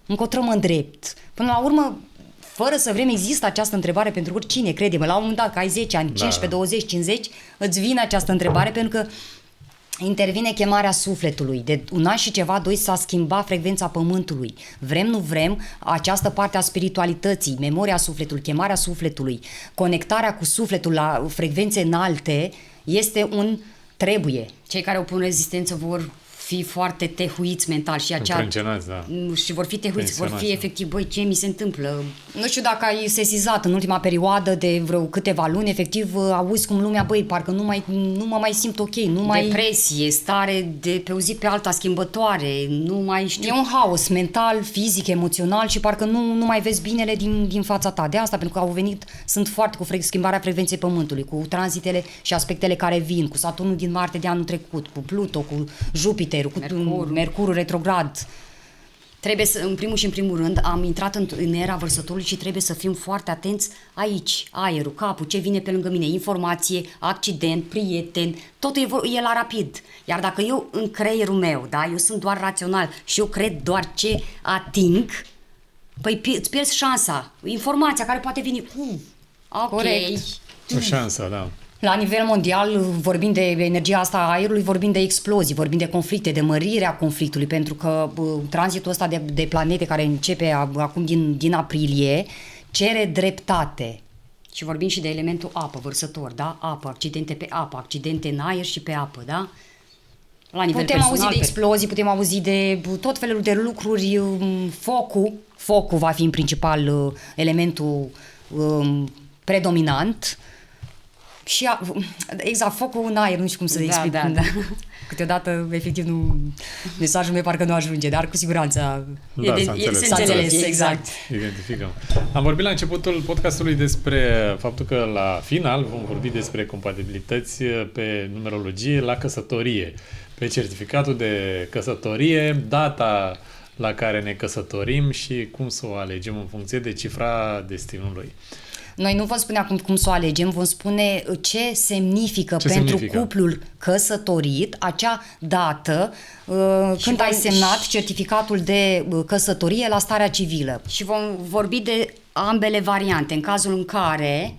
Încotro mă îndrept. Până la urmă, fără să vrem, există această întrebare pentru oricine, crede-mă. La un moment dat, că ai 10 ani, 15, 20, 50, îți vine această întrebare pentru că intervine chemarea sufletului. De un an și ceva, doi, s-a schimbat frecvența pământului. Vrem, nu vrem, această parte a spiritualității, memoria sufletului, chemarea sufletului, conectarea cu sufletul la frecvențe înalte, este un trebuie. Cei care opun rezistență vor fi foarte tehuiți mental și Încrâncenați, da. și vor fi tehuiți, vor fi Tensionați, efectiv, băi, ce mi se întâmplă? Nu știu dacă ai sesizat în ultima perioadă de vreo câteva luni, efectiv auzi cum lumea, băi, parcă nu mă mai simt ok, nu mai... Depresie, stare de pe o zi pe alta schimbătoare, nu mai știu. E un haos mental, fizic, emoțional și parcă nu mai vezi binele din fața ta. De asta, pentru că au venit, sunt foarte cu schimbarea frecvenței Pământului, cu tranzitele și aspectele care vin, cu Saturnul din Marte de anul trecut, cu Pluto, cu Jupiterul, cu Mercurul retrograd. Trebuie să, în primul și în primul rând, am intrat în era vărsătorului și trebuie să fim foarte atenți aici, aerul, capul, ce vine pe lângă mine, informație, accident, prieten, totul e la rapid. Iar dacă eu în creierul meu, da, eu sunt doar rațional și eu cred doar ce ating, păi îți pierzi șansa, informația care poate veni, ok. Corect. O șansă, da. La nivel mondial, vorbim de energia asta a aerului, vorbim de explozii, vorbim de conflicte, de mărirea conflictului, pentru că tranzitul ăsta de planete care începe acum din aprilie cere dreptate. Și vorbim și de elementul apă, vărsător, da? Apă, accidente pe apă, accidente în aer și pe apă, da? La nivel Putem personal, auzi de explozii, putem auzi de tot felul de lucruri, focul va fi în principal elementul predominant. Și exact, focul în aer, nu știu cum să explic. Da. Câteodată, efectiv, mesajul meu parcă nu ajunge, dar cu siguranță Da, s-a înțeles. s-a înțeles, exact. Identificăm. Am vorbit la începutul podcastului despre faptul că la final vom vorbi despre compatibilități pe numerologie la căsătorie, pe certificatul de căsătorie, data la care ne căsătorim și cum să o alegem în funcție de cifra destinului. Noi nu vom spune acum cum să o alegem, vom spune ce semnifică pentru cuplul căsătorit acea dată când ai semnat certificatul de căsătorie la starea civilă. Și vom vorbi de ambele variante, în cazul în care,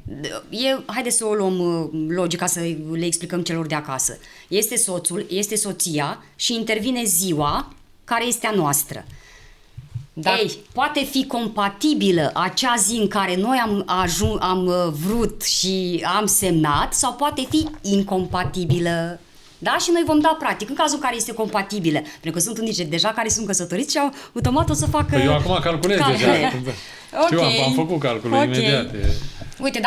haideți să o luăm logica să le explicăm celor de acasă. Este soțul, este soția și intervine ziua care este a noastră. Da. Ei, poate fi compatibilă acea zi în care noi am vrut și am semnat sau poate fi incompatibilă. Da? Și noi vom da practic, în cazul în care este compatibilă. Pentru că sunt unii deja care sunt căsătoriți și automat o să facă... Păi eu acum calculez deja. Știu, am făcut calculul imediat. Uite,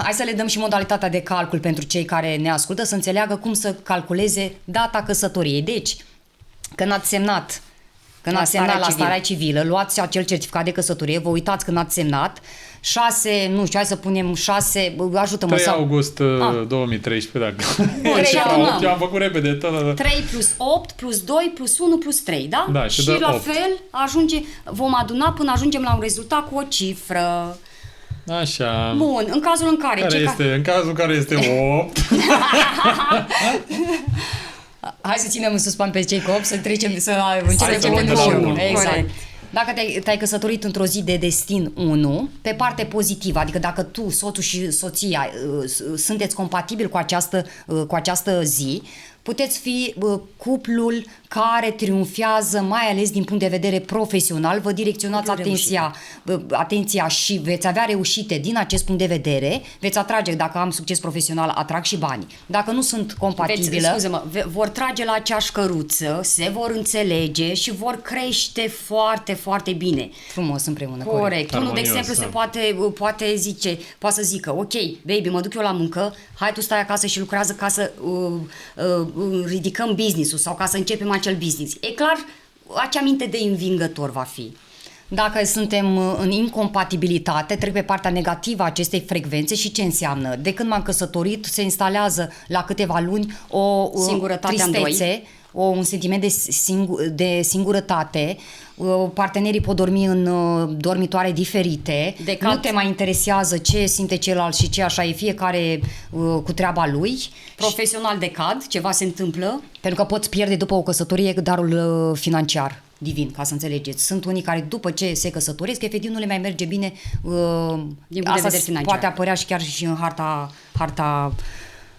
hai să le dăm și modalitatea de calcul pentru cei care ne ascultă, să înțeleagă cum să calculeze data căsătoriei. Deci, când ați semnat la starea civilă, luați acel certificat de căsătorie, vă uitați când ați semnat, 6, nu știu, hai să punem 6, ajută-mă 3 august 2013, dacă... Eu am făcut repede. 3 plus 8 plus 2 plus 1 plus 3, da? Da, și la 8. Fel vom aduna până ajungem la un rezultat cu o cifră. Așa. Bun, în cazul în care... În cazul în care este 8... Hai să ținem în suspans pe cei 8, să începem pentru 1. Exact. Dacă te-ai căsătorit într-o zi de destin 1, pe parte pozitivă, adică dacă tu, soțul și soția sunteți compatibili cu această zi, puteți fi cuplul care triumfează, mai ales din punct de vedere profesional, vă direcționați atenția și veți avea reușite din acest punct de vedere, veți atrage, dacă am succes profesional, atrag și bani. Dacă nu sunt compatibile... Scuze-mă, vor trage la aceeași căruță, se vor înțelege și vor crește foarte, foarte bine. Frumos împreună. Corect. Unul, de exemplu, se poate să zică, ok, baby, mă duc eu la muncă, hai tu stai acasă și lucrează ca să ridicăm business-ul sau ca să începem acel business. E clar, acea minte de învingător va fi. Dacă suntem în incompatibilitate, trec pe partea negativă a acestei frecvențe și ce înseamnă? De când m-am căsătorit, se instalează la câteva luni o tristețe, un sentiment de singurătate, partenerii pot dormi în dormitoare diferite, nu te mai interesează ce simte celălalt și ce așa e fiecare cu treaba lui. Profesional decad, ceva se întâmplă. Pentru că poți pierde după o căsătorie darul financiar divin, ca să înțelegeți. Sunt unii care după ce se căsătoresc, efectiv nu le mai merge bine. Din punct de vedere financiar. Poate apărea și chiar și în harta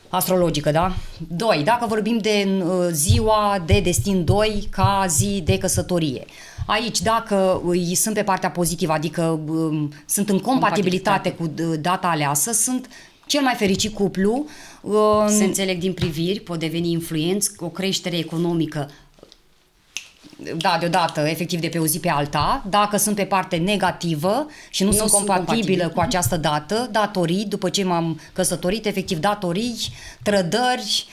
astrologică, da? 2. Dacă vorbim de ziua de destin 2 ca zi de căsătorie. Aici, dacă sunt pe partea pozitivă, adică sunt în compatibilitate cu data aleasă, sunt cel mai fericit cuplu. Se înțeleg din priviri, pot deveni influenți, o creștere economică Da, deodată, efectiv de pe o zi pe alta. Dacă sunt pe parte negativă și nu sunt compatibilă cu această dată, datorii, după ce m-am căsătorit, efectiv datorii, trădări,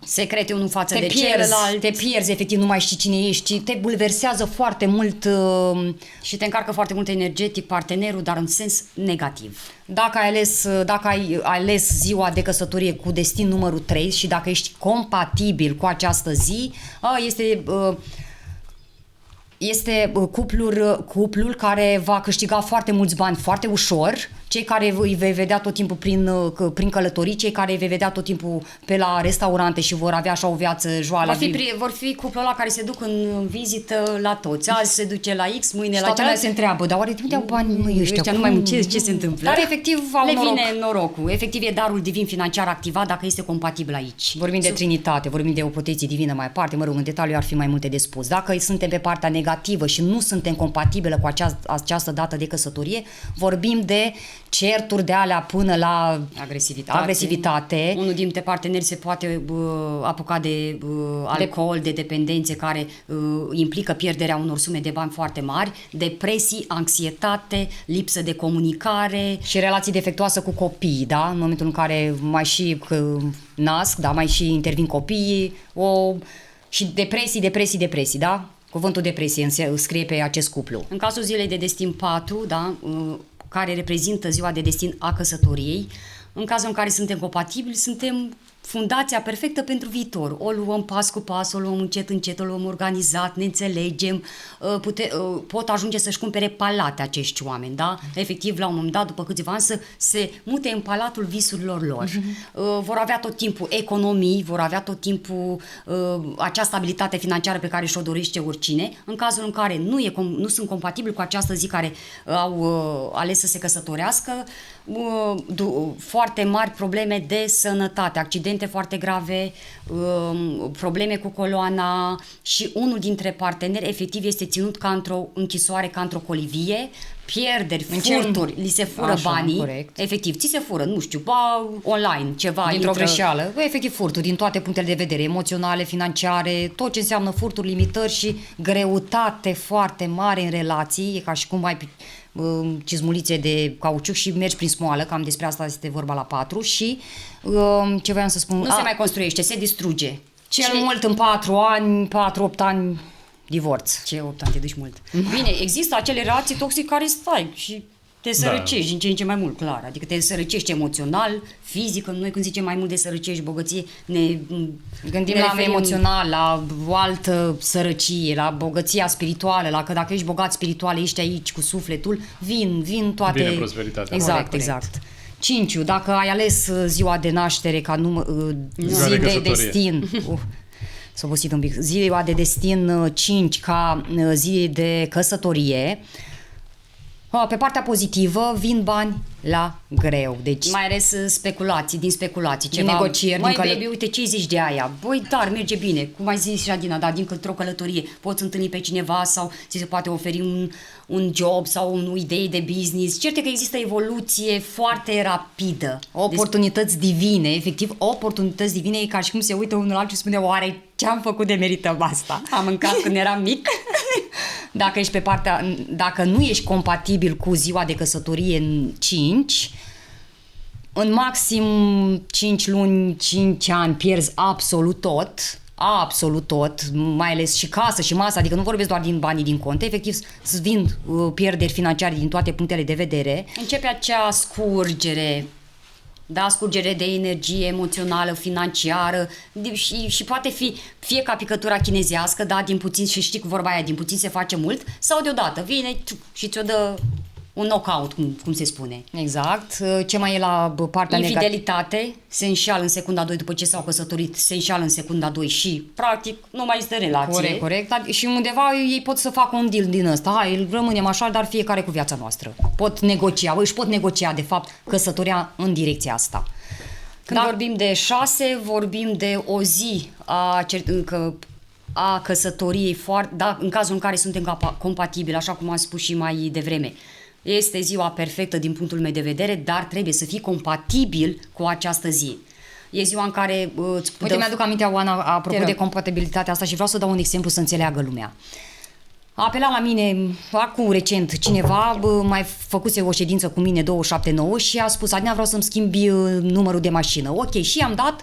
secrete unul față de celălalt. Te pierzi, efectiv, nu mai știi cine ești, te bulversează foarte mult și te încarcă foarte mult energetic partenerul, dar în sens negativ. Dacă ai ales ziua de căsătorie cu destin numărul 3 și dacă ești compatibil cu această zi, este cuplul care va câștiga foarte mulți bani foarte ușor, cei care îi vei vedea tot timpul prin călătorii, cei care îi vei vedea tot timpul pe la restaurante și vor avea așa o viață joală. Vor fi cuplul ăla care se duc în vizită la toți. Azi se duce la X, mâine la celălalt. Se întreabă, dar oare de unde au bani ăștia? Nu mai muncesc, ce se întâmplă? Dar efectiv le vine norocul. Efectiv e darul divin financiar activat dacă este compatibil aici. Vorbim de Trinitate, vorbim de o protecție divină mai aparte, mă rog, în detaliu ar fi mai multe de spus. Dacă suntem pe partea negativă și nu suntem compatibile cu această dată de căsătorie, vorbim de certuri de alea până la agresivitate. Unul dintre parteneri se poate apuca de alcool, de dependențe care implică pierderea unor sume de bani foarte mari, depresii, anxietate, lipsă de comunicare. Și relații defectuoase cu copiii, da? În momentul în care mai și nasc, da? Mai și intervin copiii, și depresii, da? Cuvântul depresie scrie pe acest cuplu. În cazul zilei de destin 4, da? Care reprezintă ziua de destin a căsătoriei, în cazul în care suntem compatibili, suntem fundația perfectă pentru viitor. O luăm pas cu pas, o luăm încet, încet, o luăm organizat, ne înțelegem, pot ajunge să-și cumpere palate acești oameni, da? Efectiv, la un moment dat, după câțiva ani, să se mute în palatul visurilor lor. Vor avea tot timpul economii, vor avea tot timpul acea stabilitate financiară pe care și-o dorește oricine. În cazul în care nu sunt compatibili cu această zi care au ales să se căsătorească, foarte mari probleme de sănătate, accidente foarte grave, probleme cu coloana și unul dintre parteneri efectiv este ținut ca într-o închisoare, ca într-o colivie, pierderi, furturi, li se fură banii, corect. Efectiv, ți se fură, nu știu, online, ceva. Dintr-o greșeală, efectiv furturi din toate punctele de vedere, emoționale, financiare, tot ce înseamnă furturi, limitări și greutate foarte mare în relații, e ca și cum ai cizmulițe de cauciuc și mergi prin smoală, cam despre asta este vorba la 4 și ce voiam să spun... Nu se mai construiește, se distruge. Cel mult în 4 ani, 4-8 ani, divorț. Ce 8 ani, te duci mult. Bine, există acele relații toxice care stai și te sărăcești din ce în ce mai mult, clar. Adică te sărăcești emoțional, fizic. Noi când zicem mai mult de sărăcești, bogăție, ne gândim la emoțional, la o altă sărăcie, la bogăția spirituală, că dacă ești bogat spiritual, ești aici cu sufletul, vin toate... Vine prosperitatea. Exact. 5. Dacă ai ales ziua de naștere ca zi de destin... S-a obosit un pic. Ziua de destin 5 ca zi de căsătorie. Pe partea pozitivă vin bani la greu. Deci mai ales din speculații, ceva. Din negocieri. Măi, baby, uite, ce zici de aia? Băi, dar merge bine. Cum ai zis și Adina, dar dintr-o călătorie poți întâlni pe cineva sau ți se poate oferi un job sau o idee de business. Cert că există evoluție foarte rapidă. Oportunități divine, efectiv, oportunități divine, e ca și cum se uită unul altul și spune, oare ce-am făcut de merităm asta? Am mâncat când eram mic. Dacă nu ești compatibil cu ziua de căsătorie în 5, în maxim 5 luni, 5 ani pierzi absolut tot, mai ales și casă și masă, adică nu vorbesc doar din banii din cont, efectiv îți vin pierderi financiare din toate punctele de vedere. Începe acea scurgere de energie emoțională, financiară și poate fie ca picătura chinezească, da, din puțin, și știi cu vorba aia, din puțin se face mult, sau deodată vine și ți-o dă un knockout, cum se spune. Exact. Ce mai e la partea negativă? Infidelitate, se înșeală în secunda 2 după ce s-au căsătorit, se înșeală în secunda 2 și, practic, nu mai este relație. Corect. Și undeva ei pot să facă un deal din ăsta. Hai, rămânem așa, dar fiecare cu viața noastră. Își pot negocia, de fapt, căsătoria în direcția asta. Când vorbim de 6, vorbim de o zi a căsătoriei, în cazul în care suntem compatibili, așa cum am spus și mai devreme. Este ziua perfectă din punctul meu de vedere, dar trebuie să fii compatibil cu această zi. e ziua în care îți Uite, mi-aduc aminte, Oana, apropo Te de rog. compatibilitatea asta și vreau să dau un exemplu să înțeleagă lumea. A apelat la mine, acum recent, cineva, mai făcuse o ședință cu mine 279 și a spus, Adina, vreau să-mi schimbi numărul de mașină. Ok, și i-am dat,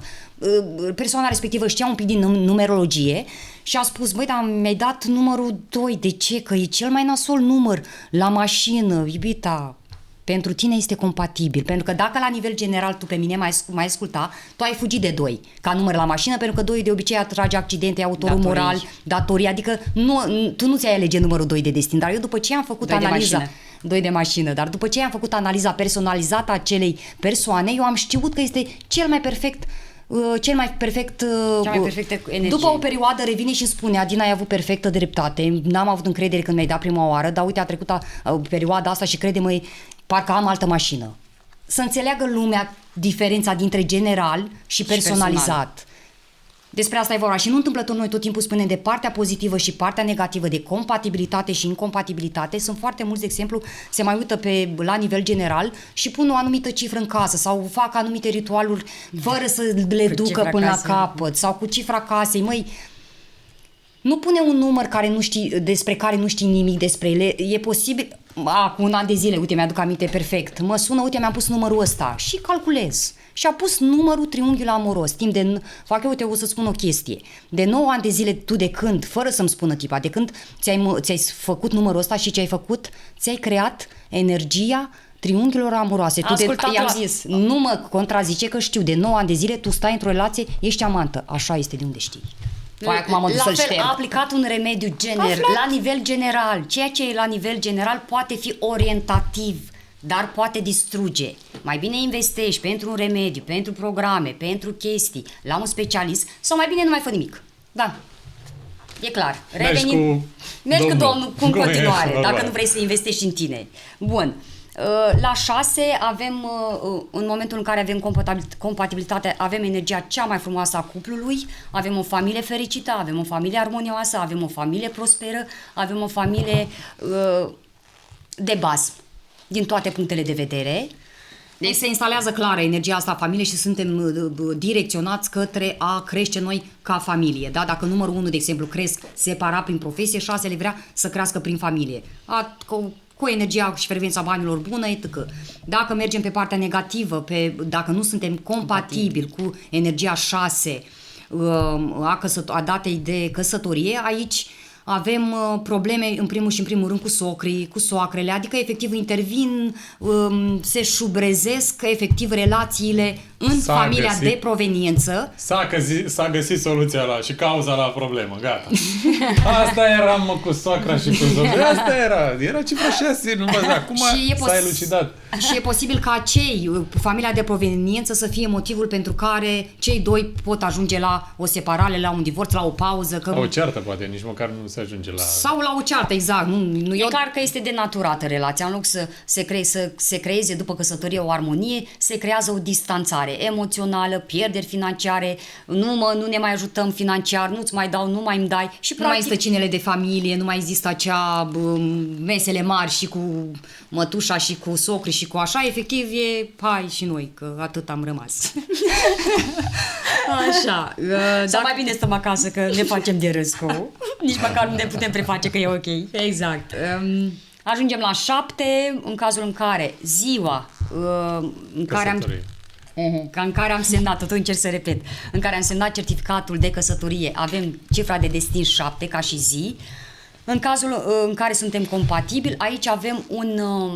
persoana respectivă știa un pic din numerologie și a spus, băi, dar mi-ai dat numărul 2, de ce? Că e cel mai nasol număr la mașină, iubita. Pentru tine este compatibil, pentru că dacă la nivel general tu pe mine mai asculta, tu ai fugit de 2 ca număr la mașină, pentru că 2 de obicei atrage accidente, autorul Datorii. moral, datorii, adică tu nu ți-ai alege numărul 2 de destin, dar eu după ce am făcut 2 de analiza, mașină. 2 de mașină, dar după ce am făcut analiza personalizată a acelei persoane, eu am știut că este cel mai perfectă energie. după o perioadă revine și spune, Adina, ai avut perfectă dreptate, n-am avut încredere când mi-ai dat prima oară, dar uite, a trecut perioada asta și crede-mă, parcă am altă mașină. Să înțeleagă lumea diferența dintre general și personalizat. personal. Despre asta e vorba. Și nu întâmplător noi tot timpul spunem de partea pozitivă și partea negativă, de compatibilitate și incompatibilitate. Sunt foarte mulți, de exemplu, se mai uită la nivel general și pun o anumită cifră în casă sau fac anumite ritualuri fără să le ducă cifra până casei. la capăt sau cu cifra casei. Măi, nu pune un număr care nu știi, despre care nu știi nimic despre ele. E posibil, cu un an de zile, uite, mi-aduc aminte perfect, mă sună, uite, mi-am pus numărul ăsta și calculez. Și a pus numărul triunghiul amoros. Fac eu, uite, o să spun o chestie. De 9 ani de zile, tu de când, fără să-mi spună tipa, de când ți-ai făcut numărul ăsta și ce ai făcut, ți-ai creat energia triunghiilor amoroase. Ascultat-o. Nu mă contrazice că știu, de 9 ani de zile tu stai într-o relație, ești amantă. Așa este, de unde știi? Păi acum mă duc La să-l fel, șterg. a aplicat un remediu la nivel general. Ceea ce e la nivel general poate fi orientativ, dar poate distruge. Mai bine investești pentru un remediu, pentru programe, pentru chestii, la un specialist, sau mai bine nu mai fă nimic. Da. E clar. Mergi cu Domnul cu în Cum e? continuare, dacă Normal. nu vrei să investești în tine. Bun. La 6 avem, în momentul în care avem compatibilitate, avem energia cea mai frumoasă a cuplului, avem o familie fericită, avem o familie armonioasă, avem o familie prosperă, avem o familie de bază, din toate punctele de vedere. Deci se instalează clară energia asta a familiei și suntem direcționați către a crește noi ca familie. Da? Dacă numărul 1, de exemplu, cresc separat prin profesie, 6 le vrea să crească prin familie. Cu energia și frecvența banilor bună, etc. Dacă mergem pe partea negativă, dacă nu suntem compatibili cu energia 6 a datei de căsătorie, aici avem probleme în primul și în primul rând cu socrii, cu soacrele, adică efectiv intervin, se șubrezesc efectiv relațiile în familia de proveniență. S-a găsit soluția și cauza la problemă, gata. Asta era, mă, cu soacra și cu soacra. Asta era cifra 6, nu văd, acum s-a elucidat. Și e posibil ca familia de proveniență să fie motivul pentru care cei doi pot ajunge la o separare, la un divorț, la o pauză. La o ceartă, poate, nici măcar nu se ajunge la... Sau la o ceartă, exact. E clar că este denaturată relația. În loc să se creeze după căsătorie o armonie, se creează o distanțare emoțională, pierderi financiare, nu ne mai ajutăm financiar, nu-ți mai dau, nu mai îmi dai. Și nu mai există cinele de familie, nu mai există acea mesele mari și cu mătușa și cu socri și cu așa, efectiv e hai și noi, că atât am rămas. Așa. Sau mai bine stăm acasă, că ne facem de râs cu. Nici măcar nu ne putem preface că e ok. Exact. Ajungem la 7, în cazul în care ziua în care am semnat, tot încerc să repet, în care am semnat certificatul de căsătorie, avem cifra de destin 7 ca și zi. În cazul în care suntem compatibili, aici avem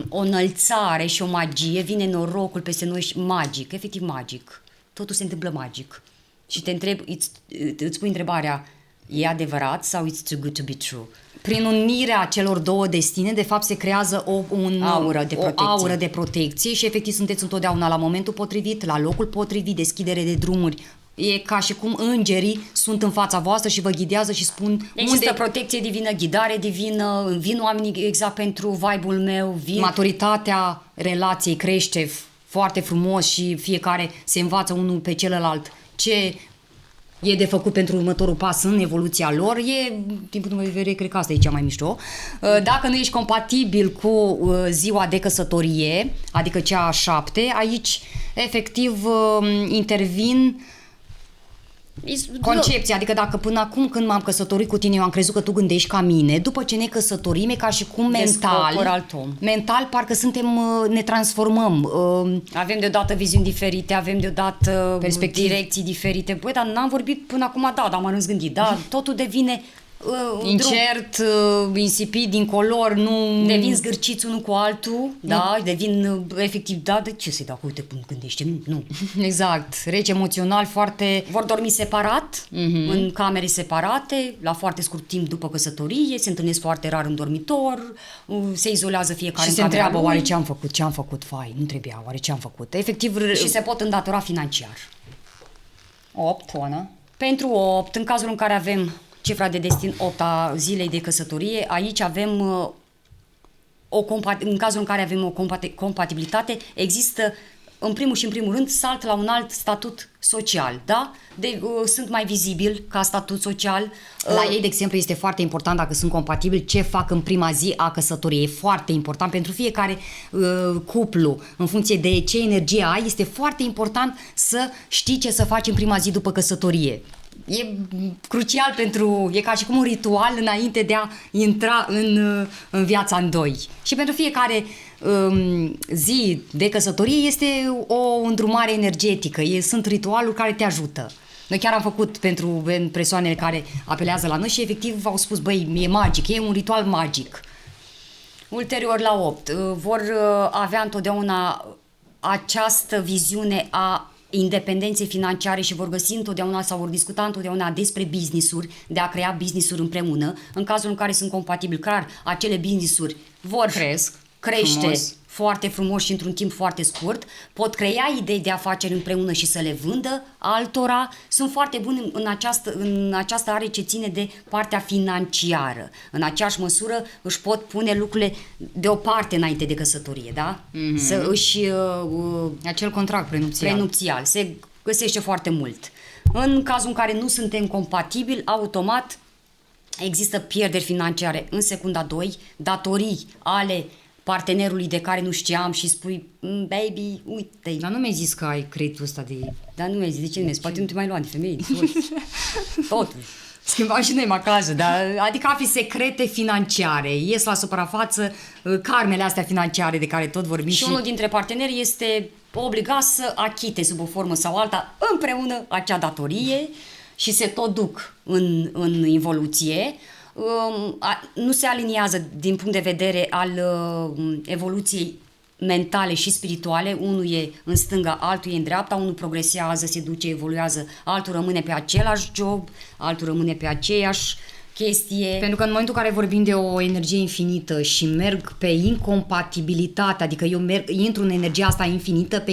o înălțare și o magie, vine norocul peste noi și magic, efectiv magic. Totul se întâmplă magic. Și te întreb, îți pui întrebarea, e adevărat sau it's too good to be true? Prin unirea celor două destine, de fapt, se creează o aură de protecție și efectiv sunteți întotdeauna la momentul potrivit, la locul potrivit, deschidere de drumuri. E ca și cum îngerii sunt în fața voastră și vă ghidează și spun există protecție divină, ghidare divină, vin oamenii exact pentru vibe-ul meu, maturitatea relației crește foarte frumos și fiecare se învață unul pe celălalt ce e de făcut pentru următorul pas în evoluția lor. Din punctul meu de vedere, cred că asta e cea mai mișto. Dacă nu ești compatibil cu ziua de căsătorie, adică cea a 7, aici efectiv intervin concepția, adică dacă până acum când m-am căsătorit cu tine eu am crezut că tu gândești ca mine, după ce ne căsătorim e ca și cum mental parcă ne transformăm. Avem deodată viziuni diferite, avem deodată direcții diferite. Băi, dar n-am vorbit până acum, dar m-am răzgândit, totul devine incert, insipid, incolor, nu... Devin zgârciți unul cu altul, devin efectiv, de ce să-i dau cu uite până gândește? Nu. Exact, rece emoțional, foarte... Vor dormi separat, în camere separate, la foarte scurt timp după căsătorie, se întâlnesc foarte rar în dormitor, se izolează fiecare și în camera întreabă, lui. oare ce am făcut, fai, nu trebuia, oare ce am făcut? Efectiv... Și se pot îndatora financiar. 8, Oana? Pentru 8, în cazul în care avem cifra de destin 8 a zilei de căsătorie, aici avem în cazul în care avem o compatibilitate, există în primul și în primul rând salt la un alt statut social, da? Sunt mai vizibil ca statut social. La ei, de exemplu, este foarte important dacă sunt compatibili ce fac în prima zi a căsătoriei. E foarte important pentru fiecare cuplu, în funcție de ce energie ai, este foarte important să știi ce să faci în prima zi după căsătorie. E crucial e ca și cum un ritual înainte de a intra în viața în doi. Și pentru fiecare zi de căsătorie este o îndrumare energetică, sunt ritualuri care te ajută. Noi chiar am făcut pentru persoanele care apelează la noi și efectiv au spus, băi, e magic, e un ritual magic. Ulterior la 8 vor avea întotdeauna această viziune a independenței financiare și vor găsi întotdeauna sau vor discuta întotdeauna despre business-uri, de a crea business-uri împreună. În cazul în care sunt compatibili, clar, acele business-uri vor crește foarte frumos și într-un timp foarte scurt, pot crea idei de afaceri împreună și să le vândă altora, sunt foarte buni în această are ce ține de partea financiară. În aceeași măsură își pot pune lucrurile deoparte înainte de căsătorie, da? Să își... acel contract prenupțial. Se găsește foarte mult. În cazul în care nu suntem compatibili, automat există pierderi financiare în secunda 2, datorii ale partenerului de care nu știam și spui, baby, uite. Dar nu mi-ai zis că ai creditul ăsta de... Dar nu mi-ai zis, de ce nu mi-ai zis? Poate nu te mai lua de femei. Totuși. Schimbam și noi macajul, adică afli secrete financiare, ies la suprafață karmele astea financiare de care tot vorbim. Și unul dintre parteneri este obligat să achite sub o formă sau alta împreună acea datorie și se tot duc în involuție. Nu se aliniază din punct de vedere al evoluției mentale și spirituale, unul e în stânga, altul e în dreapta, unul progresează, se duce, evoluează, altul rămâne pe același job, altul rămâne pe aceeași chestie. Pentru că în momentul în care vorbim de o energie infinită și merg pe incompatibilitate, adică eu intru în energia asta infinită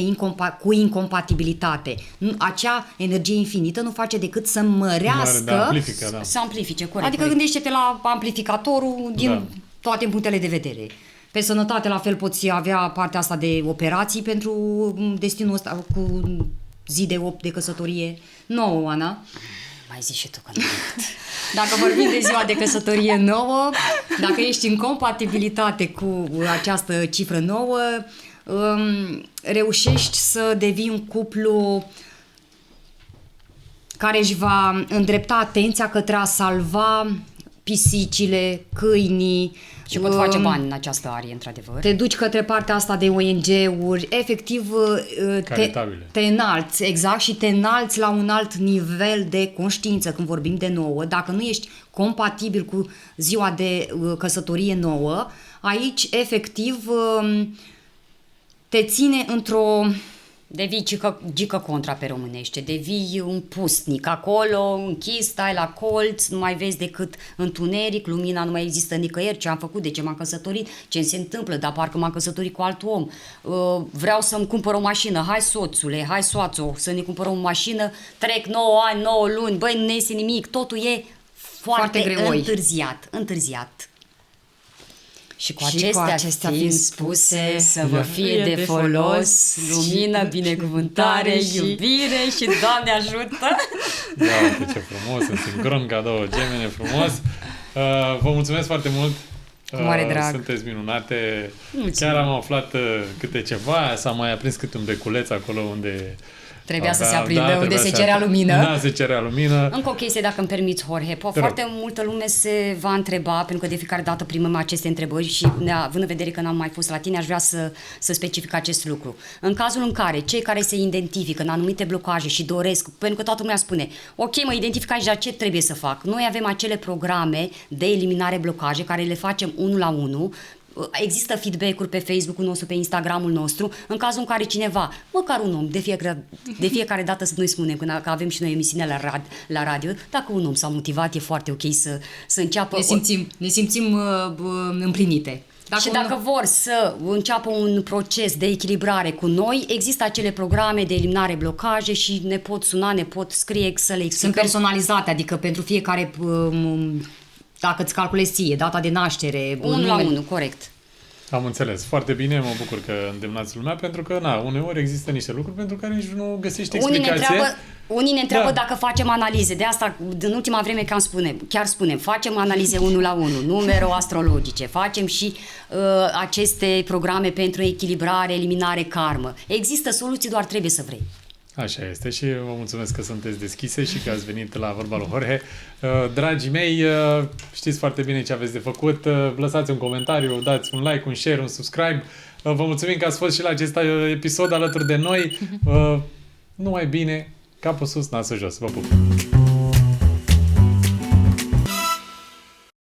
cu incompatibilitate, acea energie infinită nu face decât să mărească, să amplifice, corect. Adică gândește-te la amplificatorul din toate punctele de vedere. Pe sănătate, la fel, poți avea partea asta de operații pentru destinul ăsta cu zi de 8 de căsătorie. 9, Oana. Mai zici și tu că nu. Dacă vorbim de ziua de căsătorie 9, dacă ești în compatibilitate cu această cifră 9, reușești să devii un cuplu care își va îndrepta atenția către a salva pisicile, câinii. Și pot face bani în această arie, într-adevăr. Te duci către partea asta de ONG-uri, efectiv te înalți, exact, și te înalți la un alt nivel de conștiință când vorbim de 9. Dacă nu ești compatibil cu ziua de căsătorie 9, aici efectiv te ține într-o... Devii gică contra pe românește, devii un pusnic acolo, închis, stai la colț, nu mai vezi decât întuneric, lumina nu mai există nicăieri, ce am făcut, de ce m-am căsătorit, ce se întâmplă, dar parcă m-am căsătorit cu alt om, vreau să-mi cumpăr o mașină, hai soțule, hai soațo, să ne cumpărăm o mașină, trec 9 ani, 9 luni, băi, nu iese nimic, totul e foarte întârziat. Și cu acestea fiind spuse, să vă fie de folos, lumină, binecuvântare, iubire și Doamne ajută! Da, ce frumos, în sincron, cadou, gemene frumos. Vă mulțumesc foarte mult Cu mare drag. Sunteți minunate. Mulțumim. Chiar am aflat câte ceva, s-a mai aprins câte un beculeț acolo unde... Trebuia să se aprindă, unde se cerea lumină. Da, se cerea lumină. Încă o chestie, dacă îmi permiți, Jorge. Foarte multă lume se va întreba, pentru că de fiecare dată primăm aceste întrebări și, având în vedere că n-am mai fost la tine, aș vrea să specific acest lucru. În cazul în care cei care se identifică în anumite blocaje și doresc, pentru că toată lumea spune, ok, mă identific aici, dar ce trebuie să fac? Noi avem acele programe de eliminare blocaje care le facem 1 la 1. Există feedback-uri pe Facebook-ul nostru, pe Instagram-ul nostru, în cazul în care cineva, măcar un om, de fiecare dată să noi spunem, că avem și noi emisiunea la radio, dacă un om s-a motivat, e foarte ok să înceapă... Ne simțim împlinite. Dacă vor să înceapă un proces de echilibrare cu noi, există acele programe de eliminare blocaje și ne pot suna, ne pot scrie să le explicăm. Sunt personalizate, adică pentru fiecare... Dacă îți calculezi ție, data de naștere... 1 la 1, corect. Am înțeles. Foarte bine, mă bucur că îndemnați lumea, pentru că, uneori există niște lucruri pentru care nici nu găsești explicație. Unii ne întreabă dacă facem analize. De asta, în ultima vreme, chiar spunem, facem analize 1 la 1, numero-astrologice, facem și aceste programe pentru echilibrare, eliminare, karmă. Există soluții, doar trebuie să vrei. Așa este și vă mulțumesc că sunteți deschise și că ați venit la Vorba lui Jorge. Dragii mei, știți foarte bine ce aveți de făcut. Lăsați un comentariu, dați un like, un share, un subscribe. Vă mulțumim că ați fost și la acest episod alături de noi. Numai bine, capul sus, nasul jos. Vă pup!